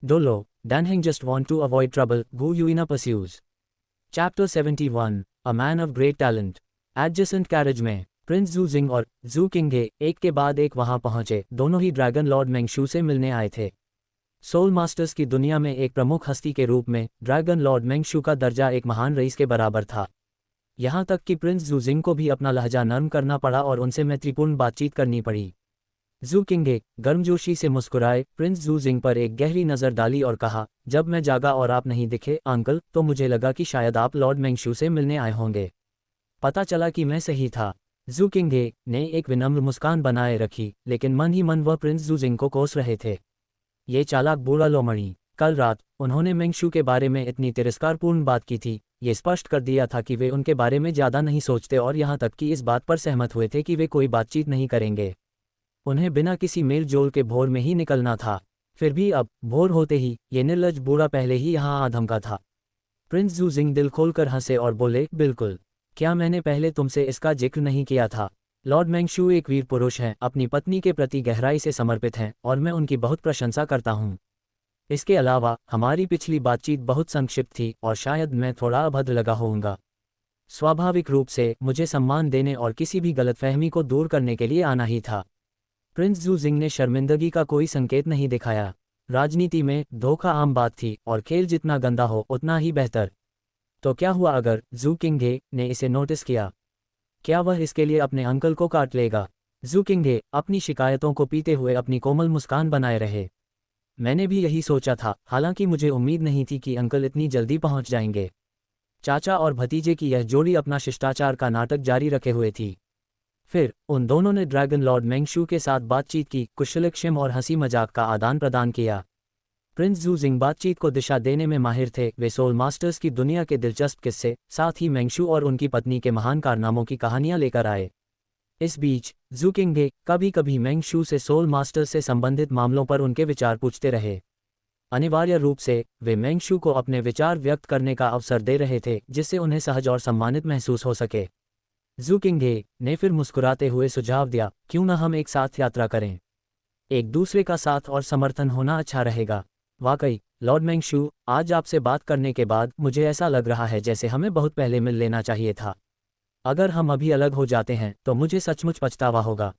Dolo, Danheng just want to avoid trouble, Gu Yuina pursues. Chapter 71, A Man of Great Talent. Adjacent carriage में Prince जू जिंग और जू किंगे एक के बाद एक वहां पहुंचे। दोनों ही ड्रैगन लॉर्ड मेंगशू से मिलने आए थे। सोल मास्टर्स की दुनिया में एक प्रमुख हस्ती के रूप में ड्रैगन लॉर्ड मेंगशू का दर्जा एक महान रईस के बराबर था। यहाँ तक कि प्रिंस जू जिंग को भी अपना लहजा नर्म करना पड़ा और उनसे मैत्रीपूर्ण बातचीत करनी पड़ी। जू किंगे गर्मजोशी से मुस्कुराए, प्रिंस जू जिंग पर एक गहरी नज़र डाली और कहा, जब मैं जागा और आप नहीं दिखे अंकल, तो मुझे लगा कि शायद आप लॉर्ड मेंगशू से मिलने आए होंगे। पता चला कि मैं सही था। जू किंगे ने एक विनम्र मुस्कान बनाए रखी, लेकिन मन ही मन वह प्रिंस जू जिंग को कोस रहे थे। ये चालाक बूढ़ा लोमड़ी। कल रात उन्होंने मेंगशू के बारे में इतनी तिरस्कारपूर्ण बात की थी। ये स्पष्ट कर दिया था कि वे उनके बारे में ज़्यादा नहीं सोचते और यहाँ तक कि इस बात पर सहमत हुए थे कि वे कोई बातचीत नहीं करेंगे। उन्हें बिना किसी मेल जोल के भोर में ही निकलना था। फिर भी अब भोर होते ही ये निर्लज बूढ़ा पहले ही यहाँ आ धमका था। प्रिंस जू जिंग दिल खोलकर हंसे और बोले, बिल्कुल, क्या मैंने पहले तुमसे इसका जिक्र नहीं किया था? लॉर्ड मेंगशू एक वीर पुरुष हैं, अपनी पत्नी के प्रति गहराई से समर्पित हैं और मैं उनकी बहुत प्रशंसा करता हूँ। इसके अलावा हमारी पिछली बातचीत बहुत संक्षिप्त थी और शायद मैं थोड़ा अभद्र लगा होऊंगा। स्वाभाविक रूप से मुझे सम्मान देने और किसी भी गलतफहमी को दूर करने के लिए आना ही था। प्रिंस जू जिंग ने शर्मिंदगी का कोई संकेत नहीं दिखाया। राजनीति में धोखा आम बात थी और खेल जितना गंदा हो उतना ही बेहतर। तो क्या हुआ अगर जू किंगे ने इसे नोटिस किया? क्या वह इसके लिए अपने अंकल को काट लेगा? जू किंगे अपनी शिकायतों को पीते हुए अपनी कोमल मुस्कान बनाए रहे। मैंने भी यही सोचा था, हालांकि मुझे उम्मीद नहीं थी कि अंकल इतनी जल्दी पहुंच जाएंगे। चाचा और भतीजे की यह जोड़ी अपना शिष्टाचार का नाटक जारी रखे हुए थी। फिर उन दोनों ने ड्रैगन लॉर्ड मेंगशू के साथ बातचीत की, कुशलक्षेम और हंसी मजाक का आदान प्रदान किया। प्रिंस जू जिंग बातचीत को दिशा देने में माहिर थे। वे सोल मास्टर्स की दुनिया के दिलचस्प किस्से, साथ ही मेंगशू और उनकी पत्नी के महान कारनामों की कहानियां लेकर आए। इस बीच जू किंगे कभी कभी मेंगशू से सोल मास्टर्स से संबंधित मामलों पर उनके विचार पूछते रहे। अनिवार्य रूप से वे मेंगशू को अपने विचार व्यक्त करने का अवसर दे रहे थे, जिससे उन्हें सहज और सम्मानित महसूस हो सके। जू किंगे ने फिर मुस्कुराते हुए सुझाव दिया, क्यों न हम एक साथ यात्रा करें? एक दूसरे का साथ और समर्थन होना अच्छा रहेगा। वाकई लॉर्ड मेंगशू, आज आपसे बात करने के बाद मुझे ऐसा लग रहा है जैसे हमें बहुत पहले मिल लेना चाहिए था। अगर हम अभी अलग हो जाते हैं तो मुझे सचमुच पछतावा होगा।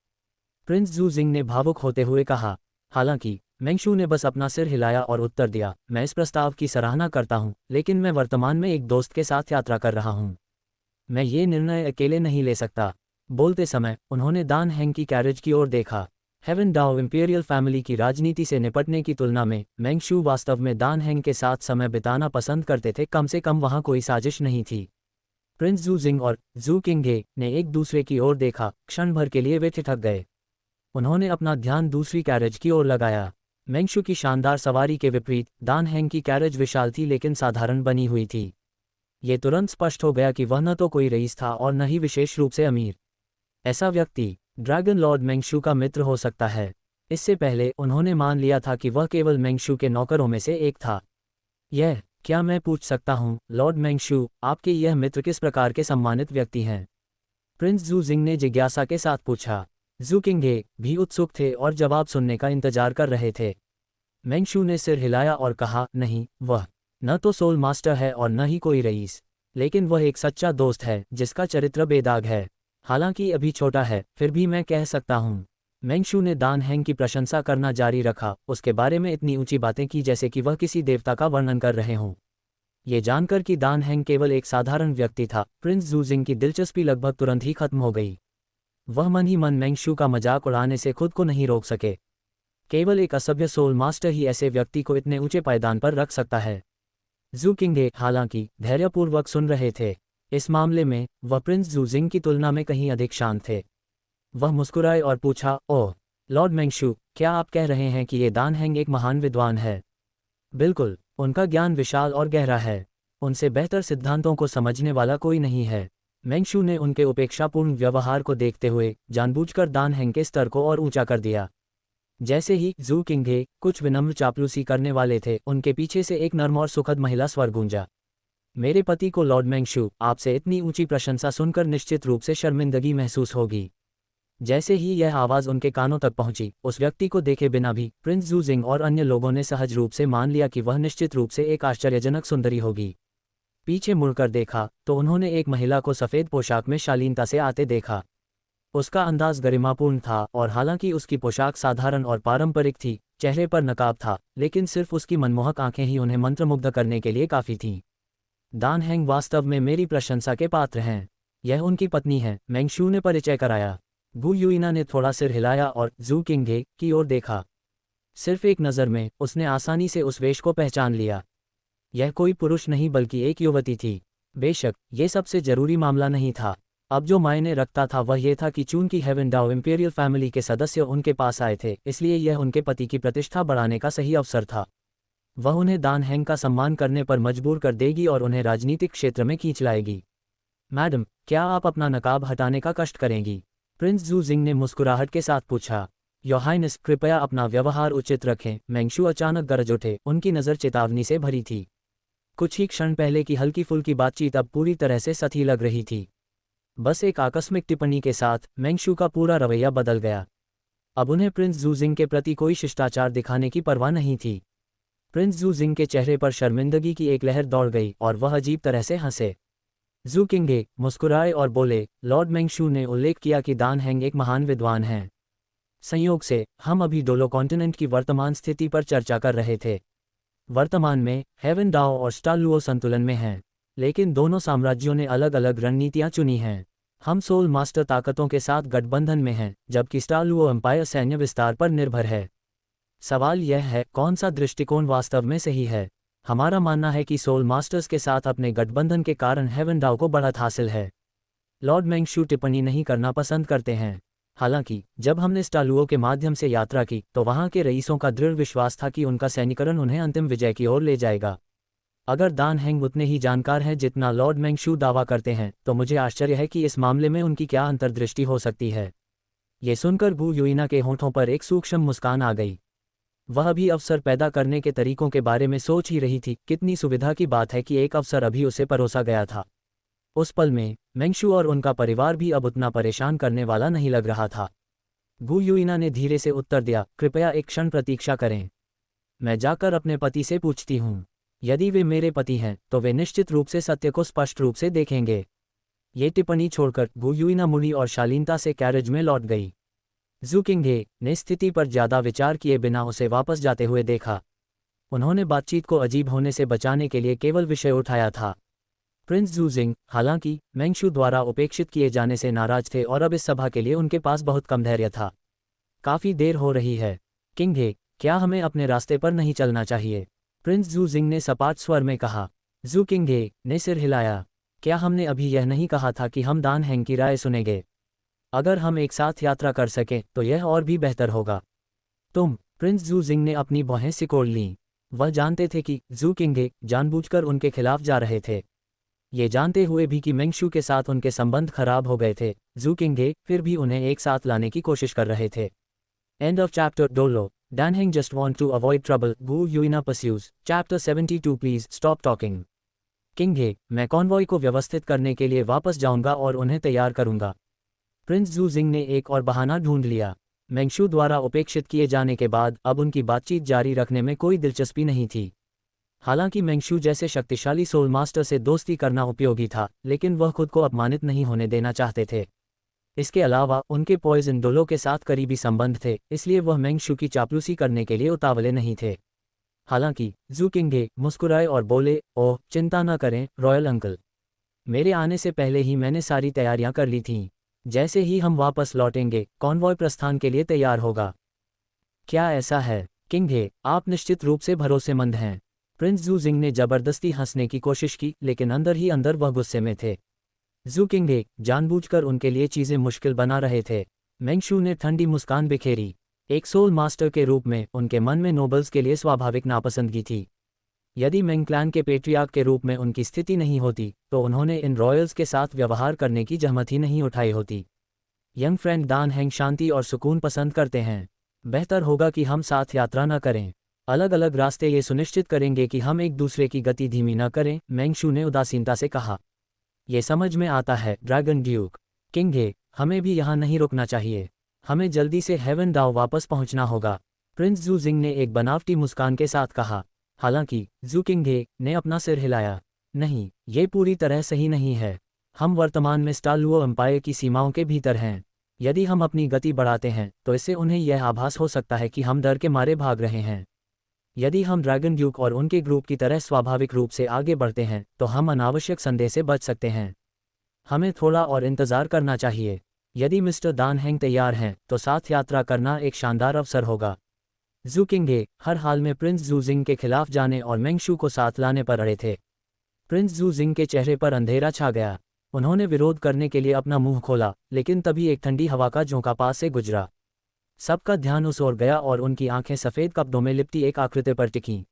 प्रिंस जू जिंग ने भावुक होते हुए कहा। हालांकि मेंगशू ने बस अपना सिर हिलाया और उत्तर दिया, मैं इस प्रस्ताव की सराहना करता हूं, लेकिन मैं वर्तमान में एक दोस्त के साथ यात्रा कर रहा हूं। मैं ये निर्णय अकेले नहीं ले सकता। बोलते समय उन्होंने दान हैंग की कैरेज की ओर देखा। हेवन डाओ इंपीरियल फैमिली की राजनीति से निपटने की तुलना में मेंगशू वास्तव में दान हैंग के साथ समय बिताना पसंद करते थे। कम से कम वहां कोई साजिश नहीं थी। प्रिंस जू जिंग और जू किंगे ने एक दूसरे की ओर देखा। क्षण भर के लिए वे ठिठक गए। उन्होंने अपना ध्यान दूसरी कैरेज की ओर लगाया। मेंगशू की शानदार सवारी के विपरीत दान हैंग की कैरेज विशाल थी लेकिन साधारण बनी हुई थी। ये तुरंत स्पष्ट हो गया कि वह न तो कोई रईस था और न ही विशेष रूप से अमीर। ऐसा व्यक्ति ड्रैगन लॉर्ड मेंगशू का मित्र हो सकता है। इससे पहले उन्होंने मान लिया था कि वह केवल मेंगशू के नौकरों में से एक था। क्या मैं पूछ सकता हूँ, लॉर्ड मेंगशू, आपके यह मित्र किस प्रकार के सम्मानित व्यक्ति हैं? प्रिंस जू जिंग ने जिज्ञासा के साथ पूछा। जू किंगे भी उत्सुक थे और जवाब सुनने का इंतजार कर रहे थे। मेंगशू ने सिर हिलाया और कहा, नहीं, वह न तो सोल मास्टर है और न ही कोई रईस, लेकिन वह एक सच्चा दोस्त है जिसका चरित्र बेदाग है। हालांकि अभी छोटा है, फिर भी मैं कह सकता हूँ। मेंगशू ने दान हैंग की प्रशंसा करना जारी रखा, उसके बारे में इतनी ऊंची बातें की जैसे कि वह किसी देवता का वर्णन कर रहे हों। ये जानकर कि दान हैंग केवल एक साधारण व्यक्ति था, प्रिंस जू जिंग की दिलचस्पी लगभग तुरंत ही खत्म हो गई। वह मन ही मन मेंगशू का मजाक उड़ाने से खुद को नहीं रोक सके। केवल एक असभ्य सोल मास्टर ही ऐसे व्यक्ति को इतने ऊंचे पायदान पर रख सकता है। जू किंगे हालांकि धैर्यपूर्वक सुन रहे थे। इस मामले में वह प्रिंस जू जिंग की तुलना में कहीं अधिक शांत थे। वह मुस्कुराए और पूछा, ओह लॉर्ड मेंगशू, क्या आप कह रहे हैं कि ये दान हैंग एक महान विद्वान है? बिल्कुल, उनका ज्ञान विशाल और गहरा है। उनसे बेहतर सिद्धांतों को समझने वाला कोई नहीं है। मेंगशू ने उनके उपेक्षापूर्ण व्यवहार को देखते हुए जानबूझकर दान हैंग के स्तर को और ऊंचा कर दिया। जैसे ही जू किंगे कुछ विनम्र चापलूसी करने वाले थे, उनके पीछे से एक नर्म और सुखद महिला स्वर गूंजा। मेरे पति को लॉर्ड मेंगशू, आपसे इतनी ऊंची प्रशंसा सुनकर निश्चित रूप से शर्मिंदगी महसूस होगी। जैसे ही यह आवाज़ उनके कानों तक पहुंची, उस व्यक्ति को देखे बिना भी प्रिंस जूजिंग और अन्य लोगों ने सहज रूप से मान लिया कि वह निश्चित रूप से एक आश्चर्यजनक सुंदरी होगी। पीछे मुड़कर देखा तो उन्होंने एक महिला को सफ़ेद पोशाक में शालीनता से आते देखा। उसका अंदाज गरिमापूर्ण था और हालांकि उसकी पोशाक साधारण और पारंपरिक थी, चेहरे पर नकाब था, लेकिन सिर्फ उसकी मनमोहक आंखें ही उन्हें मंत्रमुग्ध करने के लिए काफ़ी थीं। दान हैंग वास्तव में मेरी प्रशंसा के पात्र हैं। यह उनकी पत्नी है, मेंगशू ने परिचय कराया। गु युइना ने थोड़ा सिर हिलाया और जू किंगे की ओर देखा। सिर्फ एक नज़र में उसने आसानी से उस वेश को पहचान लिया। यह कोई पुरुष नहीं बल्कि एक युवती थी। बेशक ये सबसे जरूरी मामला नहीं था। अब जो मायने रखता था वह यह था कि चूंकि हेवेनडाओ इंपीरियल फैमिली के सदस्य उनके पास आए थे, इसलिए यह उनके पति की प्रतिष्ठा बढ़ाने का सही अवसर था। वह उन्हें दान हैंग का सम्मान करने पर मजबूर कर देगी और उन्हें राजनीतिक क्षेत्र में खींच लाएगी। मैडम, क्या आप अपना नकाब हटाने का कष्ट करेंगी? प्रिंस जूजिंग ने मुस्कुराहट के साथ पूछा। योर हाइनेस, कृपया अपना व्यवहार उचित रखें। मेंगशू अचानक गरज उठे, उनकी नज़र चेतावनी से भरी थी। कुछ ही क्षण पहले की हल्की फुल्की बातचीत अब पूरी तरह से सती लग रही थी। बस एक आकस्मिक टिप्पणी के साथ मेंगशू का पूरा रवैया बदल गया। अब उन्हें प्रिंस जूजिंग के प्रति कोई शिष्टाचार दिखाने की परवाह नहीं थी। प्रिंस जूजिंग के चेहरे पर शर्मिंदगी की एक लहर दौड़ गई और वह अजीब तरह से हंसे। जू किंगे मुस्कुराए और बोले, लॉर्ड मेंगशू ने उल्लेख किया कि दान हैंग एक महान विद्वान हैं। संयोग से हम अभी डोलो कॉन्टिनेंट की वर्तमान स्थिति पर चर्चा कर रहे थे। वर्तमान में हेवेनडाओ और स्टालुओ संतुलन में हैं, लेकिन दोनों साम्राज्यों ने अलग अलग रणनीतियां चुनी हैं। हम सोल मास्टर ताकतों के साथ गठबंधन में हैं, जबकि स्टालुओ एम्पायर सैन्य विस्तार पर निर्भर है। सवाल यह है, कौन सा दृष्टिकोण वास्तव में सही है? हमारा मानना है कि सोल मास्टर्स के साथ अपने गठबंधन के कारण हेवेनडाओ को बढ़त हासिल है। लॉर्ड मेंगशू टिप्पणी नहीं करना पसंद करते हैं। हालांकि जब हमने स्टालुओ के माध्यम से यात्रा की तो वहां के रईसों का दृढ़ विश्वास था कि उनका सैनिकरण उन्हें अंतिम विजय की ओर ले जाएगा। अगर दान हैंग उतने ही जानकार हैं जितना लॉर्ड मेंगशू दावा करते हैं, तो मुझे आश्चर्य है कि इस मामले में उनकी क्या अंतर्दृष्टि हो सकती है। ये सुनकर गु युइना के होठों पर एक सूक्ष्म मुस्कान आ गई। वह भी अवसर पैदा करने के तरीकों के बारे में सोच ही रही थी। कितनी सुविधा की बात है कि एक अवसर अभी उसे परोसा गया था। उस पल में मेंगशू और उनका परिवार भी अब उतना परेशान करने वाला नहीं लग रहा था। गु युइना ने धीरे से उत्तर दिया, कृपया एक क्षण प्रतीक्षा करें। मैं जाकर अपने पति से पूछती हूँ। यदि वे मेरे पति हैं तो वे निश्चित रूप से सत्य को स्पष्ट रूप से देखेंगे। ये टिप्पणी छोड़कर गु युइना मुड़ी और शालीनता से कैरेज में लौट गई। जू किंगे ने स्थिति पर ज्यादा विचार किए बिना उसे वापस जाते हुए देखा। उन्होंने बातचीत को अजीब होने से बचाने के लिए केवल विषय उठाया था। प्रिंस जूजिंग, हालांकि मेंगशू द्वारा उपेक्षित किए जाने से नाराज थे और अब इस सभा के लिए उनके पास बहुत कम धैर्य था। काफी देर हो रही है। किंगे, क्या हमें अपने रास्ते पर नहीं चलना चाहिए? प्रिंस जूजिंग ने सपाट स्वर में कहा। जू किंगे ने सिर हिलाया। क्या हमने अभी यह नहीं कहा था कि हम दान हैंग की राय सुनेंगे? अगर हम एक साथ यात्रा कर सकें तो यह और भी बेहतर होगा। प्रिंस जूजिंग ने अपनी भौहें सिकोड़ लीं। वह जानते थे कि जू किंगे जानबूझकर उनके खिलाफ जा रहे थे। ये जानते हुए भी कि मेंगशू के साथ उनके संबंध खराब हो गए थे, जू किंगे फिर भी उन्हें एक साथ लाने की कोशिश कर रहे थे। End of chapter. Dolo, Dan Heng just want to avoid trouble. Gu Yuina pursues. Chapter 72. Please stop talking. किंगे, मैं कॉन्वॉय को व्यवस्थित करने के लिए वापस जाऊंगा और उन्हें तैयार करूंगा। प्रिंस जूजिंग ने एक और बहाना ढूंढ लिया। मेंगशू द्वारा उपेक्षित किए जाने के बाद अब उनकी बातचीत जारी रखने में कोई दिलचस्पी नहीं थी। हालांकि मेंगशू जैसे शक्तिशाली सोल मास्टर से दोस्ती करना उपयोगी था, लेकिन वह खुद को अपमानित नहीं होने देना चाहते थे। इसके अलावा उनके पॉइजन डोलो के साथ करीबी संबंध थे, इसलिए वह मेंगशू की चापलूसी करने के लिए उतावले नहीं थे। हालांकि जू किंगे मुस्कुराए और बोले, ओह चिंता न करें रॉयल अंकल, मेरे आने से पहले ही मैंने सारी तैयारियां कर ली थीं। जैसे ही हम वापस लौटेंगे कॉन्वॉय प्रस्थान के लिए तैयार होगा। क्या ऐसा है? किंगे, आप निश्चित रूप से भरोसेमंद हैं। प्रिंस जूजिंग ने जबरदस्ती हंसने की कोशिश की, लेकिन अंदर ही अंदर वह गुस्से में थे। जू किंगे जानबूझकर उनके लिए चीजें मुश्किल बना रहे थे। मेंगशू ने ठंडी मुस्कान बिखेरी। एक सोल मास्टर के रूप में उनके मन में नोबल्स के लिए स्वाभाविक नापसंदगी थी। यदि मेंग क्लैन के पेट्रियार्क के रूप में उनकी स्थिति नहीं होती तो उन्होंने इन रॉयल्स के साथ व्यवहार करने की जहमत ही नहीं उठाई होती। यंग फ्रेंड दान हैंग शांति और सुकून पसंद करते हैं। बेहतर होगा कि हम साथ यात्रा न करें। अलग अलग रास्ते ये सुनिश्चित करेंगे कि हम एक दूसरे की गति धीमी न करें, मेंगशू ने उदासीनता से कहा। यह समझ में आता है ड्रैगन ड्यूक। किंगे, हमें भी यहाँ नहीं रुकना चाहिए। हमें जल्दी से हेवन डाओ वापस पहुँचना होगा। प्रिंस जू जिंग ने एक बनावटी मुस्कान के साथ कहा। हालांकि जू किंगे ने अपना सिर हिलाया। नहीं, ये पूरी तरह सही नहीं है। हम वर्तमान में स्टार लुओ एम्पायर की सीमाओं के भीतर हैं। यदि हम अपनी गति बढ़ाते हैं तो इससे उन्हें यह आभास हो सकता है कि हम डर के मारे भाग रहे हैं। यदि हम ड्रैगन ड्यूक और उनके ग्रुप की तरह स्वाभाविक रूप से आगे बढ़ते हैं तो हम अनावश्यक संदेह से बच सकते हैं। हमें थोड़ा और इंतज़ार करना चाहिए। यदि मिस्टर दान हेंग तैयार हैं तो साथ यात्रा करना एक शानदार अवसर होगा। जू किंगे हर हाल में प्रिंस जू जिंग के खिलाफ जाने और मेंगशू को साथ लाने पर अड़े थे। प्रिंस जू जिंग के चेहरे पर अंधेरा छा गया। उन्होंने विरोध करने के लिए अपना मुंह खोला, लेकिन तभी एक ठंडी हवा का झोंका पास से गुजरा। सबका ध्यान उस ओर गया और उनकी आंखें सफ़ेद कपड़ों में लिपटी एक आकृति पर टिकीं।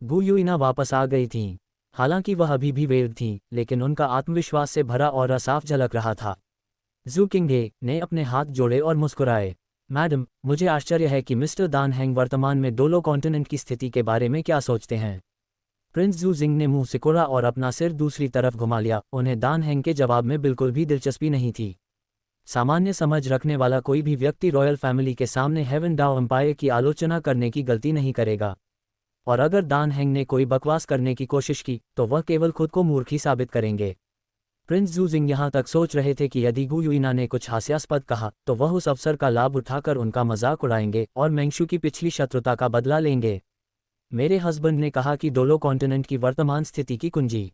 गु युइना वापस आ गई थीं। हालांकि वह अभी भी वेग थीं, लेकिन उनका आत्मविश्वास से भरा और साफ झलक रहा था। जू किंगे ने अपने हाथ जोड़े और मुस्कुराए। मैडम, मुझे आश्चर्य है कि मिस्टर दान हेंग वर्तमान में डोलो कॉन्टिनेंट की स्थिति के बारे में क्या सोचते हैं। प्रिंस जू जिंग ने मुंह सिकोड़ा और अपना सिर दूसरी तरफ घुमा लिया। उन्हें दान हेंग के जवाब में बिल्कुल भी दिलचस्पी नहीं थी। सामान्य समझ रखने वाला कोई भी व्यक्ति रॉयल फैमिली के सामने हेवन डाओ एम्पायर की आलोचना करने की गलती नहीं करेगा। और अगर दान हेंग ने कोई बकवास करने की कोशिश की तो वह केवल खुद को मूर्ख ही साबित करेंगे। प्रिंस जू जिंग यहाँ तक सोच रहे थे कि यदि गु युइना ने कुछ हास्यास्पद कहा तो वह उस अवसर का लाभ उठाकर उनका मजाक उड़ाएंगे और मेंगशू की पिछली शत्रुता का बदला लेंगे। मेरे हस्बैंड ने कहा कि डोलो कॉन्टिनेंट की वर्तमान स्थिति की कुंजी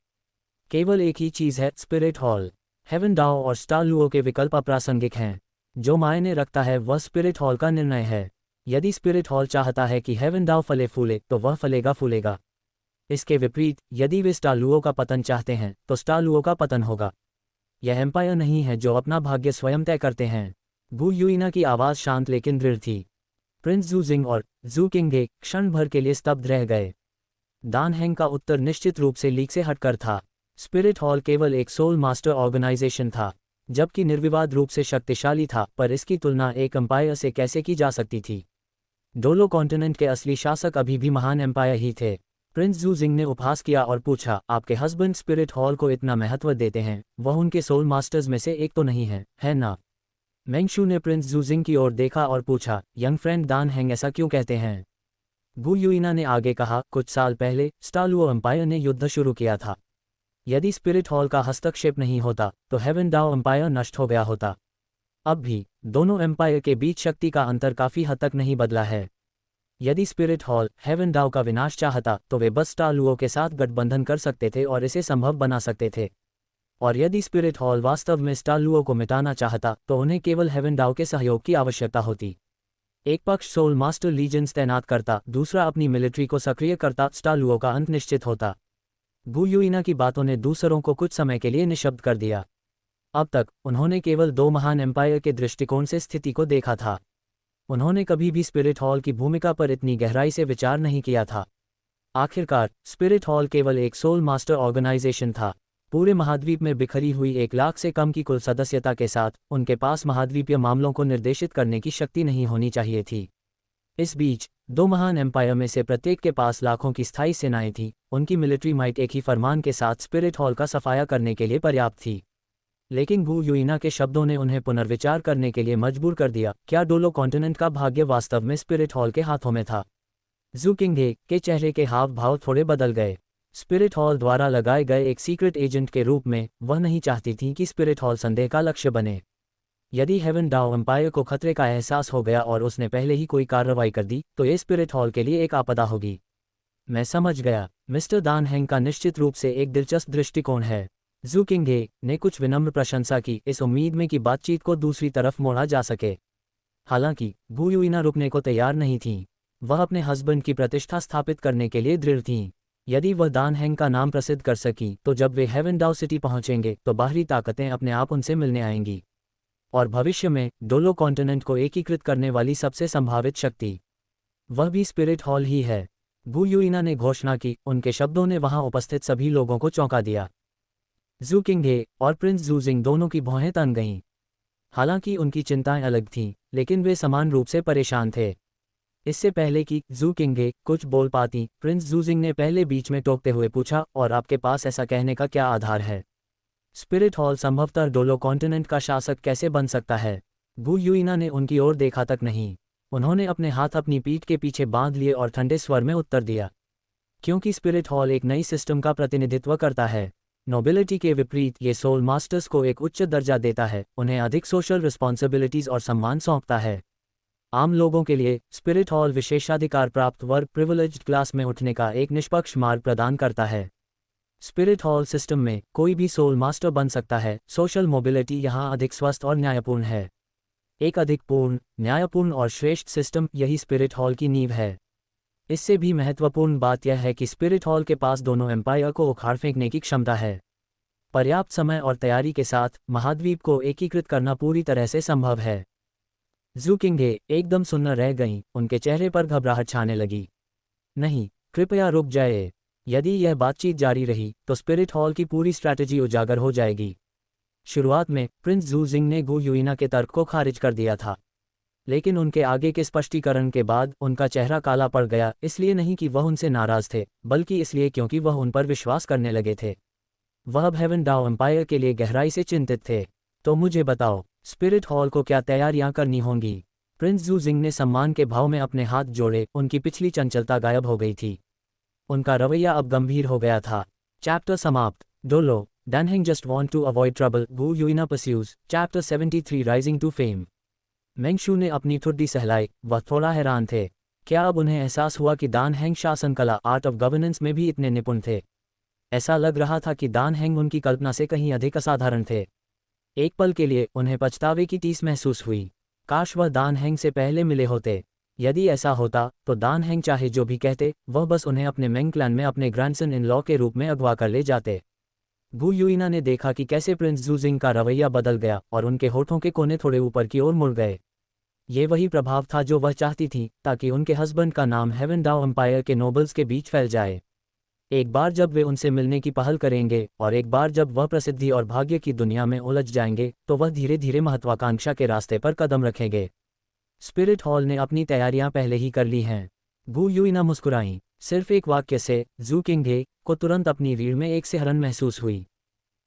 केवल एक ही चीज़ है, स्पिरिट हॉल। हेवन डाओ और स्टार लुओ के विकल्प अप्रासंगिक हैं। जो मायने रखता है वह स्पिरिट हॉल का निर्णय है। यदि स्पिरिट हॉल चाहता है कि हेवन डाओ फले फूले तो वह फलेगा फूलेगा। इसके विपरीत, यदि वे स्टार लुओ का पतन चाहते हैं तो स्टार लुओ का पतन होगा। यह एम्पायर नहीं है जो अपना भाग्य स्वयं तय करते हैं। गु युइना की आवाज़ शांत लेकिन दृढ़ थी। प्रिंस जू जिंग और जू किंगे क्षण भर के लिए स्तब्ध रह गए। दान हेंग का उत्तर निश्चित रूप से लीक से हटकर था। स्पिरिट हॉल केवल एक सोल मास्टर ऑर्गेनाइजेशन था, जबकि निर्विवाद रूप से शक्तिशाली था, पर इसकी तुलना एक एम्पायर से कैसे की जा सकती थी। डोलो कॉन्टिनेंट के असली शासक अभी भी महान एम्पायर ही थे। प्रिंस जू जिंग ने उपहास किया और पूछा, आपके हस्बैंड स्पिरिट हॉल को इतना महत्व देते हैं, वह उनके सोल मास्टर्स में से एक तो नहीं है ना? मेंगशू ने प्रिंस जू जिंग की ओर देखा और पूछा, यंग फ्रेंड दान हेंग ऐसा क्यों कहते हैं? गु युइना ने आगे कहा, कुछ साल पहले स्टार लुओ एम्पायर ने युद्ध शुरू किया था। यदि स्पिरिट हॉल का हस्तक्षेप नहीं होता तो हेवन डाओ एम्पायर नष्ट हो गया होता। अब भी दोनों एम्पायर के बीच शक्ति का अंतर काफ़ी हद तक नहीं बदला है। यदि स्पिरिट हॉल हेवन डाओ का विनाश चाहता तो वे बस स्टार लुओ के साथ गठबंधन कर सकते थे और इसे संभव बना सकते थे। और यदि स्पिरिट हॉल वास्तव में स्टार लुओ को मिटाना चाहता तो उन्हें केवल हेवन डाओ के सहयोग की आवश्यकता होती। एक पक्ष सोल मास्टर लीजेंस तैनात करता, दूसरा अपनी मिलिट्री को सक्रिय करता, स्टार लुओ का अंत निश्चित होता। गु युइना की बातों ने दूसरों को कुछ समय के लिए निशब्द कर दिया। अब तक उन्होंने केवल दो महान एम्पायर के दृष्टिकोण से स्थिति को देखा था। उन्होंने कभी भी स्पिरिट हॉल की भूमिका पर इतनी गहराई से विचार नहीं किया था। आखिरकार स्पिरिट हॉल केवल एक सोल मास्टर ऑर्गेनाइजेशन था। पूरे महाद्वीप में बिखरी हुई 1 लाख से कम की कुल सदस्यता के साथ उनके पास महाद्वीपीय मामलों को निर्देशित करने की शक्ति नहीं होनी चाहिए थी। इस बीच दो महान एम्पायर में से प्रत्येक के पास लाखों की स्थायी सेनाएं थीं। उनकी मिलिट्री माइट एक ही फरमान के साथ स्पिरिट हॉल का सफाया करने के लिए पर्याप्त थी। लेकिन गु युइना के शब्दों ने उन्हें पुनर्विचार करने के लिए मजबूर कर दिया। क्या डोलो कॉन्टिनेंट का भाग्य वास्तव में स्पिरिट हॉल के हाथों में था? जू किंगे के चेहरे के हाव भाव थोड़े बदल गए। स्पिरिट हॉल द्वारा लगाए गए एक सीक्रेट एजेंट के रूप में वह नहीं चाहती थी कि स्पिरिट हॉल संदेह का लक्ष्य बने। यदि हेवन डाओ एम्पायर को खतरे का एहसास हो गया और उसने पहले ही कोई कार्रवाई कर दी तो ये स्पिरिट हॉल के लिए एक आपदा होगी। मैं समझ गया। मिस्टर दान हेंग का निश्चित रूप से एक दिलचस्प दृष्टिकोण है। जू किंगे ने कुछ विनम्र प्रशंसा की, इस उम्मीद में कि बातचीत को दूसरी तरफ मोड़ा जा सके। हालांकि गु युइना रुकने को तैयार नहीं थीं। वह अपने हस्बैंड की प्रतिष्ठा स्थापित करने के लिए दृढ़ थीं। यदि वह दान हेंग का नाम प्रसिद्ध कर सकी तो जब वे हेवन डाओ सिटी पहुंचेंगे तो बाहरी ताकतें अपने आप उनसे मिलने आएंगी। और भविष्य में डोलो कॉन्टिनेंट को एकीकृत करने वाली सबसे संभावित शक्ति वह भी स्पिरिट हॉल ही है। गु युइना ने घोषणा की। उनके शब्दों ने वहां उपस्थित सभी लोगों को चौंका दिया। जू किंगे और प्रिंस जू जिंग दोनों की भौहें तन गईं। हालांकि उनकी चिंताएं अलग थीं, लेकिन वे समान रूप से परेशान थे। इससे पहले कि जू किंगे कुछ बोल पाती, प्रिंस जू जिंग ने पहले बीच में टोकते हुए पूछा, और आपके पास ऐसा कहने का क्या आधार है? स्पिरिट हॉल संभवतः डोलो कॉन्टिनेंट का शासक कैसे बन सकता है? गु यूइना ने उनकी ओर देखा तक नहीं। उन्होंने अपने हाथ अपनी पीठ के पीछे बांध लिए और ठंडे स्वर में उत्तर दिया, क्योंकि स्पिरिट हॉल एक नई सिस्टम का प्रतिनिधित्व करता है। नोबिलिटी के विपरीत ये सोल मास्टर्स को एक उच्च दर्जा देता है, उन्हें अधिक सोशल रिस्पॉन्सिबिलिटीज और सम्मान सौंपता है। आम लोगों के लिए स्पिरिट हॉल विशेषाधिकार प्राप्त वर्ग प्रिविलेज्ड क्लास में उठने का एक निष्पक्ष मार्ग प्रदान करता है। स्पिरिट हॉल सिस्टम में कोई भी सोल मास्टर बन सकता है। सोशल मोबिलिटी यहाँ अधिक स्वस्थ और न्यायपूर्ण है। एक अधिक पूर्ण, न्यायपूर्ण और श्रेष्ठ सिस्टम, यही स्पिरिट हॉल की नींव है। इससे भी महत्वपूर्ण बात यह है कि स्पिरिट हॉल के पास दोनों एम्पायर को उखाड़ फेंकने की क्षमता है। पर्याप्त समय और तैयारी के साथ महाद्वीप को एकीकृत करना पूरी तरह से संभव है। ज़ू किंगे एकदम सुन्न रह गईं, उनके चेहरे पर घबराहट छाने लगी। नहीं, कृपया रुक जाए। यदि यह बातचीत जारी रही तो स्पिरिट हॉल की पूरी स्ट्रैटेजी उजागर हो जाएगी। शुरुआत में प्रिंस ज़ू जिंग ने गु यूइना के तर्क को खारिज कर दिया था, लेकिन उनके आगे के स्पष्टीकरण के बाद उनका चेहरा काला पड़ गया, इसलिए नहीं कि वह उनसे नाराज थे, बल्कि इसलिए क्योंकि वह उन पर विश्वास करने लगे थे। वह अब हेवन डाओ एम्पायर के लिए गहराई से चिंतित थे। तो मुझे बताओ, स्पिरिट हॉल को क्या तैयारियां करनी होंगी? प्रिंस ज़ू जिंग ने सम्मान के भाव में अपने हाथ जोड़े, उनकी पिछली चंचलता गायब हो गई थी। उनका रवैया अब गंभीर हो गया था। चैप्टर समाप्त। Dolo, Danheng just want to avoid trouble, Gu Yuena pursues. Chapter 73 rising to fame. Mengshu ने अपनी ठुड्डी सहलाई, वह थोड़ा हैरान थे। क्या अब उन्हें एहसास हुआ कि दान हैंग शासन कला, आर्ट ऑफ गवर्नेंस में भी इतने निपुण थे? ऐसा लग रहा था कि दान हैंग उनकी कल्पना से कहीं अधिक असाधारण थे। एक पल के लिए उन्हें पछतावे की टीस महसूस हुई। काश वह दान हैंग से पहले मिले होते। यदि ऐसा होता तो दान हैंग चाहे जो भी कहते, वह बस उन्हें अपने मेंग क्लैन में अपने ग्रैंडसन इन लॉ के रूप में अगवा कर ले जाते। गु यूइना ने देखा कि कैसे प्रिंस ज़ू जिंग का रवैया बदल गया और उनके होठों के कोने थोड़े ऊपर की ओर मुड़ गए। ये वही प्रभाव था जो वह चाहती थी, ताकि उनके हस्बैंड का नाम हेवन डाओ एम्पायर के नोबल्स के बीच फैल जाए। एक बार जब वे उनसे मिलने की पहल करेंगे और एक बार जब वह प्रसिद्धि और भाग्य की दुनिया में उलझ जाएंगे, तो वह धीरे धीरे महत्वाकांक्षा के रास्ते पर कदम रखेंगे। स्पिरिट हॉल ने अपनी तैयारियां पहले ही कर ली हैं। गु यूइना मुस्कुराईं। सिर्फ एक वाक्य से ज़ू किंगे को तुरंत अपनी रीढ़ में एक सिहरन महसूस हुई।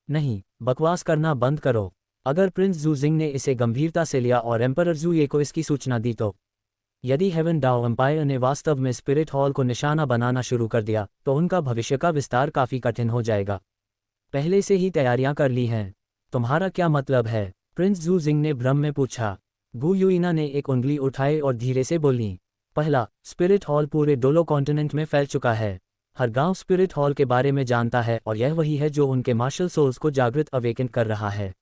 नहीं, बकवास करना बंद करो। अगर प्रिंस ज़ू जिंग ने इसे गंभीरता से लिया और एम्परर ज़ू ये को इसकी सूचना दी तो? यदि हेवन डाओ एम्पायर ने वास्तव में स्पिरिट हॉल को निशाना बनाना शुरू कर दिया, तो उनका भविष्य का विस्तार काफ़ी कठिन हो जाएगा। पहले से ही तैयारियां कर ली हैं। तुम्हारा क्या मतलब है? प्रिंस ज़ू जिंग ने भ्रम में पूछा। गु यूइना ने एक उंगली उठाई और धीरे से बोली, पहला, स्पिरिट हॉल पूरे डोलो कॉन्टिनेंट में फैल चुका है। हर गांव स्पिरिट हॉल के बारे में जानता है और यह वही है जो उनके मार्शल सोल्स को जागृत अवेकन कर रहा है।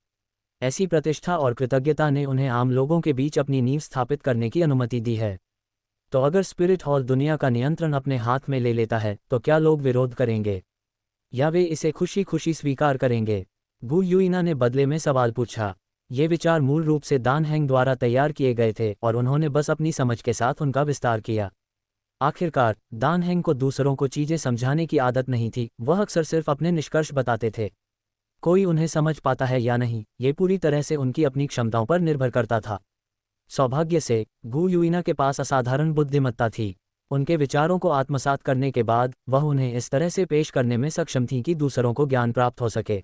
ऐसी प्रतिष्ठा और कृतज्ञता ने उन्हें आम लोगों के बीच अपनी नींव स्थापित करने की अनुमति दी है। तो अगर स्पिरिट हॉल दुनिया का नियंत्रण अपने हाथ में ले लेता है, तो क्या लोग विरोध करेंगे या वे इसे खुशी खुशी स्वीकार करेंगे? गु यूइना ने बदले में सवाल पूछा। ये विचार मूल रूप से दान हैंग द्वारा तैयार किए गए थे और उन्होंने बस अपनी समझ के साथ उनका विस्तार किया। आखिरकार दान हैंग को दूसरों को चीजें समझाने की आदत नहीं थी, वह अक्सर सिर्फ अपने निष्कर्ष बताते थे। कोई उन्हें समझ पाता है या नहीं, ये पूरी तरह से उनकी अपनी क्षमताओं पर निर्भर करता था। सौभाग्य से गु यूइना के पास असाधारण बुद्धिमत्ता थी। उनके विचारों को आत्मसात करने के बाद वह उन्हें इस तरह से पेश करने में सक्षम थी कि दूसरों को ज्ञान प्राप्त हो सके।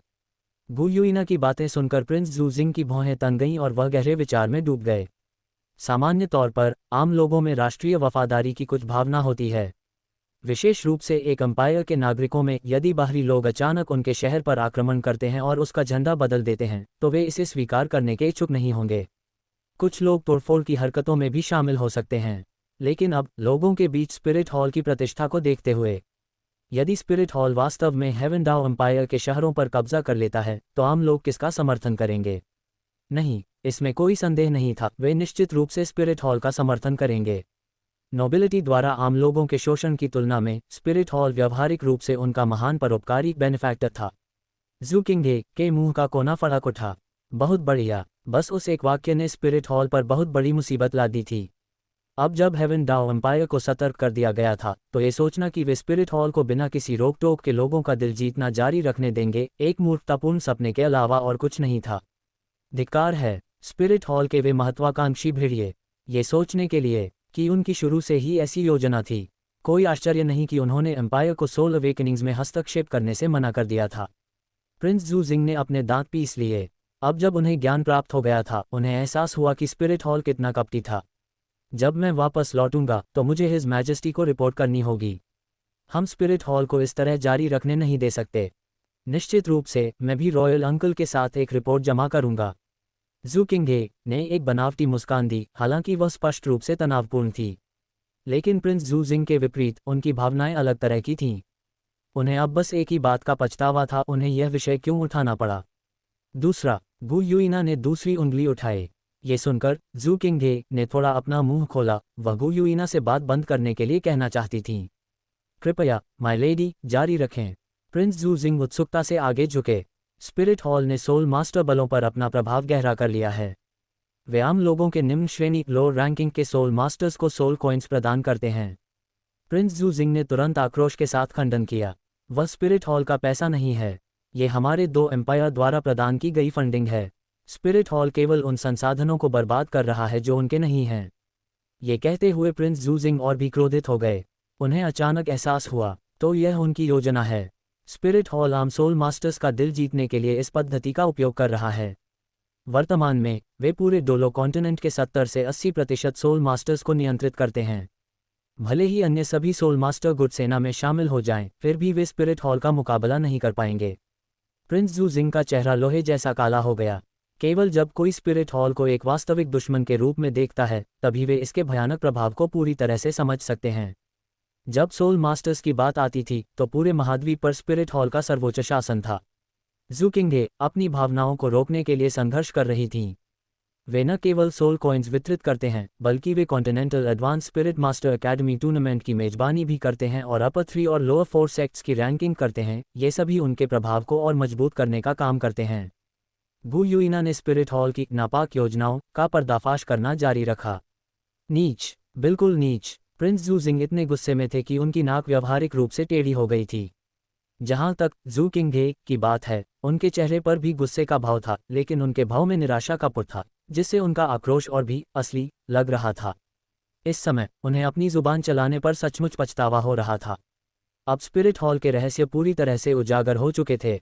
गु यूइना की बातें सुनकर प्रिंस ज़ू जिंग की भौहें तन गईं और वह गहरे विचार में डूब गए। सामान्य तौर पर आम लोगों में राष्ट्रीय वफादारी की कुछ भावना होती है, विशेष रूप से एक एम्पायर के नागरिकों में। यदि बाहरी लोग अचानक उनके शहर पर आक्रमण करते हैं और उसका झंडा बदल देते हैं, तो वे इसे स्वीकार करने के इच्छुक नहीं होंगे। कुछ लोग तोड़फोड़ की हरकतों में भी शामिल हो सकते हैं। लेकिन अब लोगों के बीच स्पिरिट हॉल की प्रतिष्ठा को देखते हुए, यदि स्पिरिट हॉल वास्तव में हेवन डाओ एम्पायर के शहरों पर कब्जा कर लेता है, तो आम लोग किसका समर्थन करेंगे? नहीं, इसमें कोई संदेह नहीं था, वे निश्चित रूप से स्पिरिट हॉल का समर्थन करेंगे। नोबिलिटी द्वारा आम लोगों के शोषण की तुलना में स्पिरिट हॉल व्यावहारिक रूप से उनका महान परोपकारी बेनिफैक्टर था। ज़ू किंगे के मुंह का कोना फड़क उठा। बहुत बढ़िया, बस उस एक वाक्य ने स्पिरिट हॉल पर बहुत बड़ी मुसीबत ला दी थी। अब जब हेवन डाओ एम्पायर को सतर्क कर दिया गया था, तो ये सोचना कि वे स्पिरिट हॉल को बिना किसी रोक टोक के लोगों का दिल जीतना जारी रखने देंगे, एक मूर्खतापूर्ण सपने के अलावा और कुछ नहीं था। धिक्कार है स्पिरिट हॉल के वे महत्वाकांक्षी भेड़िए, ये सोचने के लिए कि उनकी शुरू से ही ऐसी योजना थी। कोई आश्चर्य नहीं कि उन्होंने एम्पायर को सोल अवेकनिंग्स में हस्तक्षेप करने से मना कर दिया था। प्रिंस जू जिंग ने अपने दांत पीस लिए। अब जब उन्हें ज्ञान प्राप्त हो गया था, उन्हें एहसास हुआ कि स्पिरिट हॉल कितना कपटी था। जब मैं वापस लौटूंगा तो मुझे हिज मैजेस्टी को रिपोर्ट करनी होगी। हम स्पिरिट हॉल को इस तरह जारी रखने नहीं दे सकते। निश्चित रूप से मैं भी रॉयल अंकल के साथ एक रिपोर्ट जमा करूंगा। जू किंगे ने एक बनावटी मुस्कान दी, हालांकि वह स्पष्ट रूप से तनावपूर्ण थी। लेकिन प्रिंस जू जिंग के विपरीत उनकी भावनाएं अलग तरह की थीं। उन्हें अब बस एक ही बात का पछतावा था, उन्हें यह विषय क्यों उठाना पड़ा। दूसरा, गु युइना ने दूसरी उंगली उठाए। ये सुनकर जू किंगे ने थोड़ा अपना मुंह खोला। वह गु युइना से बात बंद करने के लिए कहना चाहती थीं। कृपया माय लेडी जारी रखें। प्रिंस जू जिंग उत्सुकता से आगे झुके। स्पिरिट हॉल ने सोल मास्टर बलों पर अपना प्रभाव गहरा कर लिया है। वे आम लोगों के निम्न श्रेणी लोअर रैंकिंग के सोल मास्टर्स को सोल कॉइन्स प्रदान करते हैं। प्रिंस जू जिंग ने तुरंत आक्रोश के साथ खंडन किया। वह स्पिरिट हॉल का पैसा नहीं है, ये हमारे दो एम्पायर द्वारा प्रदान की गई फंडिंग है। स्पिरिट हॉल केवल उन संसाधनों को बर्बाद कर रहा है जो उनके नहीं हैं। ये कहते हुए प्रिंस जू जिंग और भी क्रोधित हो गए। उन्हें अचानक एहसास हुआ, तो यह उनकी योजना है। स्पिरिट हॉल आम सोल मास्टर्स का दिल जीतने के लिए इस पद्धति का उपयोग कर रहा है। वर्तमान में वे पूरे डोलो कॉन्टिनेंट के 70 से 80% सोल मास्टर्स को नियंत्रित करते हैं। भले ही अन्य सभी सोल मास्टर गुड सेना में शामिल हो जाएं, फिर भी वे स्पिरिट हॉल का मुकाबला नहीं कर पाएंगे। प्रिंस जू जिंग का चेहरा लोहे जैसा काला हो गया। केवल जब कोई स्पिरिट हॉल को एक वास्तविक दुश्मन के रूप में देखता है, तभी वे इसके भयानक प्रभाव को पूरी तरह से समझ सकते हैं। जब सोल मास्टर्स की बात आती थी तो पूरे महाद्वीप पर स्पिरिट हॉल का सर्वोच्च शासन था। जू किंगे अपनी भावनाओं को रोकने के लिए संघर्ष कर रही थीं। वे न केवल सोल कॉइन्स वितरित करते हैं, बल्कि वे continental advance spirit master academy tournament की मेजबानी भी करते हैं और अपर 3 और लोअर 4 सेक्ट्स की रैंकिंग करते हैं। ये सभी उनके प्रभाव को और मजबूत करने का काम करते हैं। गु युइना ने स्पिरिट हॉल की नापाक योजनाओं का पर्दाफाश करना जारी रखा। नीच, बिल्कुल नीच। प्रिंस जू जिंग इतने गुस्से में थे कि उनकी नाक व्यावहारिक रूप से टेढ़ी हो गई थी। जहां तक जू किंगे की बात है, उनके चेहरे पर भी गुस्से का भाव था, लेकिन उनके भाव में निराशा का पुट था, जिससे उनका आक्रोश और भी असली लग रहा था। इस समय उन्हें अपनी जुबान चलाने पर सचमुच पछतावा हो रहा था। अब स्पिरिट हॉल के रहस्य पूरी तरह से उजागर हो चुके थे।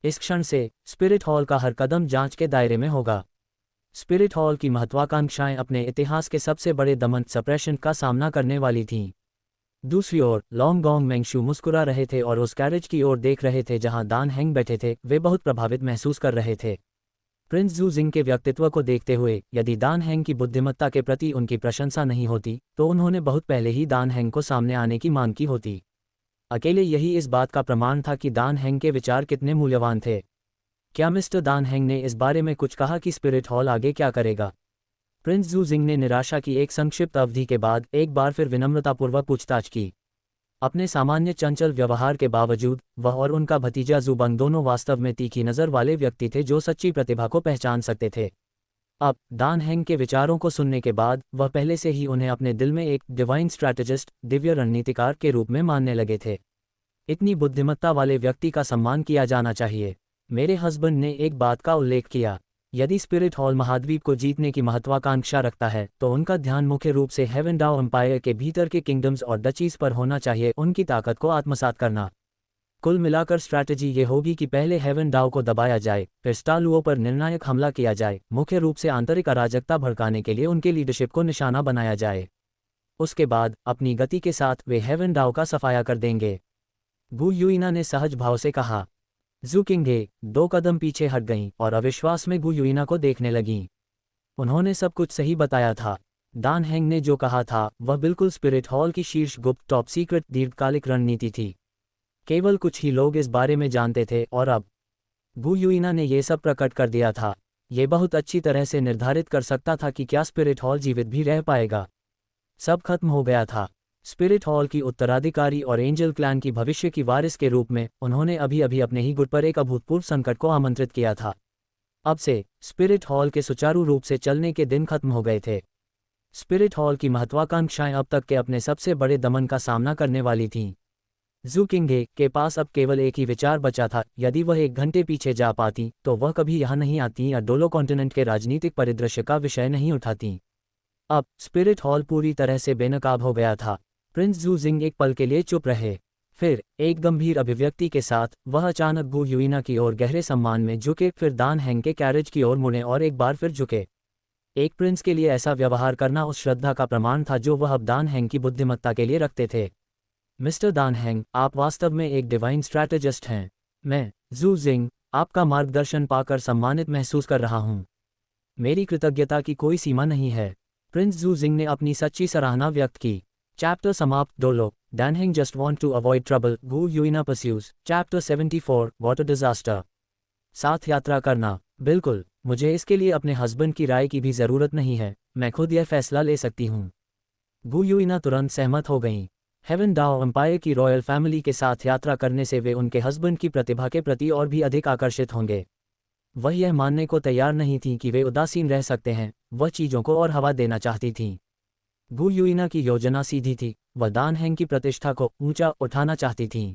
इस क्षण से स्पिरिट हॉल का हर कदम जांच के दायरे में होगा। स्पिरिट हॉल की महत्वाकांक्षाएं अपने इतिहास के सबसे बड़े दमन सप्रेशन का सामना करने वाली थीं। दूसरी ओर लॉन्ग गोंग मेंगशू मुस्कुरा रहे थे और उस कैरेज की ओर देख रहे थे जहां दान हेंग बैठे थे। वे बहुत प्रभावित महसूस कर रहे थे। प्रिंस जू जिंग के व्यक्तित्व को देखते हुए, यदि दान हेंग की बुद्धिमत्ता के प्रति उनकी प्रशंसा नहीं होती, तो उन्होंने बहुत पहले ही दान हेंग को सामने आने की मांग की होती। अकेले यही इस बात का प्रमाण था कि दान हेंग के विचार कितने मूल्यवान थे। क्या मिस्टर दान हेंग ने इस बारे में कुछ कहा कि स्पिरिट हॉल आगे क्या करेगा? प्रिंस जू जिंग ने निराशा की एक संक्षिप्त अवधि के बाद एक बार फिर विनम्रतापूर्वक पूछताछ की। अपने सामान्य चंचल व्यवहार के बावजूद वह और उनका भतीजा जुबंग दोनों वास्तव में तीखी नज़र वाले व्यक्ति थे जो सच्ची प्रतिभा को पहचान सकते थे। अब दान हेंग के विचारों को सुनने के बाद वह पहले से ही उन्हें अपने दिल में एक डिवाइन स्ट्रैटेजिस्ट, दिव्य रणनीतिकार के रूप में मानने लगे थे। इतनी बुद्धिमत्ता वाले व्यक्ति का सम्मान किया जाना चाहिए। मेरे हस्बैंड ने एक बात का उल्लेख किया। यदि स्पिरिट हॉल महाद्वीप को जीतने की महत्वाकांक्षा रखता है, तो उनका ध्यान मुख्य रूप से हेवेनडाउ एम्पायर के भीतर के किंगडम्स और डचीज पर होना चाहिए, उनकी ताकत को आत्मसात करना। कुल मिलाकर स्ट्रैटेजी ये होगी कि पहले हेवेनडाउ को दबाया जाए, फिर स्टालुओं पर निर्णायक हमला किया जाए, मुख्य रूप से आंतरिक अराजकता भड़काने के लिए उनके लीडरशिप को निशाना बनाया जाए। उसके बाद अपनी गति के साथ वे हेवेनडाउ का सफाया कर देंगे। गु युइना ने सहज भाव से कहा। जू किंगे 2 कदम पीछे हट गईं और अविश्वास में गु युइना को देखने लगीं। उन्होंने सब कुछ सही बताया था। दान हेंग ने जो कहा था वह बिल्कुल स्पिरिट हॉल की शीर्ष गुप्त टॉप सीक्रेट दीर्घकालिक रणनीति थी। केवल कुछ ही लोग इस बारे में जानते थे और अब गु युइना ने ये सब प्रकट कर दिया था। ये बहुत अच्छी तरह से निर्धारित कर सकता था कि क्या स्पिरिट हॉल जीवित भी रह पाएगा। सब खत्म हो गया था। स्पिरिट हॉल की उत्तराधिकारी और एंजल क्लैन की भविष्य की वारिस के रूप में उन्होंने अभी अभी अपने ही गुट पर एक अभूतपूर्व संकट को आमंत्रित किया था। अब से स्पिरिट हॉल के सुचारू रूप से चलने के दिन खत्म हो गए थे। स्पिरिट हॉल की महत्वाकांक्षाएं अब तक के अपने सबसे बड़े दमन का सामना करने वाली थीं। जू किंगे के पास अब केवल एक ही विचार बचा था। यदि वह 1 घंटे पीछे जा पाती तो वह कभी यहाँ नहीं आती या डोलो कॉन्टिनेंट के राजनीतिक परिदृश्य का विषय नहीं उठाती। अब स्पिरिट हॉल पूरी तरह से बेनकाब हो गया था। प्रिंस जू जिंग एक पल के लिए चुप रहे। फिर एक गंभीर अभिव्यक्ति के साथ वह अचानक गु युइना की ओर गहरे सम्मान में झुके, फिर दान हैंग के कैरेज की ओर मुड़े और एक बार फिर झुके। एक प्रिंस के लिए ऐसा व्यवहार करना उस श्रद्धा का प्रमाण था जो वह अब दान हैंग की बुद्धिमत्ता के लिए रखते थे। मिस्टर दान हैंग, आप वास्तव में एक डिवाइन स्ट्रैटेजिस्ट हैं। मैं, जू जिंग, आपका मार्गदर्शन पाकर सम्मानित महसूस कर रहा हूँ। मेरी कृतज्ञता की कोई सीमा नहीं है। प्रिंस जू जिंग ने अपनी सच्ची सराहना व्यक्त की। चैप्टर समाप्त। Dolo, Dan Heng just want to avoid trouble, Gu Yuina pursues. Chapter 74, What a disaster. साथ यात्रा करना। बिल्कुल, मुझे इसके लिए अपने हस्बैंड की राय की भी ज़रूरत नहीं है, मैं खुद यह फैसला ले सकती हूँ। गु युइना तुरंत सहमत हो गईं। हेवन डाओ एम्पायर की रॉयल फैमिली के साथ यात्रा करने से वे उनके हस्बैंड की प्रतिभा के प्रति और भी अधिक आकर्षित होंगे। वह यह मानने को तैयार नहीं थीं कि वे उदासीन रह सकते हैं, वह चीज़ों को और हवा देना चाहती थीं। गु युइना की योजना सीधी थी, वह दान हैंग की प्रतिष्ठा को ऊंचा उठाना चाहती थीं।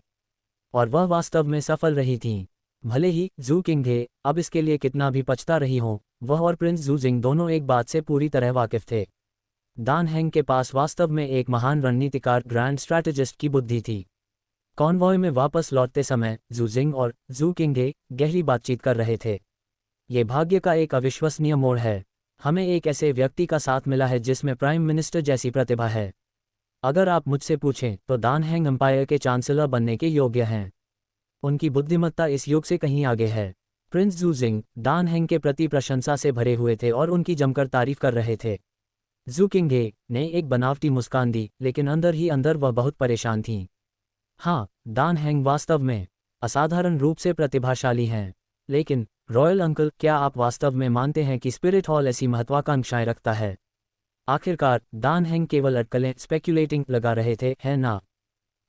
और वह वास्तव में सफल रही थीं। भले ही जू किंगहे अब इसके लिए कितना भी पछता रही हो, वह और प्रिंस जू जिंग दोनों एक बात से पूरी तरह वाकिफ थे। दान हैंग के पास वास्तव में एक महान रणनीतिकार, ग्रैंड स्ट्रैटेजिस्ट की बुद्धि थी। कॉन्वॉय में वापस लौटते समय जू जिंग और जू किंगहे गहरी बातचीत कर रहे थे। ये भाग्य का एक अविश्वसनीय मोड़ है। हमें एक ऐसे व्यक्ति का साथ मिला है जिसमें प्राइम मिनिस्टर जैसी प्रतिभा है। अगर आप मुझसे पूछें तो दान हैंग एम्पायर के चांसलर बनने के योग्य हैं। उनकी बुद्धिमत्ता इस युग से कहीं आगे है। प्रिंस जू जिंग दान हैंग के प्रति प्रशंसा से भरे हुए थे और उनकी जमकर तारीफ कर रहे थे। जू किंगहे ने एक बनावटी मुस्कान दी, लेकिन अंदर ही अंदर वह बहुत परेशान थीं। हाँ, दान हैंग वास्तव में असाधारण रूप से प्रतिभाशाली हैं। लेकिन रॉयल अंकल, क्या आप वास्तव में मानते हैं कि स्पिरिट हॉल ऐसी महत्वाकांक्षाएं रखता है? आखिरकार दान हैंग केवल अटकलें स्पेक्यूलेटिंग लगा रहे थे, है ना?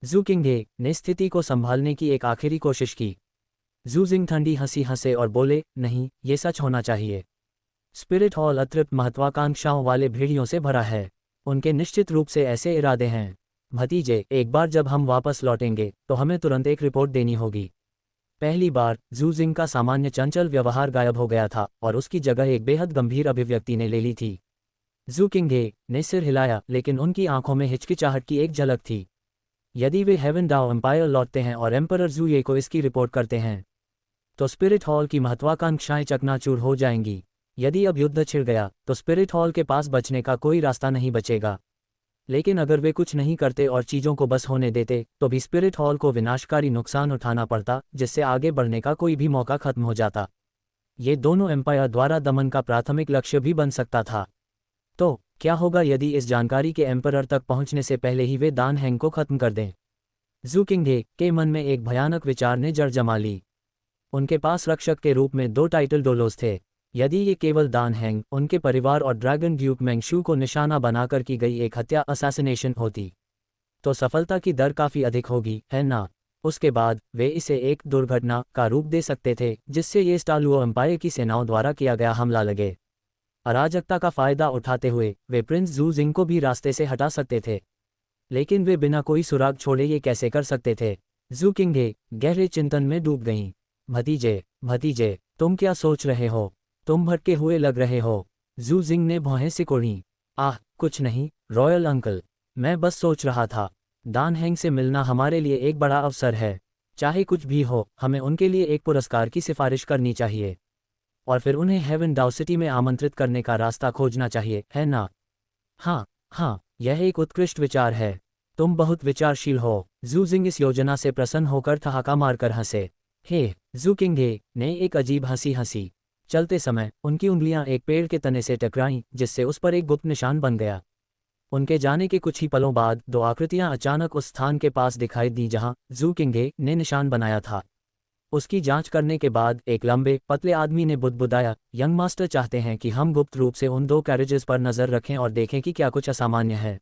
जू किंगहे ने स्थिति को संभालने की एक आखिरी कोशिश की। जू जिंग ठंडी हंसी हंसे और बोले, नहीं, ये सच होना चाहिए। स्पिरिट हॉल अतृप्त महत्वाकांक्षाओं वाले भेड़ियों से भरा है। उनके निश्चित रूप से ऐसे इरादे हैं। भतीजे, एक बार जब हम वापस लौटेंगे तो हमें तुरंत एक रिपोर्ट देनी होगी। पहली बार जू जिंग का सामान्य चंचल व्यवहार गायब हो गया था और उसकी जगह एक बेहद गंभीर अभिव्यक्ति ने ले ली थी। जू किंगहे ने सिर हिलाया, लेकिन उनकी आंखों में हिचकिचाहट की एक झलक थी। यदि वे हेवन डाओ एम्पायर लौटते हैं और एम्परर जू ये को इसकी रिपोर्ट करते हैं तो स्पिरिट हॉल की महत्वाकांक्षाएं चकनाचूर हो जाएंगी। यदि अब युद्ध छिड़ गया तो स्पिरिट हॉल के पास बचने का कोई रास्ता नहीं बचेगा। लेकिन अगर वे कुछ नहीं करते और चीज़ों को बस होने देते तो भी स्पिरिट हॉल को विनाशकारी नुकसान उठाना पड़ता, जिससे आगे बढ़ने का कोई भी मौका खत्म हो जाता। ये दोनों एम्पायर द्वारा दमन का प्राथमिक लक्ष्य भी बन सकता था। तो क्या होगा यदि इस जानकारी के एम्परर तक पहुंचने से पहले ही वे दान हैंग को खत्म कर दें? जू किंगहे के मन में एक भयानक विचार ने जड़ जमा ली। उनके पास रक्षक के रूप में 2 टाइटल डोलोस थे। यदि ये केवल दान हैंग, उनके परिवार और ड्रैगन ड्यूक मेंगशू को निशाना बनाकर की गई एक हत्या असैसिनेशन होती, तो सफलता की दर काफ़ी अधिक होगी, है ना? उसके बाद वे इसे एक दुर्घटना का रूप दे सकते थे जिससे ये स्टालुओ एम्पायर की सेनाओं द्वारा किया गया हमला लगे। अराजकता का फायदा उठाते हुए वे प्रिंस जू जिंग को भी रास्ते से हटा सकते थे। लेकिन वे बिना कोई सुराग छोड़े ये कैसे कर सकते थे? जू किंगहे गहरे चिंतन में डूब गईं। भतीजे, तुम क्या सोच रहे हो? तुम भटके हुए लग रहे हो। जू जिंग ने भौहें सिकोड़ीं। आह, कुछ नहीं रॉयल अंकल, मैं बस सोच रहा था, दान हैंग से मिलना हमारे लिए एक बड़ा अवसर है। चाहे कुछ भी हो, हमें उनके लिए एक पुरस्कार की सिफारिश करनी चाहिए और फिर उन्हें हेवन डाउ सिटी में आमंत्रित करने का रास्ता खोजना चाहिए, है ना? हाँ, यह एक उत्कृष्ट विचार है। तुम बहुत विचारशील हो। जू जिंग इस योजना से प्रसन्न होकर ठहाका मारकर हंसे। हे, जू किंगहे ने एक अजीब हंसी हंसी। चलते समय उनकी उंगलियां एक पेड़ के तने से टकराईं, जिससे उस पर एक गुप्त निशान बन गया। उनके जाने के कुछ ही पलों बाद 2 आकृतियां अचानक उस स्थान के पास दिखाई दी जहां जू किंगहे ने निशान बनाया था। उसकी जांच करने के बाद एक लंबे पतले आदमी ने बुदबुदाया, यंग मास्टर चाहते हैं कि हम गुप्त रूप से उन 2 कैरेजेस पर नजर रखें और देखें कि क्या कुछ असामान्य है।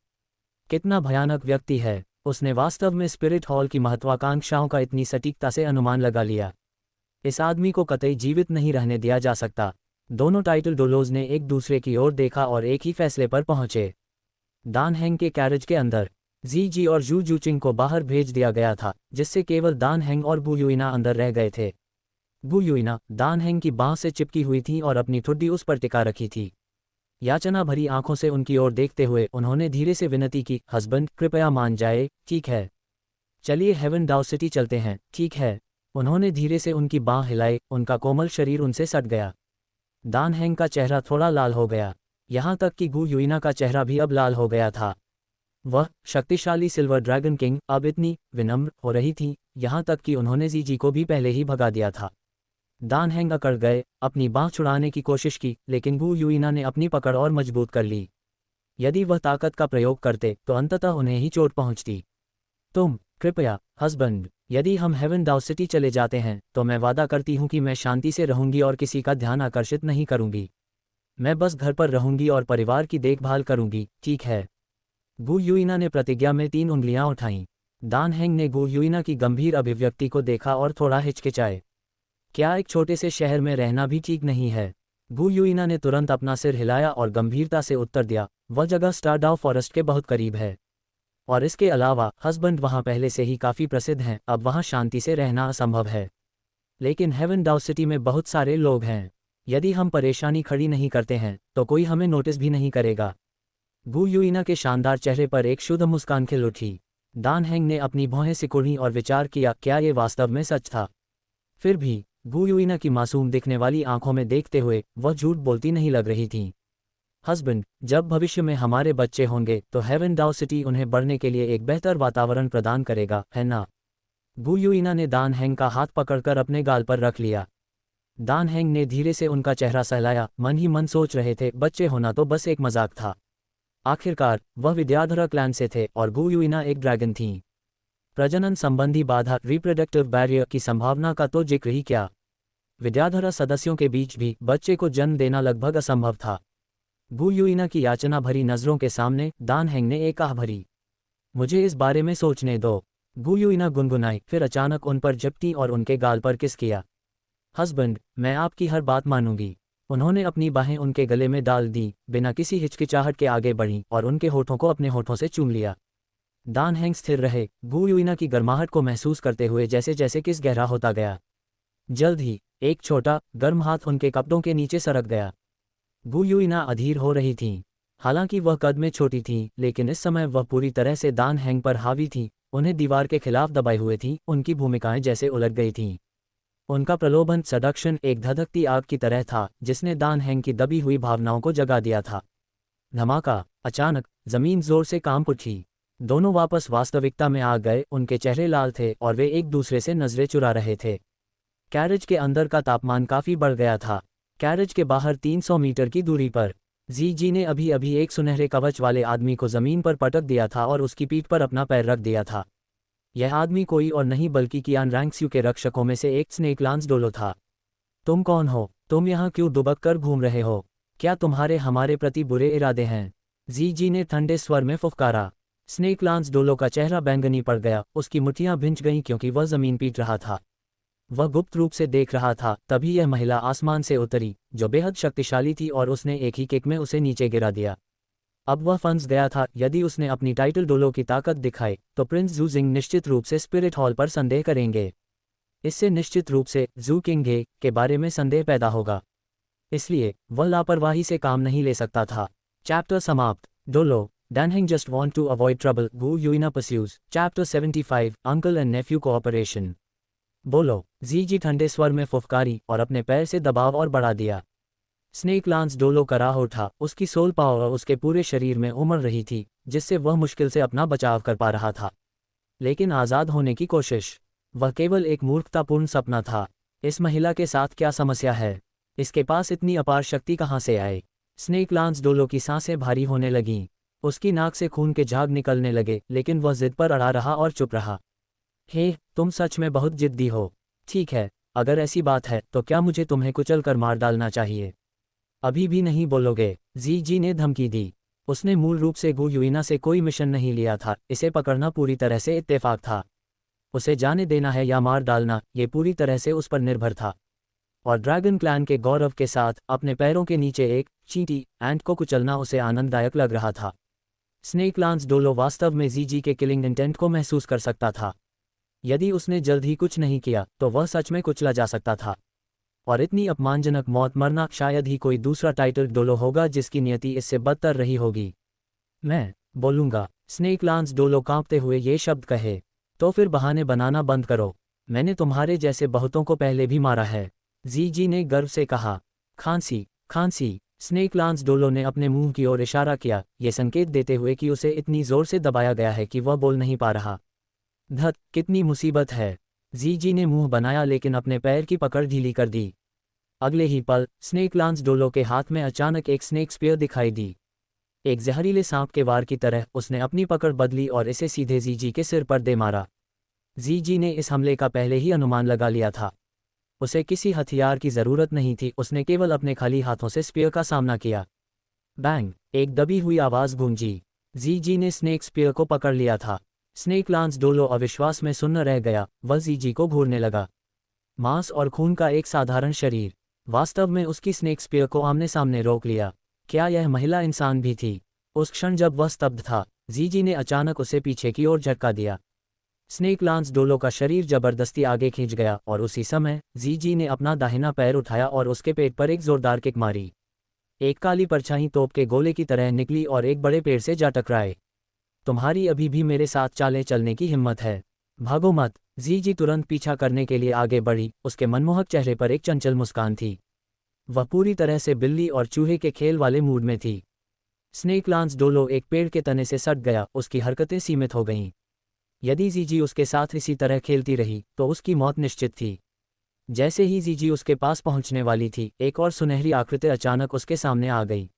कितना भयानक व्यक्ति है! उसने वास्तव में स्पिरिट हॉल की महत्वाकांक्षाओं का इतनी सटीकता से अनुमान लगा लिया। इस आदमी को कतई जीवित नहीं रहने दिया जा सकता। दोनों टाइटल डोलोज ने एक दूसरे की ओर देखा और एक ही फैसले पर पहुंचे। दान हैंग के कैरेज के अंदर जी जी और जू जूचिंग को बाहर भेज दिया गया था, जिससे केवल दान हैंग और गु युइना अंदर रह गए थे। गु युइना दान हैंग की बांह से चिपकी हुई थी और अपनी ठुड्डी उस पर टिका रखी थी। याचना भरी आंखों से उनकी ओर देखते हुए उन्होंने धीरे से विनती की, हस्बैंड, कृपया मान जाए, ठीक है? चलिए हेवन डाउ सिटी चलते हैं, ठीक है। उन्होंने धीरे से उनकी बाँह हिलाई, उनका कोमल शरीर उनसे सट गया। दान हैंग का चेहरा थोड़ा लाल हो गया, यहाँ तक कि गु युइना का चेहरा भी अब लाल हो गया था। वह शक्तिशाली सिल्वर ड्रैगन किंग अब इतनी विनम्र हो रही थी, यहाँ तक कि उन्होंने जीजी को भी पहले ही भगा दिया था। दान हैंग अकड़ गए, अपनी बाँह छुड़ाने की कोशिश की, लेकिन गु युइना ने अपनी पकड़ और मजबूत कर ली। यदि वह ताकत का प्रयोग करते तो अंततः उन्हें ही चोट पहुंचती। तुम कृपया हस्बैंड, यदि हम हेवन डाउ सिटी चले जाते हैं तो मैं वादा करती हूँ कि मैं शांति से रहूंगी और किसी का ध्यान आकर्षित नहीं करूंगी। मैं बस घर पर रहूंगी और परिवार की देखभाल करूंगी, ठीक है। गु युइना ने प्रतिज्ञा में 3 उंगलियां उठाईं। दान हैंग ने गु युइना की गंभीर अभिव्यक्ति को देखा और थोड़ा हिचकिचाए। क्या एक छोटे से शहर में रहना भी ठीक नहीं है? गु युइना ने तुरंत अपना सिर हिलाया और गंभीरता से उत्तर दिया, वह जगह स्टारडाउ फॉरेस्ट के बहुत करीब है। और इसके अलावा हस्बैंड वहाँ पहले से ही काफ़ी प्रसिद्ध हैं, अब वहाँ शांति से रहना असंभव है। लेकिन हेवन डाउ सिटी में बहुत सारे लोग हैं। यदि हम परेशानी खड़ी नहीं करते हैं तो कोई हमें नोटिस भी नहीं करेगा। गु युइना के शानदार चेहरे पर एक शुद्ध मुस्कान खिल उठी। दान हैंग ने अपनी भौहें सिकुड़ी और विचार किया, क्या ये वास्तव में सच था? फिर भी गु युइना की मासूम दिखने वाली आंखों में देखते हुए वह झूठ बोलती नहीं लग रही थी। हस्बैंड, जब भविष्य में हमारे बच्चे होंगे तो हेवन डाउ सिटी उन्हें बढ़ने के लिए एक बेहतर वातावरण प्रदान करेगा, है ना? गु युइना ने दान हैंग का हाथ पकड़कर अपने गाल पर रख लिया। दान हैंग ने धीरे से उनका चेहरा सहलाया, मन ही मन सोच रहे थे, बच्चे होना तो बस एक मजाक था। आखिरकार वह विद्याधरा क्लैन से थे और गु युइना एक ड्रैगन थीं। प्रजनन संबंधी बाधा, रिप्रोडक्टिव बैरियर की संभावना का तो जिक्र ही क्या। विद्याधरा सदस्यों के बीच भी बच्चे को जन्म देना लगभग असंभव था। गु युइना की याचना भरी नजरों के सामने दान हैंग ने एक आह भरी। मुझे इस बारे में सोचने दो, गु युइना गुनगुनाई, फिर अचानक उन पर झपटी और उनके गाल पर किस किया। हस्बैंड, मैं आपकी हर बात मानूंगी। उन्होंने अपनी बाहें उनके गले में डाल दी, बिना किसी हिचकिचाहट के आगे बढ़ीं और उनके होठों को अपने होठों से चूम लिया। दान हैंग स्थिर रहे, गु युइना की गर्माहट को महसूस करते हुए जैसे जैसे किस गहरा होता गया। जल्द ही एक छोटा गर्म हाथ उनके कपड़ों के नीचे सरक गया। गु युइना अधीर हो रही थीं। हालांकि वह कद में छोटी थीं, लेकिन इस समय वह पूरी तरह से दान हैंग पर हावी थीं, उन्हें दीवार के खिलाफ दबाए हुए थीं, उनकी भूमिकाएं जैसे उलट गई थीं। उनका प्रलोभन सडक्शन एक धधकती आग की तरह था जिसने दान हैंग की दबी हुई भावनाओं को जगा दिया था। धमाका, अचानक जमीन जोर से कांप उठी। दोनों वापस वास्तविकता में आ गए, उनके चेहरे लाल थे और वे एक दूसरे से नजरें चुरा रहे थे। कैरेज के अंदर का तापमान काफी बढ़ गया था। कैरेज के बाहर 300 मीटर की दूरी पर जी ने अभी अभी एक सुनहरे कवच वाले आदमी को जमीन पर पटक दिया था और उसकी पीठ पर अपना पैर रख दिया था। यह आदमी कोई और नहीं बल्कि कियान रैंक्स्यू के रक्षकों में से एक स्नेक लांस डोलो था। तुम कौन हो? तुम यहाँ क्यों दुबक कर घूम रहे हो? क्या तुम्हारे हमारे प्रति बुरे इरादे हैं? जी ने ठंडे स्वर में फुफकारा। स्नेक लांस डोलो का चेहरा बैंगनी पड़ गया, उसकी मुट्ठियां भिंच गईं क्योंकि वह जमीन पीट रहा था। वह गुप्त रूप से देख रहा था। तभी यह महिला आसमान से उतरी, जो बेहद शक्तिशाली थी, और उसने एक ही किक में उसे नीचे गिरा दिया। अब वह फंस गया था। यदि उसने अपनी टाइटल डोलो की ताकत दिखाई तो प्रिंस जू जिंग निश्चित रूप से स्पिरिट हॉल पर संदेह करेंगे। इससे निश्चित रूप से जू किंग हे के बारे में संदेह पैदा होगा, इसलिए वह लापरवाही से काम नहीं ले सकता था। चैप्टर समाप्त। Dolo, Dan Heng just want to avoid trouble, Gu Yuina pursues. Chapter 75, Uncle and Nephew Cooperation. बोलो, जी ठंडे स्वर में फुफकारी और अपने पैर से दबाव और बढ़ा दिया। स्नेक लांस डोलो कराह उठा, उसकी सोल पावर उसके पूरे शरीर में उमड़ रही थी, जिससे वह मुश्किल से अपना बचाव कर पा रहा था। लेकिन आज़ाद होने की कोशिश, वह केवल एक मूर्खतापूर्ण सपना था। इस महिला के साथ क्या समस्या है? इसके पास इतनी अपार शक्ति कहाँ से आए? स्नेक लांस डोलो की सांसें भारी होने लगीं, उसकी नाक से खून के झाग निकलने लगे, लेकिन वह जिद पर अड़ा रहा और चुप रहा। हे, तुम सच में बहुत जिद्दी हो। ठीक है, अगर ऐसी बात है तो क्या मुझे तुम्हें कुचल कर मार डालना चाहिए? अभी भी नहीं बोलोगे? जी ने धमकी दी। उसने मूल रूप से गु युइना से कोई मिशन नहीं लिया था, इसे पकड़ना पूरी तरह से इत्तेफाक था। उसे जाने देना है या मार डालना, ये पूरी तरह से उस पर निर्भर था। और ड्रैगन क्लैन के गौरव के साथ अपने पैरों के नीचे एक चींटी एंट को कुचलना उसे आनंददायक लग रहा था। स्नेक लांस डोलो वास्तव में जी के किलिंग इंटेंट को महसूस कर सकता था। यदि उसने जल्द ही कुछ नहीं किया तो वह सच में कुचला जा सकता था, और इतनी अपमानजनक मौत मरना शायद ही कोई दूसरा टाइटल डोलो होगा जिसकी नियति इससे बदतर रही होगी। मैं बोलूंगा, स्नेक लांस डोलो कांपते हुए ये शब्द कहे। तो फिर बहाने बनाना बंद करो। मैंने तुम्हारे जैसे बहुतों को पहले भी मारा है, जी ने गर्व से कहा। खांसी, खांसी। स्नेक लांस डोलो ने अपने मुंह की ओर इशारा किया, ये संकेत देते हुए कि उसे इतनी जोर से दबाया गया है कि वह बोल नहीं पा रहा। धत, कितनी मुसीबत है। जी ने मुंह बनाया लेकिन अपने पैर की पकड़ ढीली कर दी। अगले ही पल स्नेक लांस डोलो के हाथ में अचानक एक स्नेक स्पीयर दिखाई दी। एक जहरीले सांप के वार की तरह उसने अपनी पकड़ बदली और इसे सीधे जी के सिर पर दे मारा। जी ने इस हमले का पहले ही अनुमान लगा लिया था। उसे किसी हथियार की जरूरत नहीं थी, उसने केवल अपने खाली हाथों से स्पीयर का सामना किया। बैंग, एक दबी हुई आवाज गूंजी। जी ने स्नेक स्पीयर को पकड़ लिया था। स्नेक लांस डोलो अविश्वास में सुन्न रह गया, वह जी को घूरने लगा। मांस और खून का एक साधारण शरीर, वास्तव में उसकी स्नेक स्पीयर को आमने सामने रोक लिया। क्या यह महिला इंसान भी थी? उस क्षण जब वह स्तब्ध था, जी ने अचानक उसे पीछे की ओर झटका दिया। स्नेक लांस डोलो का शरीर जबरदस्ती आगे खींच गया और उसी समय जी ने अपना दाहिना पैर उठाया और उसके पेट पर एक जोरदार किक मारी। एक काली परछाई तोप के गोले की तरह निकली और एक बड़े पेड़ से जा टकराए। तुम्हारी अभी भी मेरे साथ चाले चलने की हिम्मत है, भागो मत। जी तुरंत पीछा करने के लिए आगे बढ़ी, उसके मनमोहक चेहरे पर एक चंचल मुस्कान थी। वह पूरी तरह से बिल्ली और चूहे के खेल वाले मूड में थी। स्नेक लांस डोलो एक पेड़ के तने से सट गया, उसकी हरकतें सीमित हो गईं। यदि जी उसके साथ इसी तरह खेलती रही तो उसकी मौत निश्चित थी। जैसे ही जी उसके पास पहुंचने वाली थी, एक और सुनहरी आकृति अचानक उसके सामने आ गई।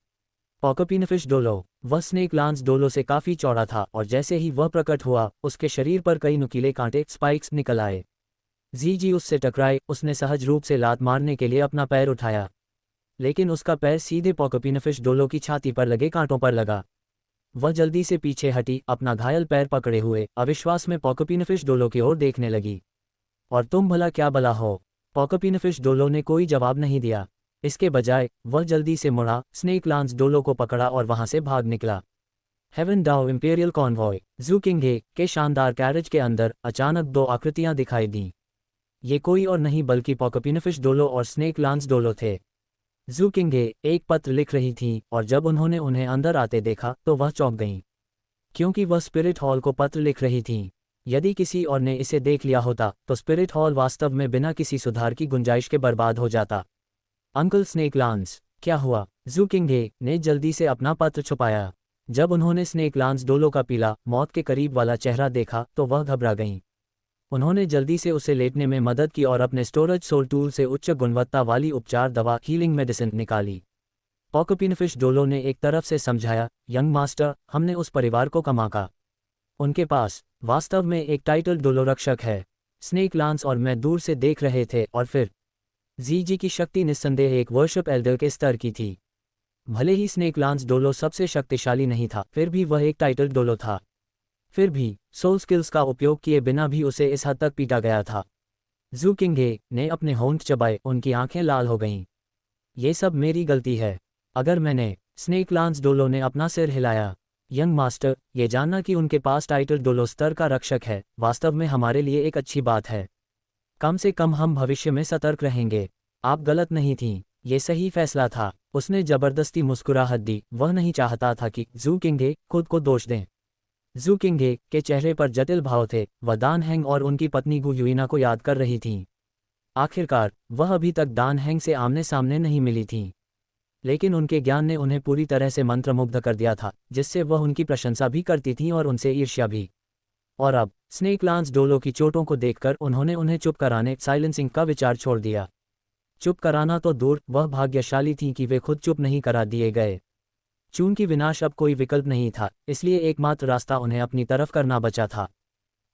पॉकपिनफिश डोलो। वह स्नेक लांस डोलो से काफी चौड़ा था और जैसे ही वह प्रकट हुआ, उसके शरीर पर कई नुकीले कांटे स्पाइक्स निकल आए। जी उससे टकराए, उसने सहज रूप से लात मारने के लिए अपना पैर उठाया, लेकिन उसका पैर सीधे पॉकपिनफिश डोलो की छाती पर लगे कांटों पर लगा। वह जल्दी से पीछे हटी, अपना घायल पैर पकड़े हुए अविश्वास में पॉकपिनफिश डोलो की ओर देखने लगी। और तुम भला क्या भला हो? पॉकपिनफिश डोलो ने कोई जवाब नहीं दिया। इसके बजाय वह जल्दी से मुड़ा, स्नेक लांस डोलो को पकड़ा और वहां से भाग निकला। हेवन डाउ इंपीरियल कॉन्वॉय ज़ूकिंगे के शानदार कैरेज के अंदर अचानक दो आकृतियां दिखाई दीं। ये कोई और नहीं बल्कि पॉकपिनफिश डोलो और स्नेक लांस डोलो थे। ज़ूकिंगे एक पत्र लिख रही थीं और जब उन्होंने उन्हें अंदर आते देखा तो वह चौंक गईं, क्योंकि वह स्पिरिट हॉल को पत्र लिख रही थीं। यदि किसी और ने इसे देख लिया होता तो स्पिरिट हॉल वास्तव में बिना किसी सुधार की गुंजाइश के बर्बाद हो जाता। अंकल स्नेक लांस, क्या हुआ? ज़ूकिंगे ने जल्दी से अपना पत्र छुपाया। जब उन्होंने स्नेक लांस डोलो का पीला, मौत के करीब वाला चेहरा देखा तो वह घबरा गईं। उन्होंने जल्दी से उसे लेटने में मदद की और अपने स्टोरेज सोल टूल से उच्च गुणवत्ता वाली उपचार दवा हीलिंग मेडिसिन निकाली। पॉकपिनफिश डोलो ने एक तरफ से समझाया, यंग मास्टर, हमने उस परिवार को कमाका। उनके पास वास्तव में एक टाइटल डोलो रक्षक है। स्नेक लांस और मैं दूर से देख रहे थे और फिर जी की शक्ति निस्संदेह एक वर्शिप एल्डर के स्तर की थी। भले ही स्नेक लांस डोलो सबसे शक्तिशाली नहीं था, फिर भी वह एक टाइटल डोलो था। फिर भी सोल स्किल्स का उपयोग किए बिना भी उसे इस हद तक पीटा गया था। ज़ूकिंगे ने अपने होंठ चबाए, उनकी आंखें लाल हो गईं। ये सब मेरी गलती है। अगर मैंने स्नेक लांस डोलो ने अपना सिर हिलाया। यंग मास्टर, ये जानना कि उनके पास टाइटल डोलो स्तर का रक्षक है वास्तव में हमारे लिए एक अच्छी बात है। कम से कम हम भविष्य में सतर्क रहेंगे। आप गलत नहीं थीं, ये सही फैसला था। उसने जबरदस्ती मुस्कुराहट दी, वह नहीं चाहता था कि ज़ूकिंगे खुद को दोष दें। ज़ूकिंगे के चेहरे पर जटिल भाव थे, वह दान हैंग और उनकी पत्नी गु युइना को याद कर रही थीं। आखिरकार वह अभी तक दान हैंग से आमने सामने नहीं मिली थीं, लेकिन उनके ज्ञान ने उन्हें पूरी तरह से मंत्रमुग्ध कर दिया था, जिससे वह उनकी प्रशंसा भी करती थीं और उनसे ईर्ष्या भी। और अब स्नेक लांस डोलो की चोटों को देखकर उन्होंने उन्हें चुप कराने साइलेंसिंग का विचार छोड़ दिया। चुप कराना तो दूर, वह भाग्यशाली थीं कि वे खुद चुप नहीं करा दिए गए। चूंकि विनाश अब कोई विकल्प नहीं था, इसलिए एकमात्र रास्ता उन्हें अपनी तरफ करना बचा था।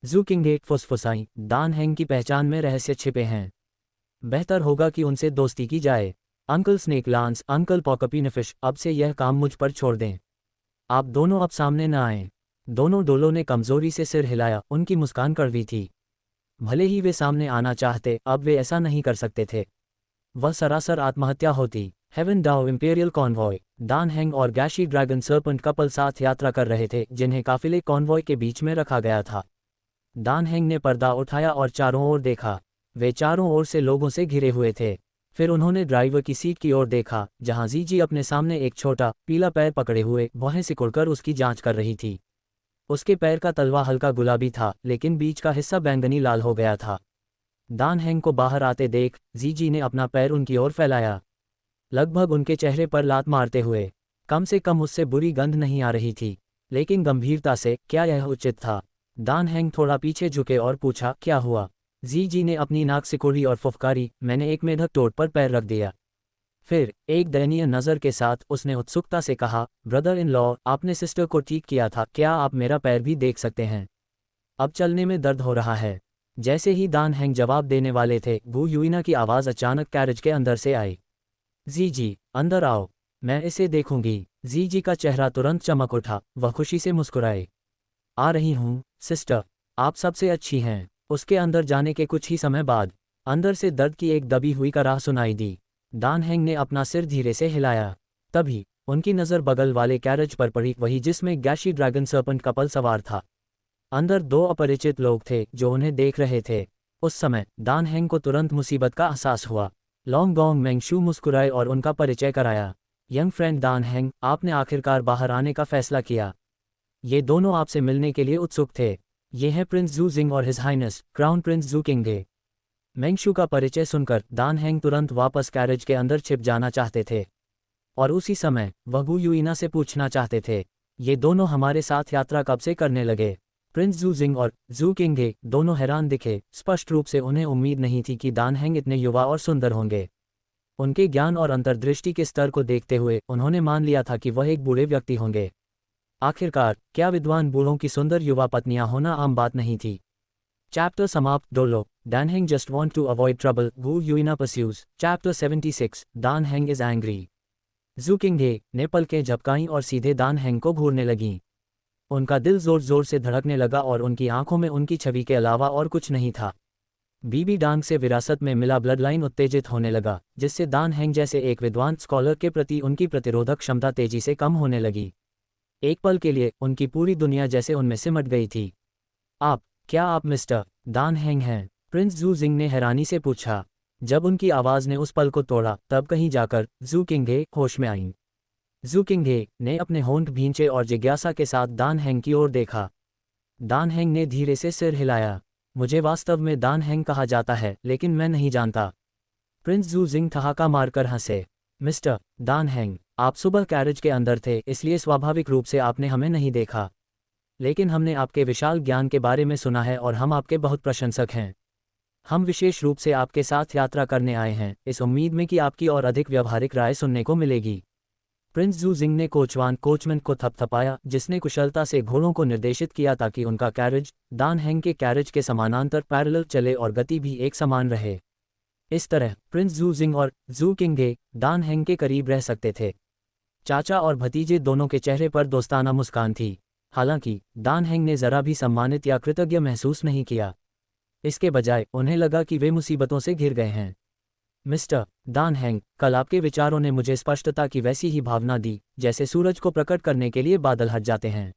ज़ूकिंगे फुसफुसाई, दान हैंग की पहचान में रहस्य छिपे हैं। बेहतर होगा कि उनसे दोस्ती की जाए। अंकल स्नेक लांस, अंकल पॉकपिनफिश, अब से यह काम मुझ पर छोड़ दें। आप दोनों अब सामने न आएं। दोनों डोलो ने कमजोरी से सिर हिलाया, उनकी मुस्कान कड़वी थी। भले ही वे सामने आना चाहते, अब वे ऐसा नहीं कर सकते थे। वह सरासर आत्महत्या होती। हेवन डाउ इंपीरियल कॉन्वॉय, दान हैंग और गैशी ड्रैगन सर्पेंट कपल साथ यात्रा कर रहे थे, जिन्हें काफिले कॉन्वॉय के बीच में रखा गया था। दान हैंग ने पर्दा उठाया और चारों ओर देखा। वे चारों ओर से लोगों से घिरे हुए थे। फिर उन्होंने ड्राइवर की सीट की ओर देखा, जहां जी अपने सामने एक छोटा पीला पैर पकड़े हुए भौहें सिकुड़कर उसकी जांच कर रही थी। उसके पैर का तलवा हल्का गुलाबी था, लेकिन बीच का हिस्सा बैंगनी लाल हो गया था। दान हैंग को बाहर आते देख जीजी ने अपना पैर उनकी ओर फैलाया, लगभग उनके चेहरे पर लात मारते हुए। कम से कम उससे बुरी गंध नहीं आ रही थी, लेकिन गंभीरता से, क्या यह उचित था? दान हैंग थोड़ा पीछे झुके और पूछा, क्या हुआ? जीजी ने अपनी नाक सिकोड़ी और फुफकारी, मैंने एक मेढक टोट पर पैर रख दिया। फिर एक दयनीय नज़र के साथ उसने उत्सुकता से कहा, ब्रदर इन लॉ, आपने सिस्टर को ठीक किया था, क्या आप मेरा पैर भी देख सकते हैं? अब चलने में दर्द हो रहा है। जैसे ही दान हैंग जवाब देने वाले थे, गू यूइना की आवाज़ अचानक कैरेज के अंदर से आई। जीजी, अंदर आओ, मैं इसे देखूंगी। जीजी का चेहरा तुरंत चमक उठा, वह खुशी से मुस्कुराए। आ रही हूँ सिस्टर, आप सबसे अच्छी हैं। उसके अंदर जाने के कुछ ही समय बाद अंदर से दर्द की एक दबी हुई कराह सुनाई दी। दान हैंग ने अपना सिर धीरे से हिलाया। तभी उनकी नज़र बगल वाले कैरेज पर पड़ी, वही जिसमें गैशी ड्रैगन सर्पेंट कपल सवार था। अंदर दो अपरिचित लोग थे जो उन्हें देख रहे थे। उस समय दान हैंग को तुरंत मुसीबत का एहसास हुआ। लॉन्ग गोंग मेंगशू मुस्कुराए और उनका परिचय कराया। यंग फ्रेंड दान हैंग, आपने आखिरकार बाहर आने का फैसला किया। ये दोनों आपसे मिलने के लिए उत्सुक थे। ये हैं प्रिंस जू जिंग और हिज हाइनेस क्राउन प्रिंस जू किंगे। मेंगशू का परिचय सुनकर दान हैंग तुरंत वापस कैरेज के अंदर छिप जाना चाहते थे, और उसी समय वह गू यूइना से पूछना चाहते थे, ये दोनों हमारे साथ यात्रा कब से करने लगे? प्रिंस जू जिंग और जू किंगे दोनों हैरान दिखे। स्पष्ट रूप से उन्हें उम्मीद नहीं थी कि दान हैंग इतने युवा और सुंदर होंगे। उनके ज्ञान और अंतर्दृष्टि के स्तर को देखते हुए उन्होंने मान लिया था कि वह एक बूढ़े व्यक्ति होंगे। आखिरकार, क्या विद्वान बूढ़ों की सुंदर युवा पत्नियां होना आम बात नहीं थी? चैप्टर समाप्त। Dolo, Danheng just want to avoid trouble, Gu Yuena pursues. Chapter 76, दान हैंग इज एंग्री। जू किंगे ने पलकें झपकाईं और सीधे दान हैंग को घूरने लगीं। उनका दिल जोर जोर से धड़कने लगा और उनकी आंखों में उनकी छवि के अलावा और कुछ नहीं था। बीबी डांग से विरासत में मिला ब्लड लाइन उत्तेजित होने लगा, जिससे दान हैंग जैसे एक विद्वान स्कॉलर के प्रति उनकी प्रतिरोधक क्षमता तेजी से कम होने लगी। एक पल के लिए उनकी पूरी दुनिया जैसे उनमें सिमट गई थी। क्या आप मिस्टर दान हैंग हैं? प्रिंस जू जिंग ने हैरानी से पूछा। जब उनकी आवाज़ ने उस पल को तोड़ा, तब कहीं जाकर जू किंगे होश में आईं। जू किंगे ने अपने होंठ भींचे और जिज्ञासा के साथ दान हैंग की ओर देखा। दान हैंग ने धीरे से सिर हिलाया। मुझे वास्तव में दान हैंग कहा जाता है, लेकिन मैं नहीं जानता। प्रिंस जू जिंग ठहाका मारकर हंसे। मिस्टर दान हैंग, आप सुबह कैरेज के अंदर थे, इसलिए स्वाभाविक रूप से आपने हमें नहीं देखा। लेकिन हमने आपके विशाल ज्ञान के बारे में सुना है और हम आपके बहुत प्रशंसक हैं। हम विशेष रूप से आपके साथ यात्रा करने आए हैं, इस उम्मीद में कि आपकी और अधिक व्यावहारिक राय सुनने को मिलेगी। प्रिंस जू जिंग ने कोचमैन को थपथपाया, जिसने कुशलता से घोड़ों को निर्देशित किया ताकि उनका कैरेज दान हैंग के कैरेज के समानांतर पैरेलल चले और गति भी एक समान रहे। इस तरह प्रिंस जू जिंग और जू किंगे दान हैंग के करीब रह सकते थे। चाचा और भतीजे दोनों के चेहरे पर दोस्ताना मुस्कान थी। हालांकि दान हैंग ने जरा भी सम्मानित या कृतज्ञ महसूस नहीं किया। इसके बजाय उन्हें लगा कि वे मुसीबतों से घिर गए हैं। मिस्टर दान हैंग, कल आपके विचारों ने मुझे स्पष्टता की वैसी ही भावना दी जैसे सूरज को प्रकट करने के लिए बादल हट जाते हैं।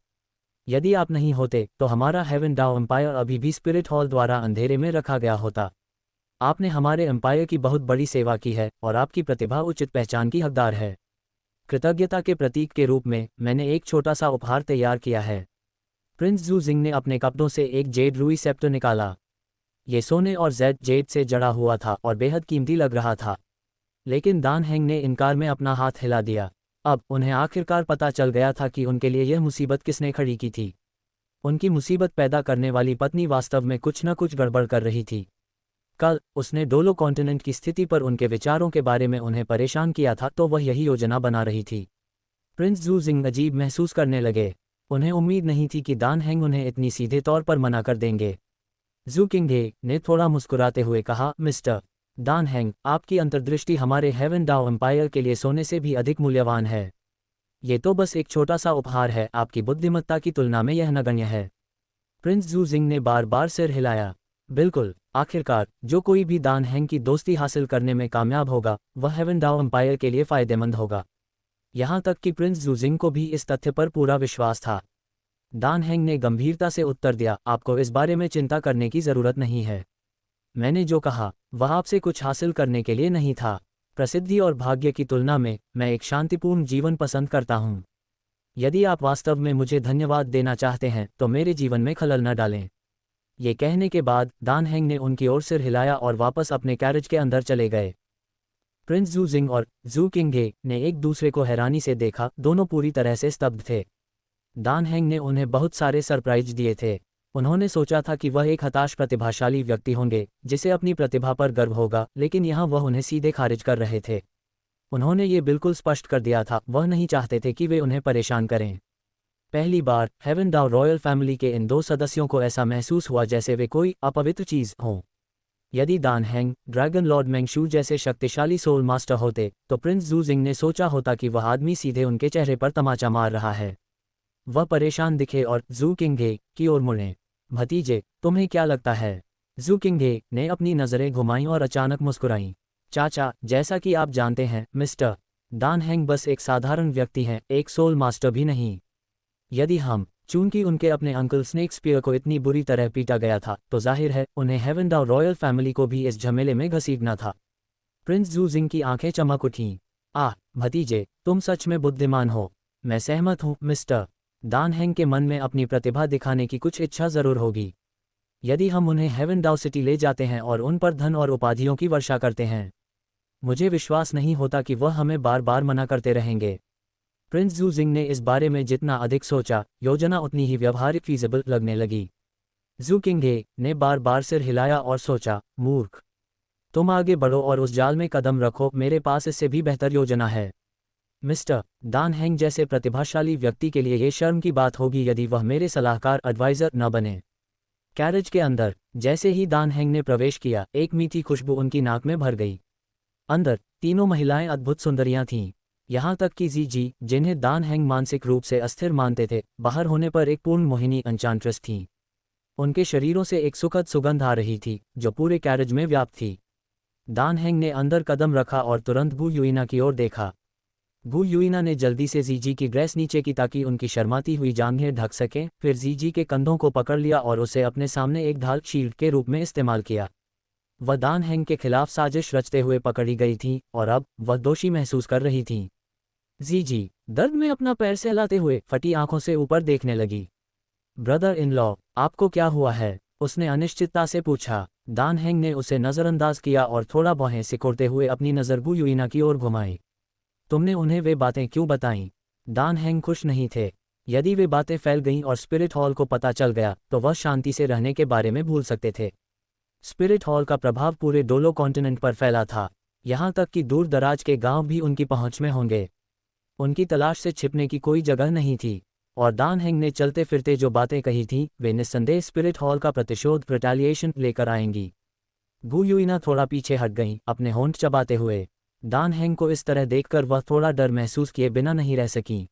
यदि आप नहीं होते तो हमारा हेवन डाउ एम्पायर अभी भी स्पिरिट हॉल द्वारा अंधेरे में रखा गया होता। आपने हमारे एम्पायर की बहुत बड़ी सेवा की है और आपकी प्रतिभा उचित पहचान की हकदार है। कृतज्ञता के प्रतीक के रूप में मैंने एक छोटा सा उपहार तैयार किया है। प्रिंस जू जिंग ने अपने कपड़ों से एक जेड रूई सेप्टर निकाला। ये सोने और जेड से जड़ा हुआ था और बेहद कीमती लग रहा था। लेकिन दान हैंग ने इनकार में अपना हाथ हिला दिया। अब उन्हें आखिरकार पता चल गया था कि उनके लिए यह मुसीबत किसने खड़ी की थी। उनकी मुसीबत पैदा करने वाली पत्नी वास्तव में कुछ न कुछ गड़बड़ कर रही थी। कल उसने डोलो कॉन्टिनेंट की स्थिति पर उनके विचारों के बारे में उन्हें परेशान किया था, तो वह यही योजना बना रही थी। प्रिंस जू जिंग अजीब महसूस करने लगे। उन्हें उम्मीद नहीं थी कि दान हैंग उन्हें इतनी सीधे तौर पर मना कर देंगे। जू किंगे ने थोड़ा मुस्कुराते हुए कहा, मिस्टर दान हैंग, आपकी अंतर्दृष्टि हमारे हेवन डाउ एम्पायर के लिए सोने से भी अधिक मूल्यवान है। ये तो बस एक छोटा सा उपहार है, आपकी बुद्धिमत्ता की तुलना में यह नगण्य है। प्रिंस जू जिंग ने बार बार सिर हिलाया। बिल्कुल, आखिरकार जो कोई भी दान हैंग की दोस्ती हासिल करने में कामयाब होगा, वह हेवन डाउ एम्पायर के लिए फ़ायदेमंद होगा। यहाँ तक कि प्रिंस जू जिंग को भी इस तथ्य पर पूरा विश्वास था। दान हैंग ने गंभीरता से उत्तर दिया, आपको इस बारे में चिंता करने की ज़रूरत नहीं है। मैंने जो कहा वह आपसे कुछ हासिल करने के लिए नहीं था। प्रसिद्धि और भाग्य की तुलना में मैं एक शांतिपूर्ण जीवन पसंद करता हूँ। यदि आप वास्तव में मुझे धन्यवाद देना चाहते हैं तो मेरे जीवन में खलल न डालें। ये कहने के बाद दान हेंग ने उनकी ओर सिर हिलाया और वापस अपने कैरेज के अंदर चले गए। प्रिंस जू जिंग और जू किंगे ने एक दूसरे को हैरानी से देखा, दोनों पूरी तरह से स्तब्ध थे। दान हेंग ने उन्हें बहुत सारे सरप्राइज दिए थे। उन्होंने सोचा था कि वह एक हताश प्रतिभाशाली व्यक्ति होंगे जिसे अपनी प्रतिभा पर गर्व होगा, लेकिन यहाँ वह उन्हें सीधे खारिज कर रहे थे। उन्होंने ये बिल्कुल स्पष्ट कर दिया था, वह नहीं चाहते थे कि वे उन्हें परेशान करें। पहली बार हेवेनडाउ रॉयल फैमिली के इन दो सदस्यों को ऐसा महसूस हुआ जैसे वे कोई अपवित्र चीज हों। यदि दान हेंग ड्रैगन लॉर्ड मेंगशू जैसे शक्तिशाली सोल मास्टर होते तो प्रिंस जू जिंग ने सोचा होता कि वह आदमी सीधे उनके चेहरे पर तमाचा मार रहा है। वह परेशान दिखे और जू किंगे की ओर मुड़े। भतीजे, तुम्हें क्या लगता है? जू किंगे ने अपनी नज़रें घुमाईं और अचानक मुस्कुराईं। चाचा, जैसा कि आप जानते हैं मिस्टर दान हेंग बस एक साधारण व्यक्ति हैं, एक सोल मास्टर भी नहीं। यदि हम चूंकि उनके अपने अंकल स्नेक स्पीयर को इतनी बुरी तरह पीटा गया था तो जाहिर है उन्हें हेवेनडाउ रॉयल फैमिली को भी इस झमेले में घसीटना था। प्रिंस जू जिंग की आंखें चमक उठीं। आह भतीजे, तुम सच में बुद्धिमान हो। मैं सहमत हूँ मिस्टर दान हेंग के मन में अपनी प्रतिभा दिखाने की कुछ इच्छा जरूर होगी। यदि हम उन्हें हेवेनडाउ सिटी ले जाते हैं और उन पर धन और उपाधियों की वर्षा करते हैं, मुझे विश्वास नहीं होता कि वह हमें बार बार मना करते रहेंगे। प्रिंस जू जिंग ने इस बारे में जितना अधिक सोचा, योजना उतनी ही व्यवहारिक फीजिबल लगने लगी। जू किंगे ने बार बार सिर हिलाया और सोचा, मूर्ख, तुम आगे बढ़ो और उस जाल में कदम रखो, मेरे पास इससे भी बेहतर योजना है। मिस्टर दान हेंग जैसे प्रतिभाशाली व्यक्ति के लिए ये शर्म की बात होगी यदि वह मेरे सलाहकार एडवाइजर न बने। कैरेज के अंदर जैसे ही दान हेंग ने प्रवेश किया, एक मीठी खुशबू उनकी नाक में भर गई। अंदर तीनों महिलाएं अद्भुत सुंदरियां थीं। यहाँ तक कि जी जी, जिन्हें दान हेंग मानसिक रूप से अस्थिर मानते थे, बाहर होने पर एक पूर्ण मोहिनी एन्चांट्रेस थीं। उनके शरीरों से एक सुखद सुगंध आ रही थी जो पूरे कैरेज में व्याप्त थी। दान हेंग ने अंदर कदम रखा और तुरंत गु युइना की ओर देखा। गु युइना ने जल्दी से जीजी की ड्रेस नीचे की ताकि उनकी शर्माती हुई जांघें ढक सकें, फिर जीजी के कंधों को पकड़ लिया और उसे अपने सामने एक ढाल शील्ड के रूप में इस्तेमाल किया। वह दान हेंग के खिलाफ साजिश रचते हुए पकड़ी गई थी और अब वह दोषी महसूस कर रही थी। जीजी दर्द में अपना पैर सहलाते हुए फटी आंखों से ऊपर देखने लगी। ब्रदर इन लॉ, आपको क्या हुआ है? उसने अनिश्चितता से पूछा। दान हेंग ने उसे नज़रअंदाज किया और थोड़ा भौहें सिकोड़ते हुए अपनी नज़र गु युइना की ओर घुमाई। तुमने उन्हें वे बातें क्यों बताईं? दान हेंग खुश नहीं थे। यदि वे बातें फैल गईं और स्पिरिट हॉल को पता चल गया तो वह शांति से रहने के बारे में भूल सकते थे। स्पिरिट हॉल का प्रभाव पूरे डोलो कॉन्टिनेंट पर फैला था, यहाँ तक कि दूर दराज के गांव भी उनकी पहुंच में होंगे। उनकी तलाश से छिपने की कोई जगह नहीं थी, और दान हेंग ने चलते फिरते जो बातें कही थीं वे निस्संदेह स्पिरिट हॉल का प्रतिशोध रिटेलिएशन लेकर आएंगी। गु युइना थोड़ा पीछे हट गईं, अपने होंठ चबाते हुए। दान हेंग को इस तरह देखकर वह थोड़ा डर महसूस किए बिना नहीं रह सकीं।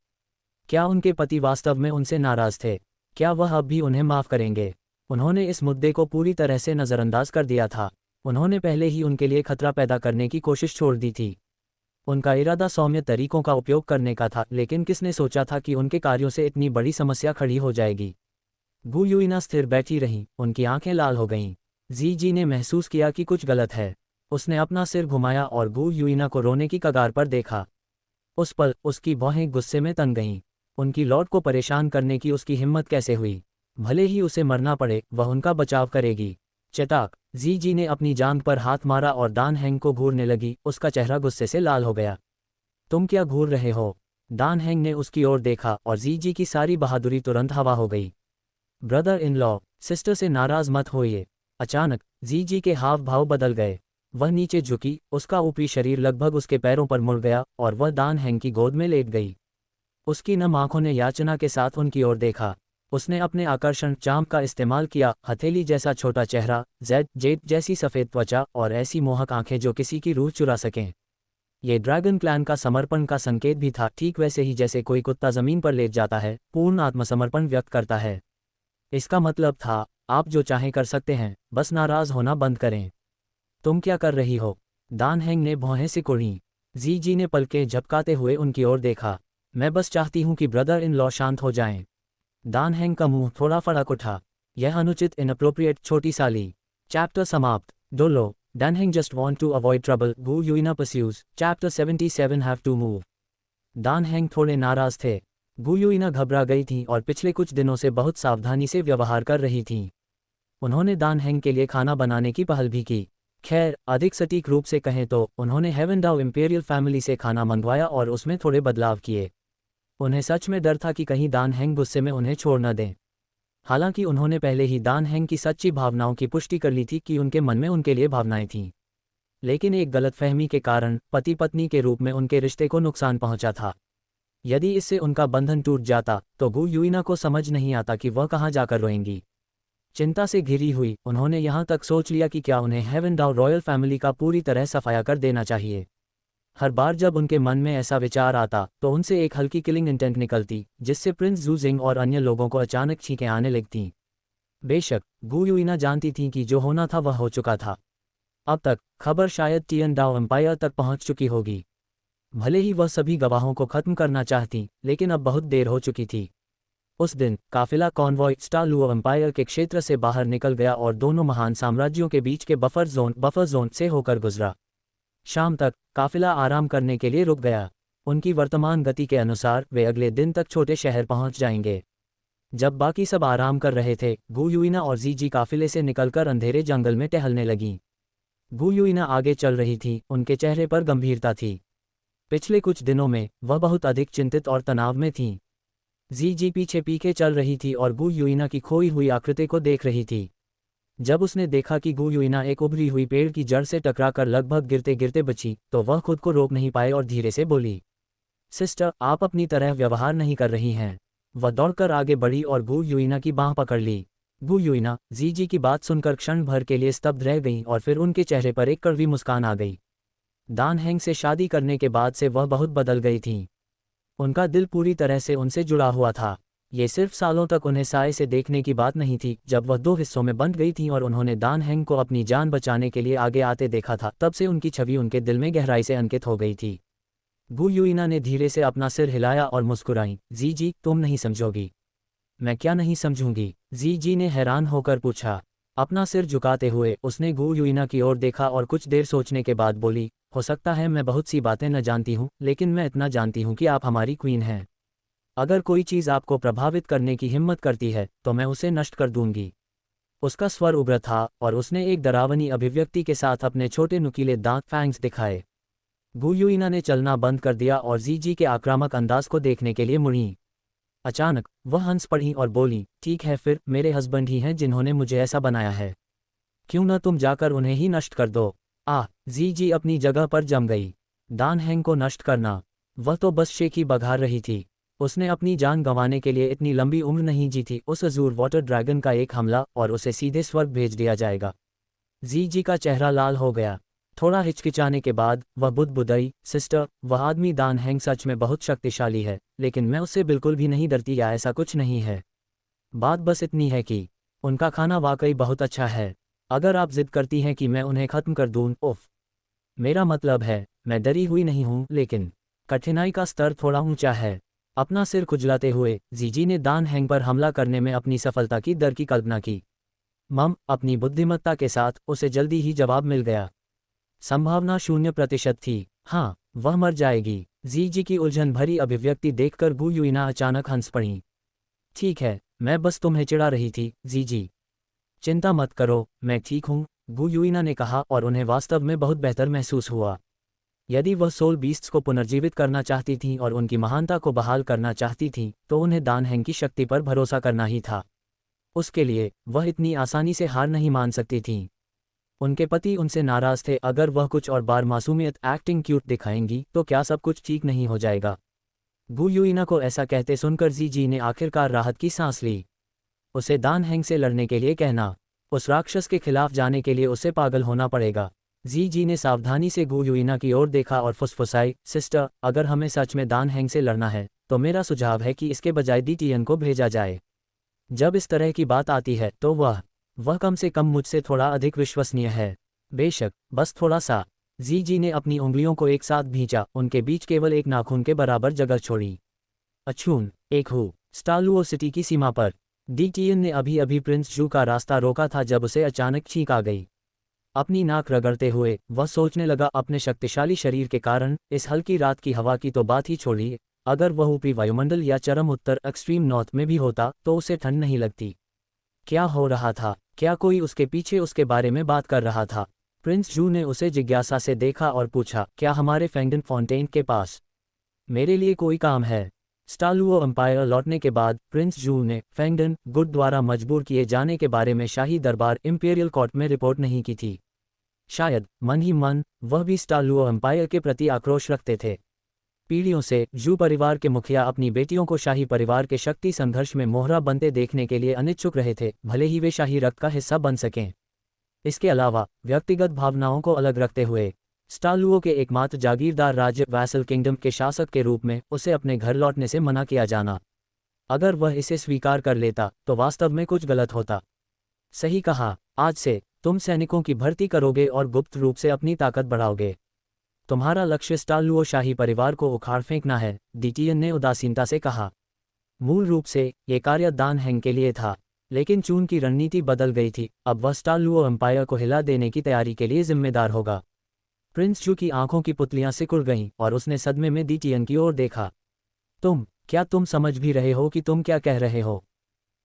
क्या उनके पति वास्तव में उनसे नाराज थे? क्या वह अब भी उन्हें माफ करेंगे? उन्होंने इस मुद्दे को पूरी तरह से नज़रअंदाज कर दिया था। उन्होंने पहले ही उनके लिए खतरा पैदा करने की कोशिश छोड़ दी थी। उनका इरादा सौम्य तरीकों का उपयोग करने का था, लेकिन किसने सोचा था कि उनके कार्यों से इतनी बड़ी समस्या खड़ी हो जाएगी। गु युइना स्थिर बैठी रहीं, उनकी आंखें लाल हो गईं। जी ने महसूस किया कि कुछ गलत है। उसने अपना सिर घुमाया और गु युइना को रोने की कगार पर देखा। उस पल उसकी भौहें गुस्से में तन गईं। उनकी लॉर्ड को परेशान करने की उसकी हिम्मत कैसे हुई? भले ही उसे मरना पड़े, वह उनका बचाव करेगी। चटाक, जी ने अपनी जांघ पर हाथ मारा और दान हेंग को घूरने लगी। उसका चेहरा गुस्से से लाल हो गया। तुम क्या घूर रहे हो? दान हेंग ने उसकी ओर देखा और जी की सारी बहादुरी तुरंत हवा हो गई। ब्रदर इन लॉ, सिस्टर से नाराज मत होइए। अचानक जी के हाव भाव बदल गए। वह नीचे झुकी, उसका ऊपरी शरीर लगभग उसके पैरों पर मुड़ गया और वह दान हेंग की गोद में लेट गई। उसकी नम आंखों ने याचना के साथ उनकी ओर देखा। उसने अपने आकर्षण चार्म का इस्तेमाल किया, हथेली जैसा छोटा चेहरा, जेड जैसी सफ़ेद त्वचा और ऐसी मोहक आंखें जो किसी की रूह चुरा सकें। ये ड्रैगन क्लैन का समर्पण का संकेत भी था, ठीक वैसे ही जैसे कोई कुत्ता जमीन पर लेट जाता है, पूर्ण आत्मसमर्पण व्यक्त करता है। इसका मतलब था, आप जो चाहें कर सकते हैं, बस नाराज होना बंद करें। तुम क्या कर रही हो? दान हेंग ने भौहें सिकोड़ीं। जी ने पलकें झपकाते हुए उनकी ओर देखा। मैं बस चाहती हूं कि ब्रदर इन लॉ शांत हो जाएं। दान हेंग का मुंह थोड़ा फड़क उठा। यह अनुचित इनअप्रोप्रिएट छोटी साली। चैप्टर समाप्त। Dolo, Dan Heng just want to avoid trouble, Gu Yuina pursues. Chapter 77 Have to move. दान हेंग थोड़े नाराज थे। गु युइना घबरा गई थीं और पिछले कुछ दिनों से बहुत सावधानी से व्यवहार कर रही थीं। उन्होंने दान हेंग के लिए खाना बनाने की पहल भी की। खैर, अधिक सटीक रूप से कहें तो उन्होंने हेवेनडाउ इंपीरियल फैमिली से खाना मंगवाया और उसमें थोड़े बदलाव किए। उन्हें सच में डर था कि कहीं दान हेंग गुस्से में उन्हें छोड़ न दें। हालांकि उन्होंने पहले ही दान हेंग की सच्ची भावनाओं की पुष्टि कर ली थी कि उनके मन में उनके लिए भावनाएं थीं। लेकिन एक गलतफहमी के कारण पति पत्नी के रूप में उनके रिश्ते को नुकसान पहुंचा था। यदि इससे उनका बंधन टूट जाता तो गु युइना को समझ नहीं आता कि वह कहाँ जाकर रोएंगी। चिंता से घिरी हुई उन्होंने यहाँ तक सोच लिया कि क्या उन्हें हेवेनडाउ रॉयल फैमिली का पूरी तरह सफाया कर देना चाहिए। हर बार जब उनके मन में ऐसा विचार आता तो उनसे एक हल्की किलिंग इंटेंट निकलती, जिससे प्रिंस जूजिंग और अन्य लोगों को अचानक छींकें आने लगतीं। बेशक गु युइना जानती थीं कि जो होना था वह हो चुका था। अब तक खबर शायद टियनडाओ एम्पायर तक पहुंच चुकी होगी। भले ही वह सभी गवाहों को खत्म करना चाहती, लेकिन अब बहुत देर हो चुकी थी। उस दिन काफिला कॉन्वॉय स्टालुओ एम्पायर के क्षेत्र से बाहर निकल गया और दोनों महान साम्राज्यों के बीच के बफर जोन से होकर गुजरा। शाम तक काफिला आराम करने के लिए रुक गया। उनकी वर्तमान गति के अनुसार वे अगले दिन तक छोटे शहर पहुंच जाएंगे। जब बाकी सब आराम कर रहे थे, गु युइना और जीजी काफिले से निकलकर अंधेरे जंगल में टहलने लगीं। गु युइना आगे चल रही थी, उनके चेहरे पर गंभीरता थी। पिछले कुछ दिनों में वह बहुत अधिक चिंतित और तनाव में थीं। जीजी पीछे पीछे चल रही थी और गु युइना की खोई हुई आकृति को देख रही थी। जब उसने देखा कि गु युइना एक उभरी हुई पेड़ की जड़ से टकराकर लगभग गिरते गिरते बची, तो वह खुद को रोक नहीं पाए और धीरे से बोली, सिस्टर, आप अपनी तरह व्यवहार नहीं कर रही हैं। वह दौड़कर आगे बढ़ी और गु युइना की बाँह पकड़ ली। गु युइना जीजी की बात सुनकर क्षण भर के लिए स्तब्ध रह गईं और फिर उनके चेहरे पर एक कड़वी मुस्कान आ गई। दान हेंग से शादी करने के बाद से वह बहुत बदल गई थीं। उनका दिल पूरी तरह से उनसे जुड़ा हुआ था। ये सिर्फ सालों तक उन्हें साए से देखने की बात नहीं थी। जब वह दो हिस्सों में बंट गई थीं और उन्होंने दान हेंग को अपनी जान बचाने के लिए आगे आते देखा था, तब से उनकी छवि उनके दिल में गहराई से अंकित हो गई थी। गु युइना ने धीरे से अपना सिर हिलाया और मुस्कुराई। जीजी, तुम नहीं समझोगी। मैं क्या नहीं समझूंगी? जीजी ने हैरान होकर पूछा। अपना सिर झुकाते हुए उसने गु युइना की ओर देखा और कुछ देर सोचने के बाद बोली, हो सकता है मैं बहुत सी बातें न जानती हूँ, लेकिन मैं इतना जानती हूँ कि आप हमारी क्वीन हैं। अगर कोई चीज़ आपको प्रभावित करने की हिम्मत करती है तो मैं उसे नष्ट कर दूंगी। उसका स्वर उग्र था और उसने एक डरावनी अभिव्यक्ति के साथ अपने छोटे नुकीले दांत फैंग्स दिखाए। गु युइना ने चलना बंद कर दिया और जीजी के आक्रामक अंदाज को देखने के लिए मुड़ी। अचानक वह हंस पड़ी और बोली, ठीक है, फिर मेरे हस्बैंड ही हैं जिन्होंने मुझे ऐसा बनाया है। क्यों न तुम जाकर उन्हें ही नष्ट कर दो। जीजी अपनी जगह पर जम गई। दान हेंग को नष्ट करना? वह तो बस शेखी बघार रही थी। उसने अपनी जान गंवाने के लिए इतनी लंबी उम्र नहीं जी थी। उस अजूर वाटर ड्रैगन का एक हमला और उसे सीधे स्वर्ग भेज दिया जाएगा। जीजी का चेहरा लाल हो गया। थोड़ा हिचकिचाने के बाद वह बुदबुदाई, सिस्टर, वह आदमी दान हेंग सच में बहुत शक्तिशाली है, लेकिन मैं उससे बिल्कुल भी नहीं डरती या ऐसा कुछ नहीं है। बात बस इतनी है कि उनका खाना वाकई बहुत अच्छा है। अगर आप जिद करती हैं कि मैं उन्हें खत्म कर दूं, उफ। मेरा मतलब है, मैं डरी हुई नहीं हूं, लेकिन कठिनाई का स्तर थोड़ा ऊंचा है। अपना सिर खुजलाते हुए जीजी ने दान हेंग पर हमला करने में अपनी सफलता की दर की कल्पना की। अपनी बुद्धिमत्ता के साथ उसे जल्दी ही जवाब मिल गया। संभावना 0% थी। हाँ, वह मर जाएगी। जीजी की उलझन भरी अभिव्यक्ति देखकर गु युइना अचानक हंस पड़ी। ठीक है, मैं बस तुम्हें चिढ़ा रही थी, जीजी। चिंता मत करो, मैं ठीक हूँ, गु युइना ने कहा और उन्हें वास्तव में बहुत बेहतर महसूस हुआ। यदि वह सोल बीस्ट्स को पुनर्जीवित करना चाहती थीं और उनकी महानता को बहाल करना चाहती थीं, तो उन्हें दान हेंग की शक्ति पर भरोसा करना ही था। उसके लिए वह इतनी आसानी से हार नहीं मान सकती थीं। उनके पति उनसे नाराज थे। अगर वह कुछ और बार मासूमियत एक्टिंग क्यूट दिखाएंगी तो क्या सब कुछ ठीक नहीं हो जाएगा? गु युइना को ऐसा कहते सुनकर जीजी ने आखिरकार राहत की सांस ली। उसे दान हेंग से लड़ने के लिए कहना, उस राक्षस के खिलाफ जाने के लिए उसे पागल होना पड़ेगा। जीजी ने सावधानी से गु युइना की ओर देखा और फुसफुसाई, सिस्टर, अगर हमें सच में दान हेंग से लड़ना है तो मेरा सुझाव है कि इसके बजाय डीटीएन को भेजा जाए। जब इस तरह की बात आती है तो वह कम से कम मुझसे थोड़ा अधिक विश्वसनीय है। बेशक, बस थोड़ा सा। जीजी ने अपनी उंगलियों को एक साथ भींचा, उनके बीच केवल एक नाखून के बराबर जगह छोड़ी। अछून एक हु स्टालुओ सिटी की सीमा पर डीटीएन ने अभी अभी प्रिंस जू का रास्ता रोका था जब उसे अचानक छींक आ गई। अपनी नाक रगड़ते हुए वह सोचने लगा, अपने शक्तिशाली शरीर के कारण इस हल्की रात की हवा की तो बात ही छोड़िए, अगर वह ऊपरी वायुमंडल या चरम उत्तर एक्सट्रीम नॉर्थ में भी होता तो उसे ठंड नहीं लगती। क्या हो रहा था? क्या कोई उसके पीछे उसके बारे में बात कर रहा था? प्रिंस जू ने उसे जिज्ञासा से देखा और पूछा, क्या हमारे फैंगडन फाउंटेन के पास मेरे लिए कोई काम है? स्टालुओ एम्पायर लौटने के बाद प्रिंस जू ने फैंगडन गुड द्वारा मजबूर किए जाने के बारे में शाही दरबार इंपीरियल कोर्ट में रिपोर्ट नहीं की थी। शायद मन ही मन वह भी स्टालुओ एम्पायर के प्रति आक्रोश रखते थे। पीढ़ियों से जू परिवार के मुखिया अपनी बेटियों को शाही परिवार के शक्ति संघर्ष में मोहरा बनते देखने के लिए अनिच्छुक रहे थे, भले ही वे शाही रक्त का हिस्सा बन सकें। इसके अलावा व्यक्तिगत भावनाओं को अलग रखते हुए स्टालुओ के एकमात्र जागीरदार राज्य वैसल किंगडम के शासक के रूप में उसे अपने घर लौटने से मना किया जाना, अगर वह इसे स्वीकार कर लेता तो वास्तव में कुछ गलत होता। सही कहा, आज से तुम सैनिकों की भर्ती करोगे और गुप्त रूप से अपनी ताकत बढ़ाओगे। तुम्हारा लक्ष्य स्टालुओ शाही परिवार को उखाड़ फेंकना है, डीटीएन ने उदासीनता से कहा। मूल रूप से ये कार्य दान हैंग के लिए था, लेकिन चून की रणनीति बदल गई थी। अब वह स्टालुओ एम्पायर को हिला देने की तैयारी के लिए जिम्मेदार होगा। प्रिंस जू की आंखों की पुतलियां सिकुड़ गईं और उसने सदमे में डीटीएन की ओर देखा। क्या तुम समझ भी रहे हो कि तुम क्या कह रहे हो?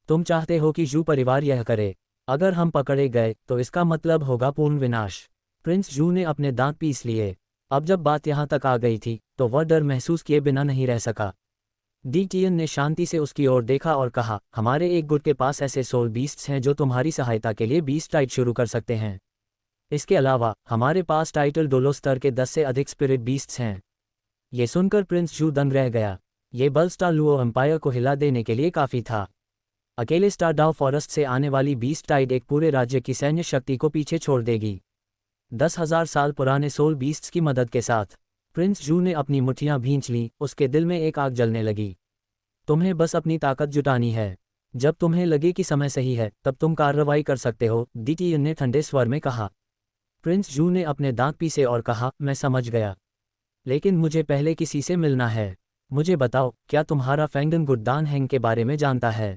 तुम चाहते हो कि जू परिवार यह करे? अगर हम पकड़े गए तो इसका मतलब होगा पूर्ण विनाश। प्रिंस जू ने अपने दांत पीस लिए। अब जब बात यहाँ तक आ गई थी तो वह डर महसूस किए बिना नहीं रह सका। डीटीएन ने शांति से उसकी ओर देखा और कहा, हमारे एक गुट के पास ऐसे सोल बीस्ट्स हैं जो तुम्हारी सहायता के लिए बीस्ट टाइट शुरू कर सकते हैं। इसके अलावा हमारे पास टाइटल डोलो स्तर के 10 से अधिक स्पिरिट बीस्ट्स हैं। ये सुनकर प्रिंस जू दंग रह गया। ये बल स्टालुओ एम्पायर को हिला देने के लिए काफ़ी था। अकेले स्टारडाउ फॉरेस्ट से आने वाली बीस्ट टाइड एक पूरे राज्य की सैन्य शक्ति को पीछे छोड़ देगी। 10,000 साल पुराने सोल बीस्ट्स की मदद के साथ प्रिंस जू ने अपनी मुट्ठियां भींच लीं। उसके दिल में एक आग जलने लगी। तुम्हें बस अपनी ताकत जुटानी है। जब तुम्हें लगे कि समय सही है तब तुम कार्रवाई कर सकते हो, डीटीएन ने ठंडे स्वर में कहा। प्रिंस जू ने अपने दांत पीसे और कहा, मैं समझ गया, लेकिन मुझे पहले किसी से मिलना है। मुझे बताओ, क्या तुम्हारा फैंगडन गुड दान हैंग के बारे में जानता है?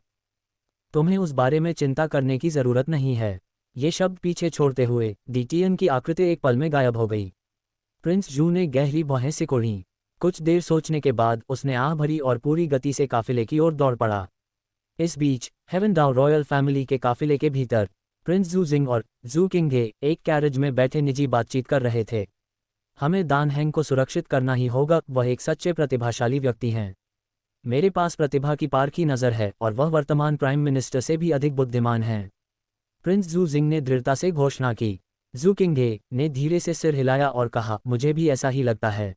तुम्हें उस बारे में चिंता करने की ज़रूरत नहीं है। ये शब्द पीछे छोड़ते हुए डीटीएन की आकृति एक पल में गायब हो गई। प्रिंस जू ने गहरी भौहें सिकोड़ी। कुछ देर सोचने के बाद उसने आह भरी और पूरी गति से काफिले की ओर दौड़ पड़ा। इस बीच हेवेनडाउ रॉयल फैमिली के काफिले के भीतर प्रिंस जू जिंग और जू किंगहे एक कैरेज में बैठे निजी बातचीत कर रहे थे। हमें दान हैंग को सुरक्षित करना ही होगा। वह एक सच्चे प्रतिभाशाली व्यक्ति हैं। मेरे पास प्रतिभा की पारखी नज़र है और वह वर्तमान प्राइम मिनिस्टर से भी अधिक बुद्धिमान हैं। प्रिंस जू जिंग ने दृढ़ता से घोषणा की। जू किंगहे ने धीरे से सिर हिलाया और कहा, मुझे भी ऐसा ही लगता है,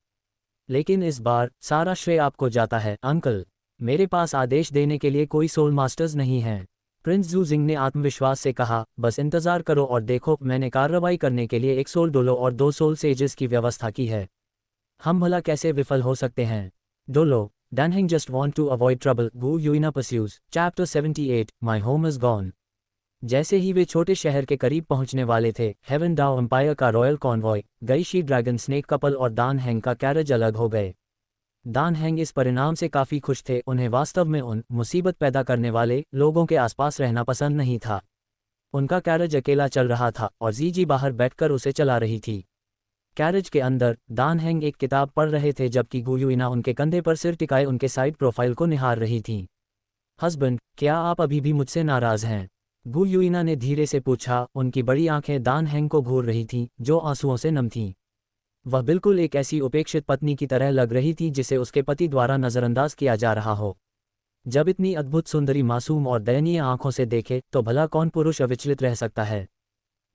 लेकिन इस बार सारा श्रेय आपको जाता है अंकल। मेरे पास आदेश देने के लिए कोई सोल मास्टर्स नहीं हैं। प्रिंस जू जिंग ने आत्मविश्वास से कहा, बस इंतजार करो और देखो, मैंने कार्रवाई करने के लिए 1 सोल डोलो और 2 सोल सेजेस की व्यवस्था की है। हम भला कैसे विफल हो सकते हैं? Dolo, Danheng just want to avoid trouble, Gu Yuena pursues. Chapter 78, my home is gone. जैसे ही वे छोटे शहर के करीब पहुंचने वाले थे, हेवेनडाउ एम्पायर का रॉयल कॉन्वॉय, गई शी ड्रैगन स्नेक कपल और दान हैंग का कैरेज अलग हो गए। दान हैंग इस परिणाम से काफ़ी खुश थे। उन्हें वास्तव में उन मुसीबत पैदा करने वाले लोगों के आसपास रहना पसंद नहीं था। उनका कैरेज अकेला चल रहा था और जीजी बाहर बैठकर उसे चला रही थी। कैरेज के अंदर दान हैंग एक किताब पढ़ रहे थे, जबकि गू यूइना उनके कंधे पर सिर टिकाए उनके साइड प्रोफाइल को निहार रही थी। हस्बैंड, क्या आप अभी भी मुझसे नाराज़ हैं? गू यूइना ने धीरे से पूछा। उनकी बड़ी आंखें दान हैंग को घूर रही थीं, जो आंसुओं से नम थीं। वह बिल्कुल एक ऐसी उपेक्षित पत्नी की तरह लग रही थी जिसे उसके पति द्वारा नज़रअंदाज किया जा रहा हो। जब इतनी अद्भुत सुंदरी मासूम और दयनीय आंखों से देखे तो भला कौन पुरुष अविचलित रह सकता है?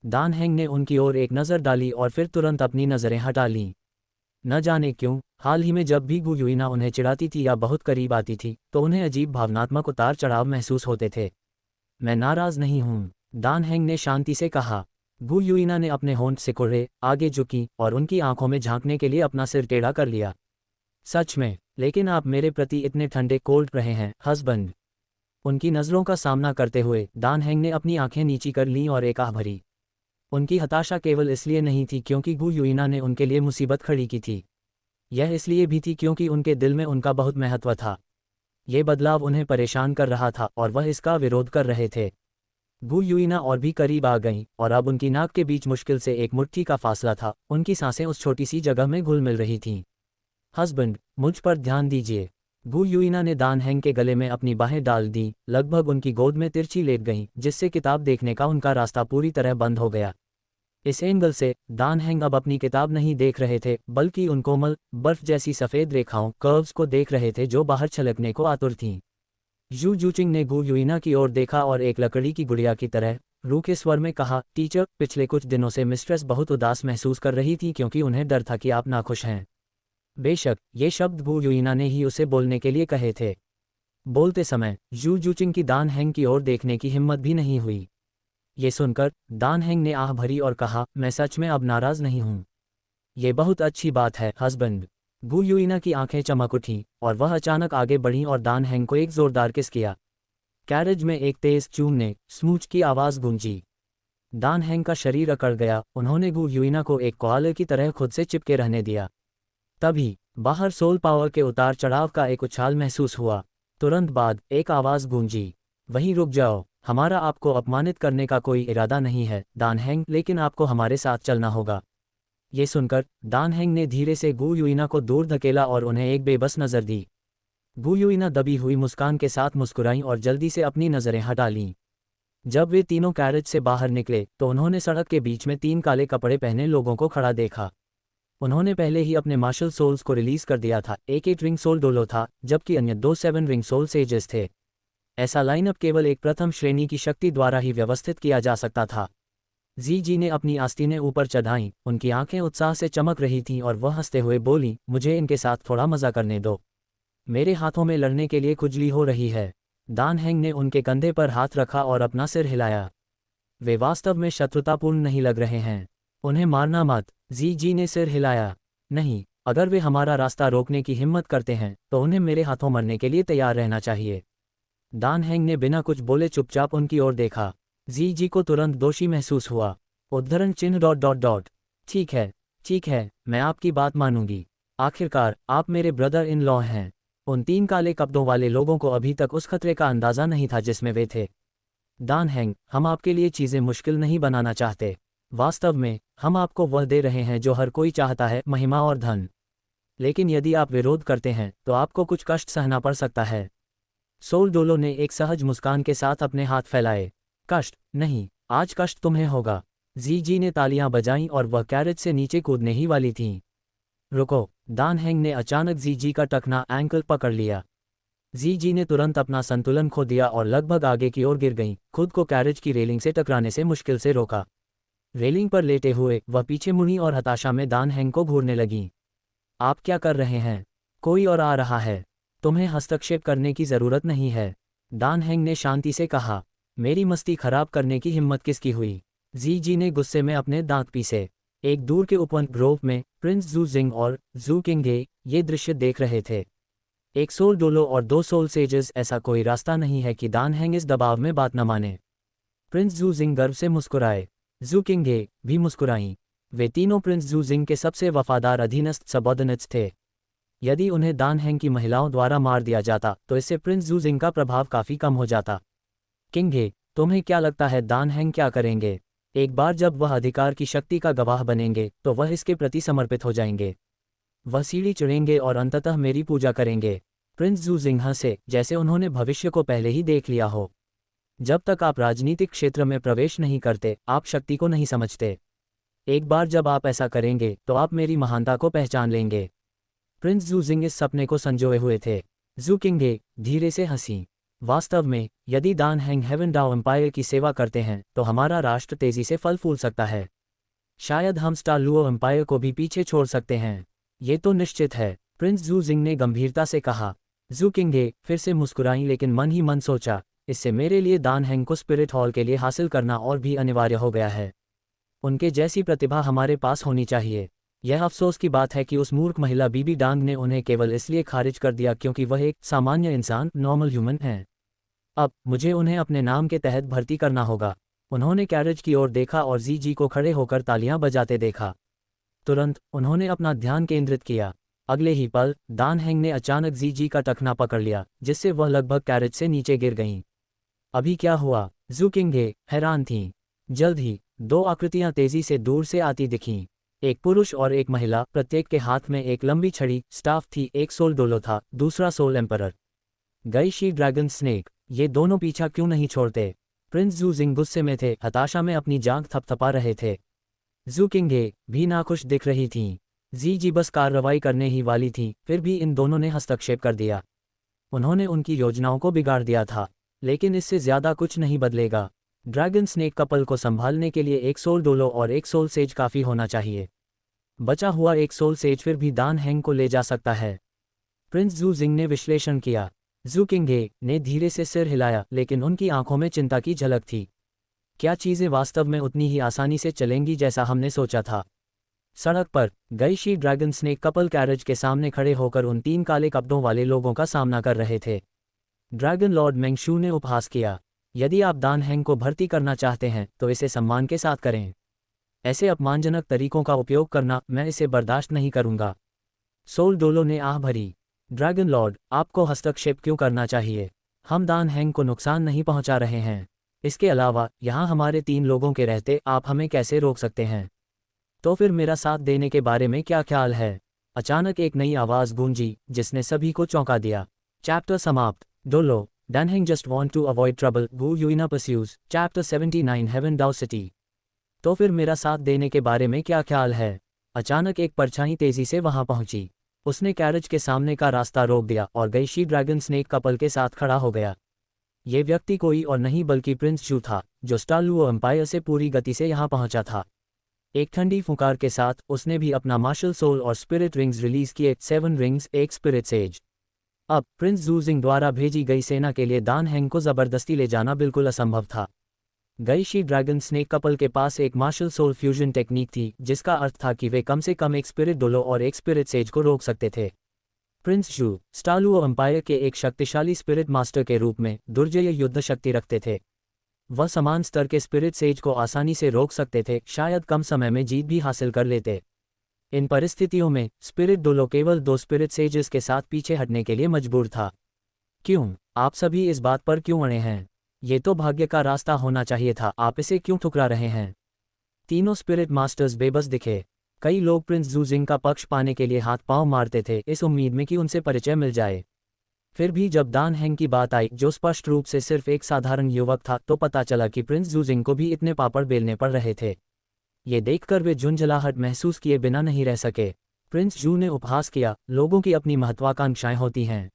दान हैंग ने उनकी ओर एक नज़र डाली और फिर तुरंत अपनी नज़रें हटा लीं। न जाने क्यों, हाल ही में जब भी गू यूइना उन्हें चिढ़ाती थी या बहुत करीब आती थी तो उन्हें अजीब भावनात्मक उतार चढ़ाव महसूस होते थे। मैं नाराज़ नहीं हूँ, दान हैंग ने शांति से कहा। गू यूइना ने अपने होंठ सिकुड़े, आगे झुकी और उनकी आंखों में झांकने के लिए अपना सिर टेढ़ा कर लिया। सच में, लेकिन आप मेरे प्रति इतने ठंडे कोल्ड रहे हैं हस्बैंड। उनकी नज़रों का सामना करते हुए दान हैंग ने अपनी आंखें नीची कर लीं और एक आह भरी। उनकी हताशा केवल इसलिए नहीं थी क्योंकि गू यूइना ने उनके लिए मुसीबत खड़ी की थी, यह इसलिए भी थी क्योंकि उनके दिल में उनका बहुत महत्व था। ये बदलाव उन्हें परेशान कर रहा था और वह इसका विरोध कर रहे थे। गू यूइना और भी करीब आ गईं और अब उनकी नाक के बीच मुश्किल से एक मुट्ठी का फासला था। उनकी सांसें उस छोटी सी जगह में घुल मिल रही थीं। हस्बैंड, मुझ पर ध्यान दीजिए। गु युइना ने दान हैंग के गले में अपनी बाहें डाल दी, लगभग उनकी गोद में तिरछी लेट गईं, जिससे किताब देखने का उनका रास्ता पूरी तरह बंद हो गया। इस एंगल से दान हैंग अब अपनी किताब नहीं देख रहे थे, बल्कि उन कोमल, बर्फ जैसी सफ़ेद रेखाओं कर्व्स को देख रहे थे जो बाहर छलकने को आतुर थीं। यू जूचिंग ने गु युइना की ओर देखा और एक लकड़ी की गुड़िया की तरह रूखे स्वर में कहा, टीचर, पिछले कुछ दिनों से मिस्ट्रेस बहुत उदास महसूस कर रही थी क्योंकि उन्हें डर था कि आप नाखुश हैं। बेशक ये शब्द गु युइना ने ही उसे बोलने के लिए कहे थे। बोलते समय यू जूचिंग की दान हैंग की ओर देखने की हिम्मत भी नहीं हुई। ये सुनकर दान हैंग ने आह भरी और कहा, मैं सच में अब नाराज नहीं हूं। ये बहुत अच्छी बात है हस्बैंड। गु युइना की आंखें चमक उठीं और वह अचानक आगे बढ़ीं और दान हैंग को एक जोरदार किस किया। कैरेज में एक तेज चूमने स्मूच की आवाज़ गूंजी। दान हैंग का शरीर अकड़ गया। उन्होंने गु युइना को एक कोआले की तरह खुद से चिपके रहने दिया। तभी बाहर सोल पावर के उतार चढ़ाव का एक उछाल महसूस हुआ। तुरंत बाद एक आवाज़ गूंजी, वहीं रुक जाओ, हमारा आपको अपमानित करने का कोई इरादा नहीं है दान हैंग, लेकिन आपको हमारे साथ चलना होगा। ये सुनकर दान हैंग ने धीरे से गु युइना को दूर धकेला और उन्हें एक बेबस नज़र दी। गु युइना दबी हुई मुस्कान के साथ मुस्कुराईं और जल्दी से अपनी नज़रें हटा लीं। जब वे तीनों कैरेज से बाहर निकले तो उन्होंने सड़क के बीच में 3 काले कपड़े पहने लोगों को खड़ा देखा। उन्होंने पहले ही अपने मार्शल सोल्स को रिलीज कर दिया था। एक 8 रिंग सोल डोलो था, जबकि अन्य 2 7 रिंग सोल सेजेस थे। ऐसा लाइनअप केवल एक प्रथम श्रेणी की शक्ति द्वारा ही व्यवस्थित किया जा सकता था। जी ने अपनी आस्तीनें ऊपर चढ़ाईं, उनकी आंखें उत्साह से चमक रही थीं और वह हंसते हुए बोली, मुझे इनके साथ थोड़ा मजा करने दो। मेरे हाथों में लड़ने के लिए खुजली हो रही है। दान हैंग ने उनके कंधे पर हाथ रखा और अपना सिर हिलाया। वे वास्तव में शत्रुतापूर्ण नहीं लग रहे हैं। उन्हें मारना मत। जी ने सिर हिलाया। नहीं, अगर वे हमारा रास्ता रोकने की हिम्मत करते हैं तो उन्हें मेरे हाथों मरने के लिए तैयार रहना चाहिए। दान हैंग ने बिना कुछ बोले चुपचाप उनकी ओर देखा। जी को तुरंत दोषी महसूस हुआ। उद्धरण चिन्ह ... ठीक है, मैं आपकी बात मानूंगी। आखिरकार आप मेरे ब्रदर इन लॉ हैं। उन 3 काले कपड़ों वाले लोगों को अभी तक उस खतरे का अंदाजा नहीं था जिसमें वे थे। दान हैंग, हम आपके लिए चीज़ें मुश्किल नहीं बनाना चाहते। वास्तव में हम आपको वह दे रहे हैं जो हर कोई चाहता है, महिमा और धन। लेकिन यदि आप विरोध करते हैं तो आपको कुछ कष्ट सहना पड़ सकता है। सोल डोलो ने एक सहज मुस्कान के साथ अपने हाथ फैलाए। कष्ट नहीं, आज कष्ट तुम्हें होगा। जी ने तालियां बजाईं और वह कैरेज से नीचे कूदने ही वाली थीं। रुको, दान हैंग ने अचानक जी का टखना एंकल पकड़ लिया। जी ने तुरंत अपना संतुलन खो दिया और लगभग आगे की ओर गिर गईं, खुद को कैरेज की रेलिंग से टकराने से मुश्किल से रोका। रेलिंग पर लेटे हुए वह पीछे मुड़ी और हताशा में दान हैंग को घूरने लगीं। आप क्या कर रहे हैं? कोई और आ रहा है। तुम्हें हस्तक्षेप करने की ज़रूरत नहीं है, दान हैंग ने शांति से कहा। मेरी मस्ती खराब करने की हिम्मत किसकी हुई? जी ने गुस्से में अपने दांत पीसे। एक दूर के उपवन ग्रोव में प्रिंस जू जिंग और जू किंगे ये दृश्य देख रहे थे। एक सोल डोलो और 2 सोल सेजेस, ऐसा कोई रास्ता नहीं है कि दान हैंग इस दबाव में बात न माने। प्रिंस जू जिंग गर्व से मुस्कुराए। जू किंगे भी मुस्कुराईं। वे तीनों प्रिंस जू जिंग के सबसे वफादार अधीनस्थ सबऑर्डिनेट्स थे। यदि उन्हें दान हैंग की महिलाओं द्वारा मार दिया जाता तो इससे प्रिंस जू जिंग का प्रभाव काफ़ी कम हो जाता। किंगे, तुम्हें क्या लगता है दान हैंग क्या करेंगे? एक बार जब वह अधिकार की शक्ति का गवाह बनेंगे तो वह इसके प्रति समर्पित हो जाएंगे। वह सीढ़ी चढ़ेंगे और अंततः मेरी पूजा करेंगे। प्रिंस जू जिंग हंसे, जैसे उन्होंने भविष्य को पहले ही देख लिया हो। जब तक आप राजनीतिक क्षेत्र में प्रवेश नहीं करते, आप शक्ति को नहीं समझते। एक बार जब आप ऐसा करेंगे तो आप मेरी महानता को पहचान लेंगे। प्रिंस जू जिंग इस सपने को संजोए हुए थे। जू किंगे धीरे से हंसी। वास्तव में यदि दान हैंग हेवन डाओ एम्पायर की सेवा करते हैं तो हमारा राष्ट्र तेजी से फल फूल सकता है। शायद हम स्टार लुओ एम्पायर को भी पीछे छोड़ सकते हैं। ये तो निश्चित है, प्रिंस जू जिंग ने गंभीरता से कहा। जू किंगे फिर से मुस्कुराईं, लेकिन मन ही मन सोचा, इससे मेरे लिए दान हैंग को स्पिरिट हॉल के लिए हासिल करना और भी अनिवार्य हो गया है। उनके जैसी प्रतिभा हमारे पास होनी चाहिए। यह अफसोस की बात है कि उस मूर्ख महिला बीबी डांग ने उन्हें केवल इसलिए खारिज कर दिया क्योंकि वह एक सामान्य इंसान, नॉर्मल ह्यूमन है। अब मुझे उन्हें अपने नाम के तहत भर्ती करना होगा। उन्होंने कैरेज की ओर देखा और जी को खड़े होकर तालियां बजाते देखा। तुरंत उन्होंने अपना ध्यान केंद्रित किया। अगले ही पल दान हैंग ने अचानक जी का टखना पकड़ लिया, जिससे वह लगभग कैरेज से नीचे गिर गईं। अभी क्या हुआ? जू किंगे हैरान थीं। जल्द ही 2 आकृतियां तेजी से दूर से आती दिखीं। एक पुरुष और एक महिला, प्रत्येक के हाथ में एक लंबी छड़ी स्टाफ थी। एक सोल डोलो था, दूसरा सोल एम्परर। गई शी ड्रैगन स्नेक, ये दोनों पीछा क्यों नहीं छोड़ते? प्रिंस जू जिंग गुस्से में थे, हताशा में अपनी जांघ थपथपा रहे थे। जू किंगे भी नाखुश दिख रही थीं। जी बस कार्रवाई करने ही वाली थी, फिर भी इन दोनों ने हस्तक्षेप कर दिया। उन्होंने उनकी योजनाओं को बिगाड़ दिया था, लेकिन इससे ज्यादा कुछ नहीं बदलेगा। ड्रैगन स्नेक कपल को संभालने के लिए एक सोल डोलो और एक सोल सेज काफी होना चाहिए। बचा हुआ एक सोल सेज फिर भी दान हैंग को ले जा सकता है। प्रिंस जू जिंग ने विश्लेषण किया। जू किंगे ने धीरे से सिर हिलाया, लेकिन उनकी आंखों में चिंता की झलक थी। क्या चीजें वास्तव में उतनी ही आसानी से चलेंगी जैसा हमने सोचा था? सड़क पर गई she dragon snake couple carriage के सामने खड़े होकर उन 3 काले कपड़ों वाले लोगों का सामना कर रहे थे। ड्रैगन लॉर्ड मेंगशू ने उपहास किया, यदि आप दान हैंग को भर्ती करना चाहते हैं तो इसे सम्मान के साथ करें। ऐसे अपमानजनक तरीकों का उपयोग करना, मैं इसे बर्दाश्त नहीं करूंगा। सोल डोलो ने आह भरी। ड्रैगन लॉर्ड, आपको हस्तक्षेप क्यों करना चाहिए? हम दान हैंग को नुकसान नहीं पहुंचा रहे हैं। इसके अलावा यहाँ हमारे 3 लोगों के रहते आप हमें कैसे रोक सकते हैं? तो फिर मेरा साथ देने के बारे में क्या ख्याल है? अचानक एक नई आवाज गूंजी, जिसने सभी को चौंका दिया। चैप्टर समाप्त। Dolo, Dan Heng just want to avoid trouble, Gu Yuina pursues, Chapter 79 Heaven Dao City। तो फिर मेरा साथ देने के बारे में क्या ख्याल है? अचानक एक परछाई तेजी से वहां पहुंची। उसने कैरेज के सामने का रास्ता रोक दिया और गई शी ड्रैगन स्नेक कपल के साथ खड़ा हो गया। ये व्यक्ति कोई और नहीं बल्कि प्रिंस जू था, जो स्टार लुओ एम्पायर से पूरी गति से यहां पहुंचा था। एक ठंडी फुंकार के साथ उसने भी अपना मार्शल सोल और स्पिरिट रिंग्स रिलीज किए। 7 रिंग्स, एक स्पिरिट सेज। अब प्रिंस जू जिंग द्वारा भेजी गई सेना के लिए दान हैंग को जबरदस्ती ले जाना बिल्कुल असंभव था। गई शी ड्रैगन स्नेक कपल के पास एक मार्शल सोल फ्यूजन टेक्निक थी, जिसका अर्थ था कि वे कम से कम एक स्पिरिट डोलो और एक स्पिरिट सेज को रोक सकते थे। प्रिंस जू स्टार लुओ एम्पायर के एक शक्तिशाली स्पिरिट मास्टर के रूप में दुर्जय युद्ध शक्ति रखते थे। वह समान स्तर के स्पिरिट सेज को आसानी से रोक सकते थे, शायद कम समय में जीत भी हासिल कर लेते। इन परिस्थितियों में स्पिरिट डोलो केवल 2 स्पिरिट सेजेस के साथ पीछे हटने के लिए मजबूर था। क्यों? आप सभी इस बात पर क्यों अड़े हैं? ये तो भाग्य का रास्ता होना चाहिए था, आप इसे क्यों ठुकरा रहे हैं? तीनों स्पिरिट मास्टर्स बेबस दिखे। कई लोग प्रिंस जू जिंग का पक्ष पाने के लिए हाथ पांव मारते थे, इस उम्मीद में कि उनसे परिचय मिल जाए। फिर भी जब दान हैंग की बात आई, जो स्पष्ट रूप से सिर्फ एक साधारण युवक था, तो पता चला कि प्रिंस जू जिंग को भी इतने पापड़ बेलने पड़ रहे थे। ये देखकर वे झुंझलाहट महसूस किए बिना नहीं रह सके। प्रिंस जू ने उपहास किया, लोगों की अपनी महत्वाकांक्षाएं होती हैं।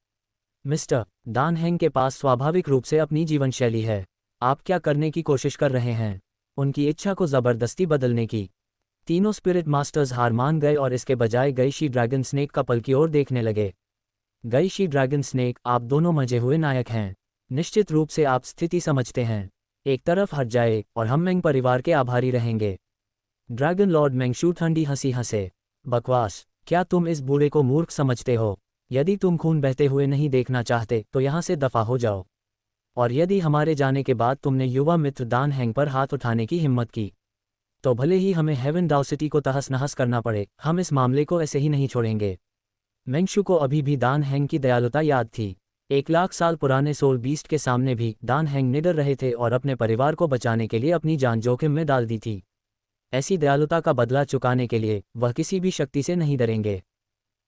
मिस्टर, दान हैंग के पास स्वाभाविक रूप से अपनी जीवन शैली है। आप क्या करने की कोशिश कर रहे हैं? उनकी इच्छा को जबरदस्ती बदलने की। तीनों स्पिरिट मास्टर्स हार मान गए और इसके बजाय गई शी ड्रैगन स्नेक कपल की ओर देखने लगे। गई शी ड्रैगन स्नेक, आप दोनों मजे हुए नायक हैं। निश्चित रूप से आप स्थिति समझते हैं। एक तरफ हट जाए और हम मेंग परिवार के आभारी रहेंगे। ड्रैगन लॉर्ड मेंगशू ठंडी हंसी हंसे। बकवास, क्या तुम इस बूढ़े को मूर्ख समझते हो? यदि तुम खून बहते हुए नहीं देखना चाहते तो यहाँ से दफा हो जाओ। और यदि हमारे जाने के बाद तुमने युवा मित्र दान हैंग पर हाथ उठाने की हिम्मत की, तो भले ही हमें हेवन डाउ सिटी को तहस नहस करना पड़े, हम इस मामले को ऐसे ही नहीं छोड़ेंगे। मेंगशू को अभी भी दान हैंग की दयालुता याद थी। 1 लाख साल पुराने सोल बीस्ट के सामने भी दान हैंग निडर रहे थे और अपने परिवार को बचाने के लिए अपनी जान जोखिम में डाल दी थी। ऐसी दयालुता का बदला चुकाने के लिए वह किसी भी शक्ति से नहीं डरेंगे।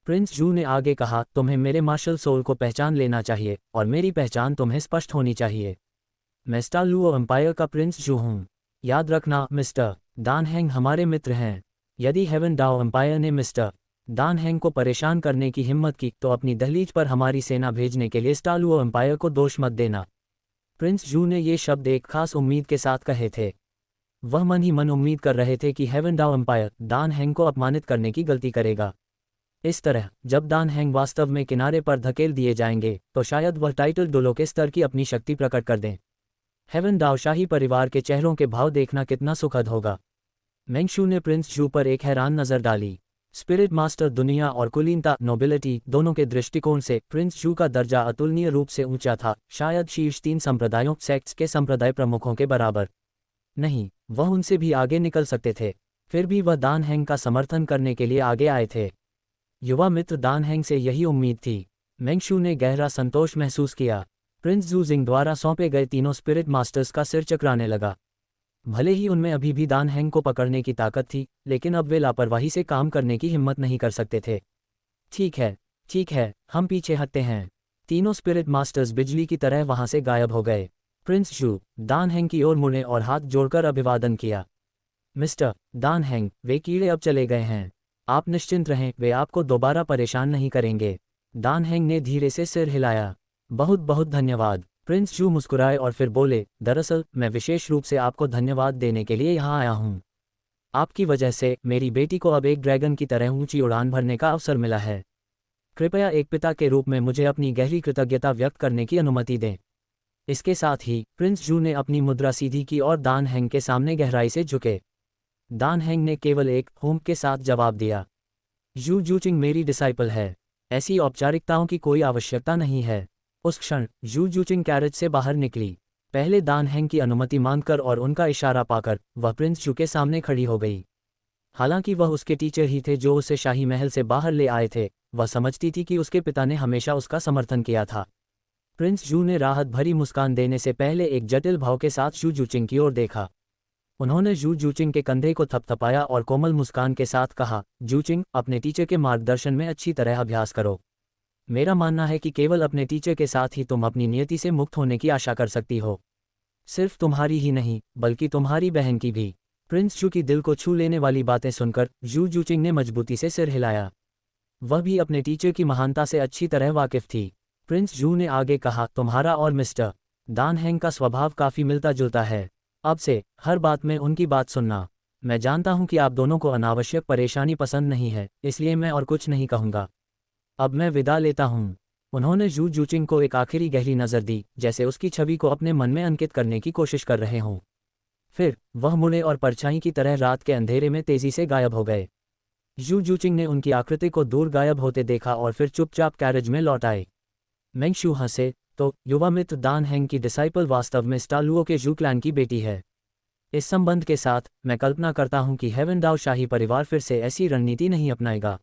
प्रिंस जू ने आगे कहा, तुम्हें मेरे मार्शल सोल को पहचान लेना चाहिए और मेरी पहचान तुम्हें स्पष्ट होनी चाहिए। मैं स्टार लुओ एम्पायर का प्रिंस जू हूँ। याद रखना मिस्टर, दान हैंग हमारे मित्र हैं। यदि हेवन डाओ एम्पायर ने मिस्टर दान हैंग को परेशान करने की हिम्मत की, तो अपनी दहलीज पर हमारी सेना भेजने के लिए स्टार लुओ एम्पायर को दोष मत देना। प्रिंस जू ने ये शब्द एक खास उम्मीद के साथ कहे थे। वह मन ही मन उम्मीद कर रहे थे कि हेवन डाओ एम्पायर दान हैंग को अपमानित करने की गलती करेगा। इस तरह जब दान हैंग वास्तव में किनारे पर धकेल दिए जाएंगे, तो शायद वह टाइटल डोलो के स्तर की अपनी शक्ति प्रकट कर दें। हेवन डाओ शाही परिवार के चेहरों के भाव देखना कितना सुखद होगा। मेंगशू ने प्रिंस जू पर एक हैरान नजर डाली। स्पिरिट मास्टर दुनिया और कुलीनता नोबिलिटी दोनों के दृष्टिकोण से प्रिंस जू का दर्जा अतुलनीय रूप से ऊंचा था, शायद शीर्ष 3 संप्रदायों सेक्ट्स के संप्रदाय प्रमुखों के बराबर नहीं, वह उनसे भी आगे निकल सकते थे। फिर भी वह दान हैंग का समर्थन करने के लिए आगे आए थे। युवा मित्र दान हैंग से यही उम्मीद थी। मेंगशू ने गहरा संतोष महसूस किया। प्रिंस जू जिंग द्वारा सौंपे गए तीनों स्पिरिट मास्टर्स का सिर चकराने लगा। भले ही उनमें अभी भी दान हैंग को पकड़ने की ताकत थी, लेकिन अब वे लापरवाही से काम करने की हिम्मत नहीं कर सकते थे। ठीक है, हम पीछे हटते हैं। तीनों स्पिरिट मास्टर्स बिजली की तरह वहां से गायब हो गए। प्रिंस जू दान हैंग की ओर मुड़े और हाथ जोड़कर अभिवादन किया। मिस्टर दान हैंग, वे कीड़े अब चले गए हैं। आप निश्चिंत रहें, वे आपको दोबारा परेशान नहीं करेंगे। दान हैंग ने धीरे से सिर हिलाया। बहुत बहुत धन्यवाद। प्रिंस जू मुस्कुराए और फिर बोले, दरअसल मैं विशेष रूप से आपको धन्यवाद देने के लिए यहाँ आया हूँ। आपकी वजह से मेरी बेटी को अब एक ड्रैगन की तरह ऊंची उड़ान भरने का अवसर मिला है। कृपया एक पिता के रूप में मुझे अपनी गहरी कृतज्ञता व्यक्त करने की अनुमति दें। इसके साथ ही प्रिंस जू ने अपनी मुद्रा सीधी की और दान हैंग के सामने गहराई से झुके। दान हैंग ने केवल एक हुम के साथ जवाब दिया। यू जूचिंग मेरी डिसाइपल है। ऐसी औपचारिकताओं की कोई आवश्यकता नहीं है। उस क्षण यू जूचिंग कैरेज से बाहर निकली। पहले दान हैंग की अनुमति मांगकर और उनका इशारा पाकर वह प्रिंस जू के सामने खड़ी हो गई। हालांकि वह उसके टीचर ही थे जो उसे शाही महल से बाहर ले आए थे, वह समझती थी कि उसके पिता ने हमेशा उसका समर्थन किया था। प्रिंस जू ने राहत भरी मुस्कान देने से पहले एक जटिल भाव के साथ यू जूचिंग की ओर देखा। उन्होंने यू जूचिंग के कंधे को थपथपाया और कोमल मुस्कान के साथ कहा, जूचिंग, अपने टीचर के मार्गदर्शन में अच्छी तरह अभ्यास करो। मेरा मानना है कि केवल अपने टीचर के साथ ही तुम अपनी नियति से मुक्त होने की आशा कर सकती हो। सिर्फ तुम्हारी ही नहीं, बल्कि तुम्हारी बहन की भी। प्रिंस जू की दिल को छू लेने वाली बातें सुनकर यू जूचिंग ने मजबूती से सिर हिलाया। वह भी अपने टीचर की महानता से अच्छी तरह वाकिफ थी। प्रिंस जू ने आगे कहा, तुम्हारा और मिस्टर दान हैंग का स्वभाव काफ़ी मिलता जुलता है। अब से हर बात में उनकी बात सुनना। मैं जानता हूं कि आप दोनों को अनावश्यक परेशानी पसंद नहीं है, इसलिए मैं और कुछ नहीं कहूंगा। अब मैं विदा लेता हूं। उन्होंने यू जूचिंग को एक आखिरी गहरी नज़र दी, जैसे उसकी छवि को अपने मन में अंकित करने की कोशिश कर रहे हों। फिर वह मुड़े और परछाई की तरह रात के अंधेरे में तेजी से गायब हो गए। यू जूचिंग ने उनकी आकृति को दूर गायब होते देखा और फिर चुपचाप कैरेज में लौट आए। मेंगशू हंसे, तो युवा मित्र दान हैंग की डिसाइपल वास्तव में स्टालुओ के जू क्लैन की बेटी है। इस संबंध के साथ मैं कल्पना करता हूं कि हेवेनडाउ शाही परिवार फिर से ऐसी रणनीति नहीं अपनाएगा।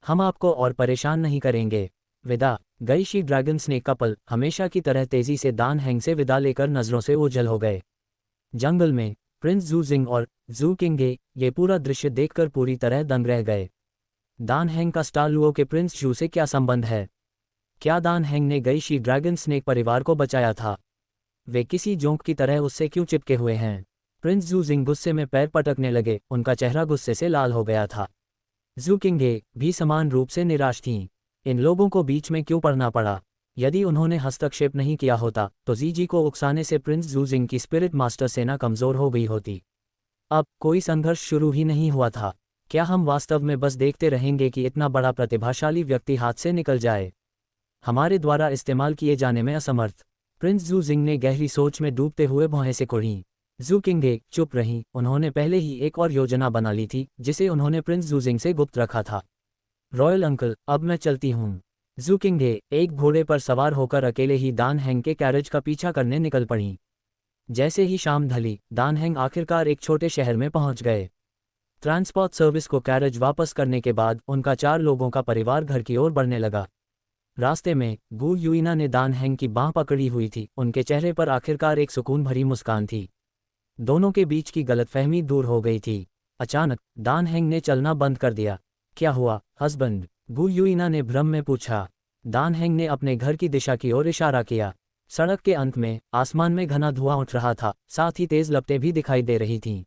हम आपको और परेशान नहीं करेंगे। विदा। गई शी ड्रैगन स्नेक कपल हमेशा की तरह तेजी से दान हैंग से विदा लेकर नजरों से ओझल हो गए। जंगल में प्रिंस जू जिंग और जू किंगे ये पूरा दृश्य देखकर पूरी तरह दंग रह गए। दान हैंग का स्टालुओ के प्रिंस जू से क्या संबंध है? क्या दान हैंग ने गई शी ड्रैगन स्नेक परिवार को बचाया था? वे किसी जोंक की तरह उससे क्यों चिपके हुए हैं? प्रिंस जू जिंग गुस्से में पैर पटकने लगे, उनका चेहरा गुस्से से लाल हो गया था। जू किंगे भी समान रूप से निराश थीं। इन लोगों को बीच में क्यों पड़ना पड़ा? यदि उन्होंने हस्तक्षेप नहीं किया होता तो जीजी को उकसाने से प्रिंस जू जिंग की स्पिरिट मास्टर सेना कमजोर हो गई होती। अब कोई संघर्ष शुरू ही नहीं हुआ था। क्या हम वास्तव में बस देखते रहेंगे कि इतना बड़ा प्रतिभाशाली व्यक्ति हाथ से निकल जाए, हमारे द्वारा इस्तेमाल किए जाने में असमर्थ? प्रिंस जू जिंग ने गहरी सोच में डूबते हुए भौहें से कुढ़ीं। जू किंगे चुप रहीं। उन्होंने पहले ही एक और योजना बना ली थी जिसे उन्होंने प्रिंस जू जिंग से गुप्त रखा था। रॉयल अंकल, अब मैं चलती हूँ। जू किंगे एक घोड़े पर सवार होकर अकेले ही दान हैंग के कैरेज का पीछा करने निकल पड़ीं। जैसे ही शाम ढली, दान हैंग आखिरकार एक छोटे शहर में पहुंच गए। ट्रांसपोर्ट सर्विस को कैरेज वापस करने के बाद उनका 4 लोगों का परिवार घर की ओर बढ़ने लगा। रास्ते में गू यूइना ने दान हैंग की बांह पकड़ी हुई थी, उनके चेहरे पर आखिरकार एक सुकून भरी मुस्कान थी। दोनों के बीच की गलतफहमी दूर हो गई थी। अचानक दान हैंग ने चलना बंद कर दिया। क्या हुआ हस्बैंड? गू यूइना ने भ्रम में पूछा। दान हैंग ने अपने घर की दिशा की ओर इशारा किया। सड़क के अंत में आसमान में घना धुआं उठ रहा था, साथ ही तेज लपटें भी दिखाई दे रही थीं।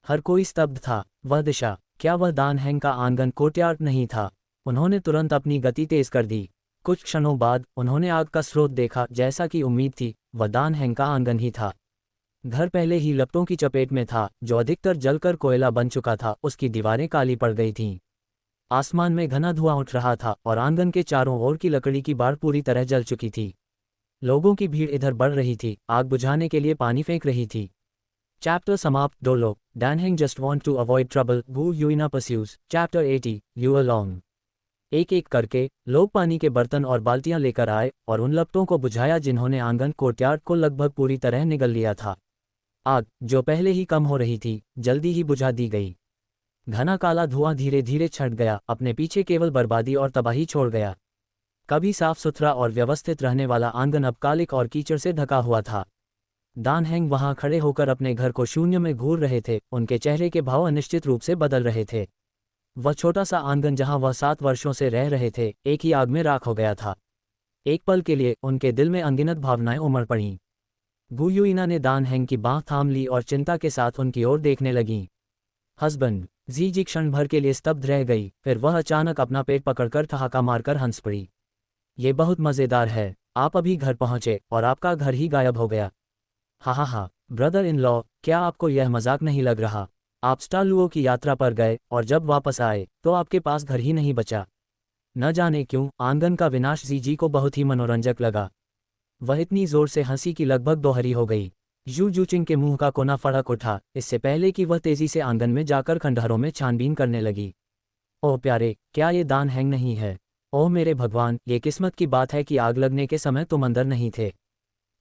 हर कोई स्तब्ध था। वह दिशा, क्या वह दान हैंग का आंगन कोर्टयार्ड नहीं था? उन्होंने तुरंत अपनी गति तेज कर दी। कुछ क्षणों बाद उन्होंने आग का स्रोत देखा। जैसा कि उम्मीद थी, वह दान हैंग का आंगन ही था। घर पहले ही लपटों की चपेट में था, जो अधिकतर जलकर कोयला बन चुका था। उसकी दीवारें काली पड़ गई थीं। आसमान में घना धुआं उठ रहा था और आंगन के चारों ओर की लकड़ी की बाड़ पूरी तरह जल चुकी थी। लोगों की भीड़ इधर बढ़ रही थी, आग बुझाने के लिए पानी फेंक रही थी। चैप्टर समाप्त। Dolo Danheng just want to avoid trouble, Gu Yuena pursues. Chapter 80 lure long. एक एक करके लोग पानी के बर्तन और बाल्टियां लेकर आए और उन लपटों को बुझाया जिन्होंने आंगन कोर्टयार्ड को लगभग पूरी तरह निगल लिया था। आग, जो पहले ही कम हो रही थी, जल्दी ही बुझा दी गई। घना काला धुआं धीरे धीरे छट गया, अपने पीछे केवल बर्बादी और तबाही छोड़ गया। कभी साफ सुथरा और व्यवस्थित रहने वाला आंगन अब कालिक और कीचड़ से ढका हुआ था। दान हैंग वहां खड़े होकर अपने घर को शून्य में घूर रहे थे, उनके चेहरे के भाव अनिश्चित रूप से बदल रहे थे। वह छोटा सा आंगन जहां वह 7 वर्षों से रह रहे थे, एक ही आग में राख हो गया था। एक पल के लिए उनके दिल में अनगिनत भावनाएं उमड़ पड़ीं। गु युइना ने दान हैंग की बाँह थाम ली और चिंता के साथ उनकी ओर देखने लगीं। हस्बैंड, जी जी क्षण भर के लिए स्तब्ध रह गई, फिर वह अचानक अपना पेट पकड़कर ठहाका मारकर हंस पड़ी। ये बहुत मज़ेदार है, आप अभी घर पहुंचे और आपका घर ही गायब हो गया। हा हा हा, ब्रदर इन लॉ, क्या आपको यह मजाक नहीं लग रहा? आप स्टालुओ की यात्रा पर गए और जब वापस आए तो आपके पास घर ही नहीं बचा। न जाने क्यों आंगन का विनाश जीजी को बहुत ही मनोरंजक लगा। वह इतनी जोर से हंसी कि लगभग दोहरी हो गई। यू जूचिंग के मुंह का कोना फड़क उठा, इससे पहले कि वह तेजी से आंगन में जाकर खंडहरों में छानबीन करने लगी। ओह प्यारे, क्या ये दान हैंग नहीं है? ओह मेरे भगवान, ये किस्मत की बात है कि आग लगने के समय तुम अंदर नहीं थे।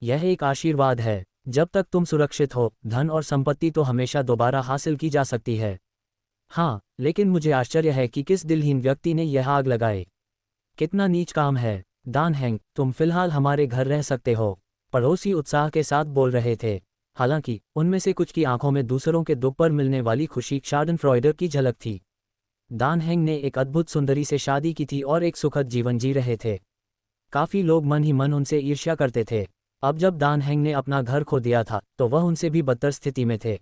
यह एक आशीर्वाद है। जब तक तुम सुरक्षित हो, धन और संपत्ति तो हमेशा दोबारा हासिल की जा सकती है। हाँ, लेकिन मुझे आश्चर्य है कि किस दिलहीन व्यक्ति ने यह आग लगाए। कितना नीच काम है। दान हैंग, तुम फिलहाल हमारे घर रह सकते हो, पड़ोसी उत्साह के साथ बोल रहे थे। हालांकि उनमें से कुछ की आंखों में दूसरों के दुख पर मिलने वाली खुशी शार्डनफ्रॉइडर की झलक थी। दान हैंग ने एक अद्भुत सुंदरी से शादी की थी और एक सुखद जीवन जी रहे थे। काफी लोग मन ही मन उनसे ईर्ष्या करते थे। अब जब दान हैंग ने अपना घर खो दिया था तो वह उनसे भी बदतर स्थिति में थे।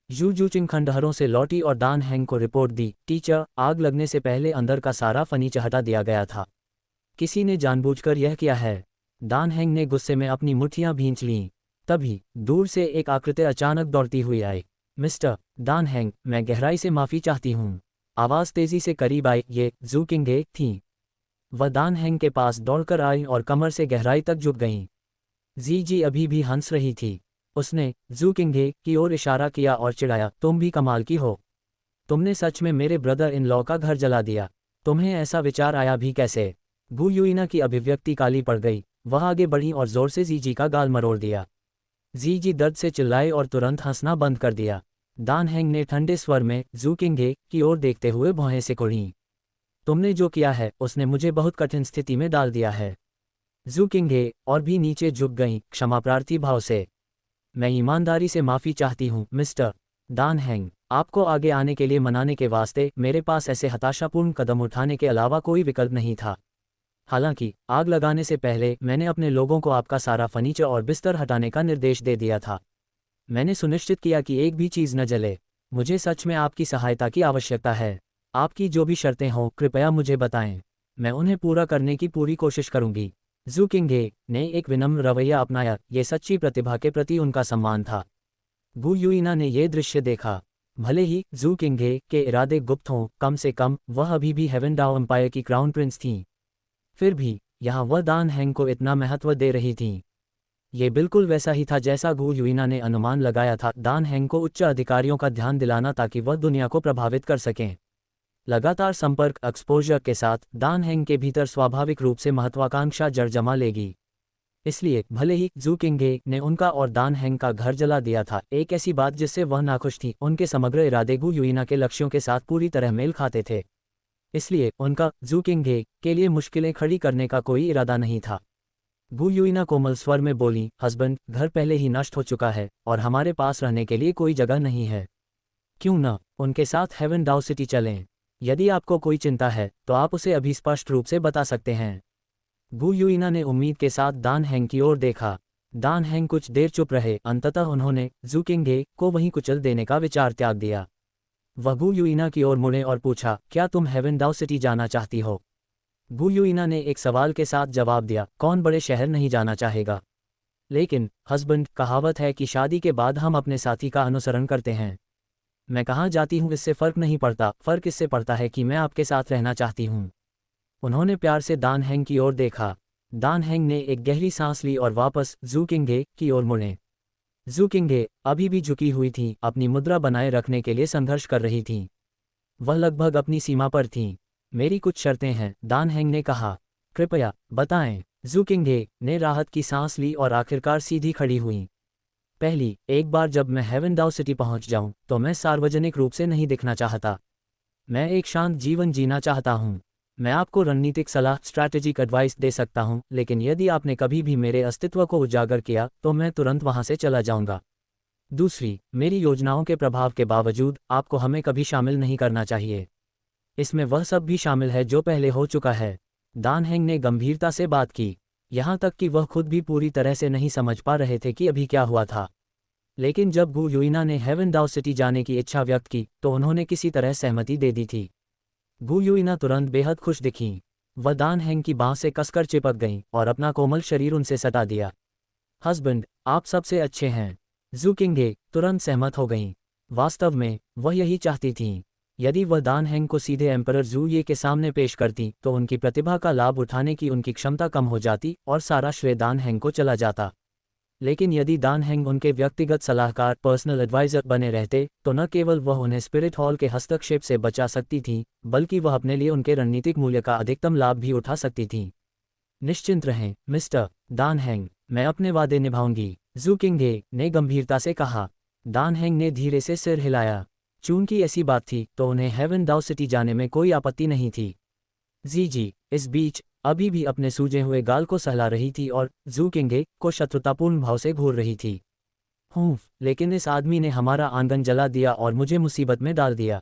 यू जूचिंग खंडहरों से लौटी और दान हैंग को रिपोर्ट दी, टीचर, आग लगने से पहले अंदर का सारा फर्नीचर हटा दिया गया था। किसी ने जानबूझकर यह किया है। दान हैंग ने गुस्से में अपनी मुट्ठियां भींच लीं। तभी दूर से एक आकृति अचानक दौड़ती हुई आई। मिस्टर दान हैंग, मैं गहराई से माफी चाहती हूँ। आवाज तेजी से करीब आई, ये जू किंगे थी। वह दान हैंग के पास दौड़कर आई और कमर से गहराई तक झुक गईं। जी जी अभी भी हंस रही थी। उसने जू किंगे की ओर इशारा किया और चिढ़ाया, तुम भी कमाल की हो। तुमने सच में मेरे ब्रदर इन लॉ का घर जला दिया। तुम्हें ऐसा विचार आया भी कैसे? गु युइना की अभिव्यक्ति काली पड़ गई। वह आगे बढ़ी और जोर से जीजी का गाल मरोड़ दिया। जीजी दर्द से चिल्लाए और तुरंत हंसना बंद कर दिया। दान हैंग ने ठंडे स्वर में जू किंगे की ओर देखते हुए भौहें से कुढ़ीं। तुमने जो किया है उसने मुझे बहुत कठिन स्थिति में डाल दिया है। जू किंगे और भी नीचे झुक गईं, क्षमा प्रार्थी भाव से। मैं ईमानदारी से माफी चाहती हूँ मिस्टर दान हैंग। आपको आगे आने के लिए मनाने के वास्ते मेरे पास ऐसे हताशापूर्ण कदम उठाने के अलावा कोई विकल्प नहीं था। हालांकि आग लगाने से पहले मैंने अपने लोगों को आपका सारा फर्नीचर और बिस्तर हटाने का निर्देश दे दिया था। मैंने सुनिश्चित किया कि एक भी चीज़ न जले। मुझे सच में आपकी सहायता की आवश्यकता है। आपकी जो भी शर्तें हों कृपया मुझे बताएं। मैं उन्हें पूरा करने की पूरी कोशिश करूंगी। जू किंगे ने एक विनम्र रवैया अपनाया, ये सच्ची प्रतिभा के प्रति उनका सम्मान था। गु युइना ने यह दृश्य देखा। भले ही जू किंगे के इरादे गुप्त हों, कम से कम वह अभी भी हेवन डाओ एम्पायर की क्राउन प्रिंस थीं। फिर भी यहाँ वह दान हैंग को इतना महत्व दे रही थीं। ये बिल्कुल वैसा ही था जैसा गु युइना ने अनुमान लगाया था, दान हैंग को उच्च अधिकारियों का ध्यान दिलाना ताकि वह दुनिया को प्रभावित कर सकें। लगातार संपर्क एक्सपोजर के साथ दान हैंग के भीतर स्वाभाविक रूप से महत्वाकांक्षा जड़ जमा लेगी। इसलिए भले ही जू किंगे ने उनका और दान हैंग का घर जला दिया था, एक ऐसी बात जिससे वह नाखुश थी, उनके समग्र इरादे गु युइना के लक्ष्यों के साथ पूरी तरह मेल खाते थे। इसलिए उनका जू किंगे के लिए मुश्किलें खड़ी करने का कोई इरादा नहीं था। गु युइना कोमल स्वर में बोली, हस्बैंड, घर पहले ही नष्ट हो चुका है और हमारे पास रहने के लिए कोई जगह नहीं है। क्यों न उनके साथ हेवन डाउ सिटी चलें? यदि आपको कोई चिंता है तो आप उसे अभी स्पष्ट रूप से बता सकते हैं। गु युइना ने उम्मीद के साथ दान हैंग की ओर देखा। दान हैंग कुछ देर चुप रहे, अंततः उन्होंने जू किंगे को वहीं कुचल देने का विचार त्याग दिया। वह गु युइना की ओर मुड़े और पूछा, क्या तुम हेवन डाउ सिटी जाना चाहती हो? गु युइना ने एक सवाल के साथ जवाब दिया, कौन बड़े शहर नहीं जाना चाहेगा? लेकिन हस्बैंड, कहावत है कि शादी के बाद हम अपने साथी का अनुसरण करते हैं। मैं कहाँ जाती हूँ इससे फर्क नहीं पड़ता, फर्क इससे पड़ता है कि मैं आपके साथ रहना चाहती हूँ। उन्होंने प्यार से दान हैंग की ओर देखा। दान हैंग ने एक गहरी सांस ली और वापस जू किंगे की ओर मुड़े। जू किंगे अभी भी झुकी हुई थीं, अपनी मुद्रा बनाए रखने के लिए संघर्ष कर रही थीं। वह लगभग अपनी सीमा पर थीं। मेरी कुछ शर्तें हैं, दान हैंग ने कहा। कृपया बताएं। जू किंगे ने राहत की सांस ली और आखिरकार सीधी खड़ी हुईं। पहली, एक बार जब मैं हेवन डाउ सिटी पहुंच जाऊं तो मैं सार्वजनिक रूप से नहीं दिखना चाहता। मैं एक शांत जीवन जीना चाहता हूं। मैं आपको रणनीतिक सलाह स्ट्रैटेजिक एडवाइस दे सकता हूं, लेकिन यदि आपने कभी भी मेरे अस्तित्व को उजागर किया तो मैं तुरंत वहां से चला जाऊंगा। दूसरी, मेरी योजनाओं के प्रभाव के बावजूद आपको हमें कभी शामिल नहीं करना चाहिए। इसमें वह सब भी शामिल है जो पहले हो चुका है। दान हेंग ने गंभीरता से बात की, यहाँ तक कि वह खुद भी पूरी तरह से नहीं समझ पा रहे थे कि अभी क्या हुआ था। लेकिन जब गु युइना ने हेवन दाओ सिटी जाने की इच्छा व्यक्त की तो उन्होंने किसी तरह सहमति दे दी थी। गु युइना तुरंत बेहद खुश दिखीं। वह दान हेंग की बाँह से कसकर चिपक गईं और अपना कोमल शरीर उनसे सटा दिया। हस्बैंड, आप सबसे अच्छे हैं। जू किंगे तुरंत सहमत हो गईं। वास्तव में वह यही चाहती थीं। यदि वह दान हेंग को सीधे एम्परर जू ये के सामने पेश करती तो उनकी प्रतिभा का लाभ उठाने की उनकी क्षमता कम हो जाती और सारा श्रेय दान हेंग को चला जाता। लेकिन यदि दान हेंग उनके व्यक्तिगत सलाहकार पर्सनल एडवाइजर बने रहते तो न केवल वह उन्हें स्पिरिट हॉल के हस्तक्षेप से बचा सकती थीं, बल्कि वह अपने लिए उनके रणनीतिक मूल्य का अधिकतम लाभ भी उठा सकती थीं। निश्चिंत रहें मिस्टर दान हेंग, मैं अपने वादे निभाऊंगी, जू किंगे ने गंभीरता से कहा। दान हेंग ने धीरे से सिर हिलाया। चूंकि ऐसी बात थी तो उन्हें हेवन दाओ सिटी जाने में कोई आपत्ति नहीं थी। जी इस बीच अभी भी अपने सूजे हुए गाल को सहला रही थी और जू किंगे को शत्रुतापूर्ण भाव से घूर रही थी। लेकिन इस आदमी ने हमारा आंगन जला दिया और मुझे मुसीबत में डाल दिया।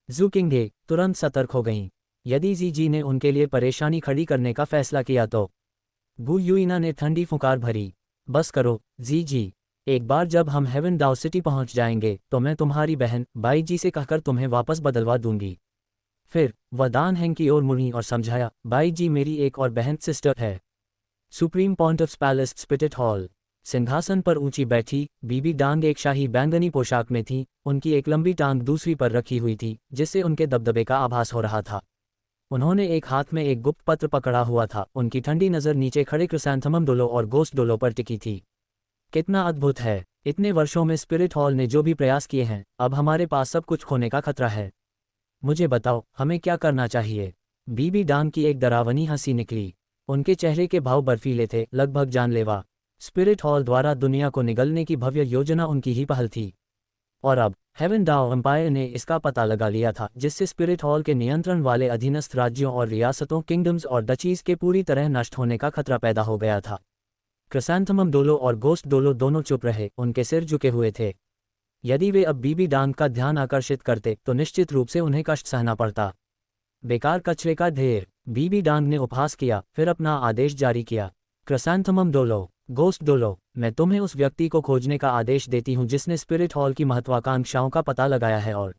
जू किंगे तुरंत सतर्क हो गईं। यदि जी ने उनके लिए परेशानी खड़ी करने का फैसला किया तो। गु युइना ने ठंडी फुकार भरी। बस करो जी, एक बार जब हम हेवन दाओ सिटी पहुंच जाएंगे तो मैं तुम्हारी बहन बाई जी से कहकर तुम्हें वापस बदलवा दूंगी। फिर वह दान हेंग की ओर मुड़ी और समझाया, बाई जी मेरी एक और बहन सिस्टर है। Supreme pontiffs palace spirit hall. सिंहासन पर ऊंची बैठी बीबी डांग एक शाही बैंगनी पोशाक में थी। उनकी एक लंबी टांग दूसरी पर रखी हुई थी जिससे उनके दबदबे का आभास हो रहा था। उन्होंने एक हाथ में एक गुप्त पत्र पकड़ा हुआ था। उनकी ठंडी नज़र नीचे खड़े क्रिसैंथेमम डोलो और गोस्ट डोलो पर टिकी थी। कितना अद्भुत है! इतने वर्षों में स्पिरिट हॉल ने जो भी प्रयास किए हैं, अब हमारे पास सब कुछ खोने का खतरा है। मुझे बताओ हमें क्या करना चाहिए। बीबी डांग की एक डरावनी हंसी निकली। उनके चेहरे के भाव बर्फीले थे, लगभग जानलेवा। स्पिरिट हॉल द्वारा दुनिया को निगलने की भव्य योजना उनकी ही पहल थी। और अब हेवन दाओ एम्पायर ने इसका पता लगा लिया था, जिससे स्पिरिट हॉल के नियंत्रण वाले अधीनस्थ राज्यों और रियासतों किंगडम्स और डचीज के पूरी तरह नष्ट होने का खतरा पैदा हो गया था। क्रिसैंथेमम डोलो और गोस्ट डोलो दोनों चुप रहे, उनके सिर झुके हुए थे। यदि वे अब बीबी डांग का ध्यान आकर्षित करते तो निश्चित रूप से उन्हें कष्ट सहना पड़ता। बेकार कचरे का ढेर, बीबी डांग ने उपहास किया, फिर अपना आदेश जारी किया। क्रिसैंथेमम डोलो, गोस्ट डोलो, मैं तुम्हें उस व्यक्ति को खोजने का आदेश देती हूँ जिसने स्पिरिट हॉल की महत्वाकांक्षाओं का पता लगाया है और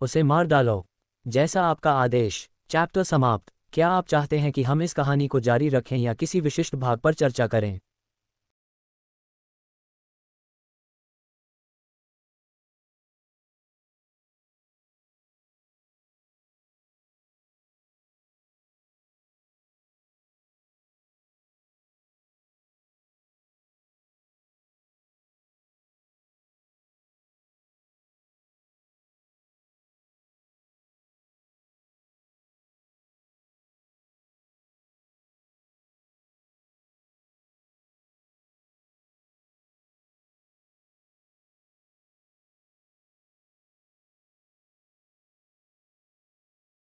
उसे मार डालो। जैसा आपका आदेश। चैप्टर समाप्त। क्या आप चाहते हैं कि हम इस कहानी को जारी रखें या किसी विशिष्ट भाग पर चर्चा करें?